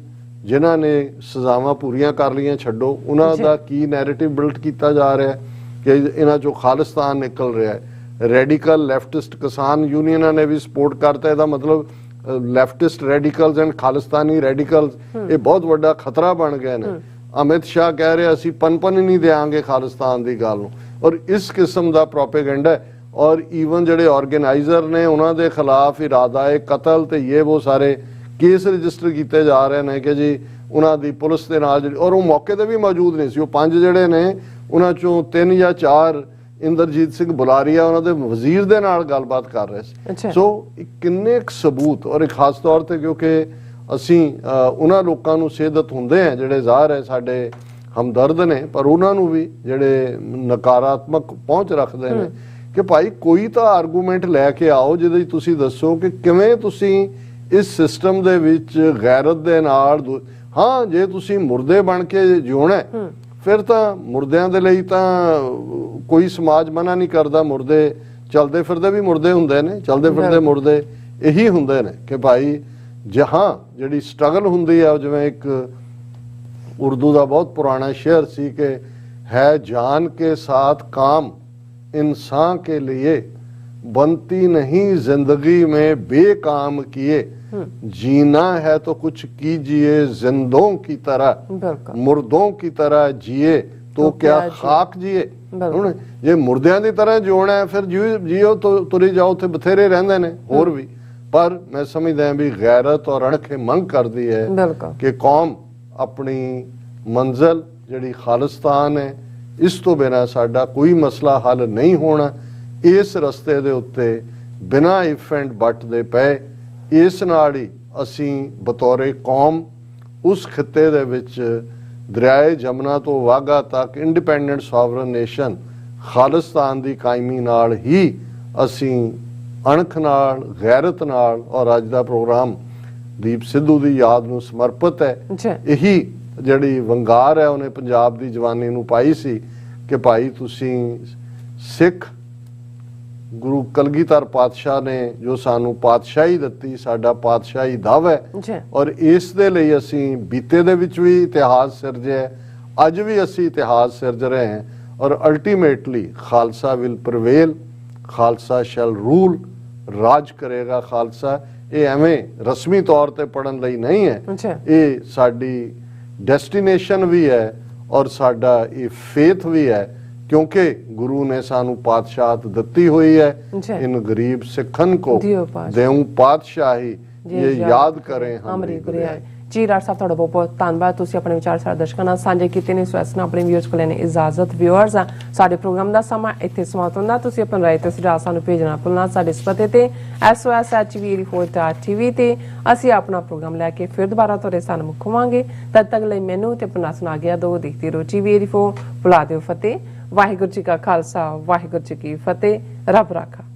ਜਿਨ੍ਹਾਂ ਨੇ ਸਜ਼ਾਵਾਂ ਪੂਰੀਆਂ ਕਰ ਲਈਆਂ ਛੱਡੋ, ਉਹਨਾਂ ਦਾ ਕੀ ਨੈਰੇਟਿਵ ਬਿਲਡ ਕੀਤਾ ਜਾ ਰਿਹਾ ਕਿ ਇਹਨਾਂ 'ਚੋਂ ਖਾਲਿਸਤਾਨ ਨਿਕਲ ਰਿਹਾ ਹੈ। ਰੈਡੀਕਲ ਲੈਫਟਿਸਟ ਕਿਸਾਨ ਯੂਨੀਅਨਾਂ ਨੇ ਵੀ ਸਪੋਰਟ ਕਰਤਾ। ਇਹਦਾ ਮਤਲਬ leftist radicals and Khalistani radicals ਇਹ ਬਹੁਤ ਵੱਡਾ ਖਤਰਾ ਬਣ ਗਏ ਨੇ। ਅਮਿਤ ਸ਼ਾਹ ਕਹਿ ਰਿਹਾ ਅਸੀਂ ਪਨਪਨ ਹੀ ਨਹੀਂ ਦੇਾਂਗੇ ਖਾਲਿਸਤਾਨ ਦੀ ਗੱਲ ਨੂੰ, ਔਰ ਇਸ ਕਿਸਮ ਦਾ ਪ੍ਰੋਪੇਗੈਂਡਾ। ਔਰ ਈਵਨ ਜਿਹੜੇ ਆਰਗੇਨਾਈਜ਼ਰ ਨੇ ਉਹਨਾਂ ਦੇ ਖਿਲਾਫ ਇਰਾਦਾ ਕਤਲ ਤੇ ਇਹ ਉਹ ਸਾਰੇ ਕੇਸ ਰਜਿਸਟਰ ਕੀਤੇ ਜਾ ਰਹੇ ਨੇ ਕਿ ਜੀ ਉਹਨਾਂ ਦੀ ਪੁਲਿਸ ਦੇ ਨਾਲ ਜਿਹੜੀ, ਔਰ ਉਹ ਮੌਕੇ ਤੇ ਵੀ ਮੌਜੂਦ ਨਹੀਂ ਸੀ। ਉਹ 5 ਜਿਹੜੇ ਨੇ ਉਹਨਾਂ ਚੋਂ 3 ਜਾਂ 4 ਇੰਦਰਜੀਤ ਸਿੰਘ ਬੁਲਾਰੀਆ ਉਹਨਾਂ ਦੇ ਵਜ਼ੀਰ ਦੇ ਨਾਲ ਗੱਲਬਾਤ ਕਰ ਰਹੇ ਸੀ। ਸੋ ਕਿੰਨੇ ਸਬੂਤ, ਔਰ ਖਾਸ ਤੌਰ ਤੇ ਕਿਉਂਕਿ ਅਸੀਂ ਉਹਨਾਂ ਲੋਕਾਂ ਨੂੰ ਸੇਧਤ ਹੁੰਦੇ ਆ ਜਿਹੜੇ ਜ਼ਾਹਰ ਹੈ ਸਾਡੇ ਹਮਦਰਦ ਨੇ, ਪਰ ਉਹਨਾਂ ਨੂੰ ਵੀ ਜਿਹੜੇ ਨਕਾਰਾਤਮਕ ਪਹੁੰਚ ਰੱਖਦੇ ਨੇ ਕਿ ਭਾਈ ਕੋਈ ਤਾਂ ਆਰਗੂਮੈਂਟ ਲੈ ਕੇ ਆਓ ਜਿਹਦੇ ਤੁਸੀਂ ਦੱਸੋ ਕਿ ਕਿਵੇਂ ਤੁਸੀਂ ਇਸ ਸਿਸਟਮ ਦੇ ਵਿੱਚ ਗੈਰਤ ਦੇ ਨਾਲ, ਹਾਂ ਜੇ ਤੁਸੀਂ ਮੁਰਦੇ ਬਣ ਕੇ ਜਿਉਣਾ ਫਿਰ ਤਾਂ ਮੁਰਦਿਆਂ ਦੇ ਲਈ ਤਾਂ ਕੋਈ ਸਮਾਜ ਮਨਾ ਨਹੀਂ ਕਰਦਾ। ਮੁਰਦੇ ਚਲਦੇ ਫਿਰਦੇ ਵੀ ਮੁਰਦੇ ਹੁੰਦੇ ਨੇ, ਚਲਦੇ ਫਿਰਦੇ ਮੁਰਦੇ ਇਹੀ ਹੁੰਦੇ ਨੇ ਕਿ ਭਾਈ ਜਹਾਂ ਜਿਹੜੀ ਸਟਰਗਲ ਹੁੰਦੀ ਹੈ, ਜਿਵੇਂ ਇੱਕ ਉਰਦੂ ਦਾ ਬਹੁਤ ਪੁਰਾਣਾ ਸ਼ੇਅਰ ਸੀ ਕਿ ਹੈ ਜਾਨ ਕੇ ਸਾਥ ਕਾਮ इंसान के लिए बनती नहीं जिंदगी में बेकाम किए जीना है तो कुछ कीजिए जिंदों की तरह मुर्दों की तरह जिए तो क्या खाक जिए। ਹੁਣ ਜੇ ਮੁਰਦਿਆਂ ਦੀ ਤਰ੍ਹਾਂ ਜਿਉਣਾ ਹੈ ਫਿਰ ਜੀਓ ਤੁਰੀ ਜਾਓ, ਉੱਥੇ ਬਥੇਰੇ ਰਹਿੰਦੇ ਨੇ ਹੋਰ ਵੀ। ਪਰ ਮੈਂ ਸਮਝਦਾ ਹਾਂ ਵੀ ਗੈਰਤ ਔਰ ਅਣਖ ਮੰਗ ਕਰਦੀ ਹੈ ਕਿ ਕੌਮ ਆਪਣੀ ਮੰਜ਼ਿਲ ਜਿਹੜੀ ਖਾਲਿਸਤਾਨ ਹੈ, ਇਸ ਤੋਂ ਬਿਨਾਂ ਸਾਡਾ ਕੋਈ ਮਸਲਾ ਹੱਲ ਨਹੀਂ ਹੋਣਾ। ਇਸ ਰਸਤੇ ਦੇ ਉੱਤੇ ਬਿਨਾਂ ਇਫ ਐਂਡ ਬਟ ਦੇ ਪਏ, ਇਸ ਨਾਲ ਹੀ ਅਸੀਂ ਬਤੌਰੇ ਕੌਮ ਉਸ ਖਿੱਤੇ ਦੇ ਵਿੱਚ ਦਰਿਆਏ ਜਮਨਾ ਤੋਂ ਵਾਘਾ ਤੱਕ ਇੰਡੀਪੈਂਡੈਂਟ ਸੋਵਰਨ ਨੇਸ਼ਨ ਖਾਲਿਸਤਾਨ ਦੀ ਕਾਇਮੀ ਨਾਲ ਹੀ ਅਸੀਂ ਅਣਖ ਨਾਲ, ਗੈਰਤ ਨਾਲ, ਔਰ ਅੱਜ ਦਾ ਪ੍ਰੋਗਰਾਮ ਦੀਪ ਸਿੱਧੂ ਦੀ ਯਾਦ ਨੂੰ ਸਮਰਪਿਤ ਹੈ। ਇਹੀ ਜਿਹੜੀ ਵੰਗਾਰ ਹੈ ਉਹਨੇ ਪੰਜਾਬ ਦੀ ਜਵਾਨੀ ਨੂੰ ਪਾਈ ਸੀ ਕਿ ਭਾਈ ਤੁਸੀਂ ਸਿੱਖ ਗੁਰੂ ਕਲਗੀਧਰ ਪਾਤਸ਼ਾਹ ਨੇ ਜੋ ਸਾਨੂੰ ਪਾਤਸ਼ਾਹੀ ਦਿੱਤੀ, ਸਾਡਾ ਪਾਤਸ਼ਾਹੀ ਦਾਅਵਾ ਹੈ, ਔਰ ਇਸ ਦੇ ਲਈ ਅਸੀਂ ਬੀਤੇ ਦੇ ਵਿੱਚ ਵੀ ਇਤਿਹਾਸ ਸਿਰਜਿਆ, ਅੱਜ ਵੀ ਅਸੀਂ ਇਤਿਹਾਸ ਸਿਰਜ ਰਹੇ ਹਾਂ। ਔਰ ultimately Khalsa will prevail, Khalsa shall rule, ਰਾਜ ਕਰੇਗਾ ਖਾਲਸਾ। ਇਹ ਐਵੇਂ ਰਸਮੀ ਤੌਰ ਤੇ ਪੜਨ ਲਈ ਨਹੀਂ ਹੈ, ਇਹ ਸਾਡੀ ਡੈਸਟੀਨੇਸ਼ਨ ਵੀ ਹੈ ਔਰ ਸਾਡਾ ਇਹ ਫੇਥ ਵੀ ਹੈ, क्योंकि गुरु ने सानू पातशाहत दत्ती हुई है। इन गरीब सिखन को देऊं पातशाही, ये याद करें हमारी गुरियाई। ਜੀ ਡਾਕਟਰ ਸਾਹਿਬ ਤੁਹਾਡਾ ਬਹੁਤ ਬਹੁਤ ਧੰਨਵਾਦ। ਤੁਸੀਂ ਆਪਣੇ ਵਿਚਾਰ ਸਾਡੇ ਦਰਸ਼ਕਾਂ ਨਾਲ ਸਾਂਝੇ ਕੀਤੇ ਨੇ। ਸੋ ਇਸ ਨਾਲ ਆਪਣੇ ਵਿਊਅਰਸ ਕੋਲ ਲੈਣੇ ਇਜਾਜ਼ਤ। ਵਿਊਅਰਸ ਸਾਡੇ ਪ੍ਰੋਗਰਾਮ ਦਾ ਸਮਾਂ ਇੱਥੇ ਸਮਾਪਤ ਹੁੰਦਾ। ਤੁਸੀਂ ਆਪਣੀ ਰਾਏ ਤੇ ਸੁਝਾਅ ਸਾਨੂੰ ਭੇਜਣਾ ਭੁੱਲਣਾ ਸਾਡੇ ਇਸ ਪਤੇ ਤੇ sos@tv84.tv ਤੇ ਅਸੀਂ ਆਪਣਾ ਪ੍ਰੋਗਰਾਮ ਲੈ ਕੇ ਫਿਰ ਦੁਬਾਰਾ ਤੁਹਾਡੇ ਸਾਹਮਣੇ ਮੁੱਖ ਹੋਵਾਂਗੇ। ਤਦ ਤੱਕ ਲਈ ਮੈਨੂੰ ਤੇ ਆਪਣਾ ਸੁਣਾ ਗਿਆ ਦੋ ਦੇਖਦੇ ਰਹੋ TV84। ਬੁਲਾ ਦਿਓ ਫਤਿਹ। ਵਾਹਿਗੁਰੂ ਜੀ ਕਾ ਖਾਲਸਾ, ਵਾਹਿਗੁਰੂ ਜੀ ਕੀ ਫਤਿਹ। ਰੱਬ ਰਾਖਾ।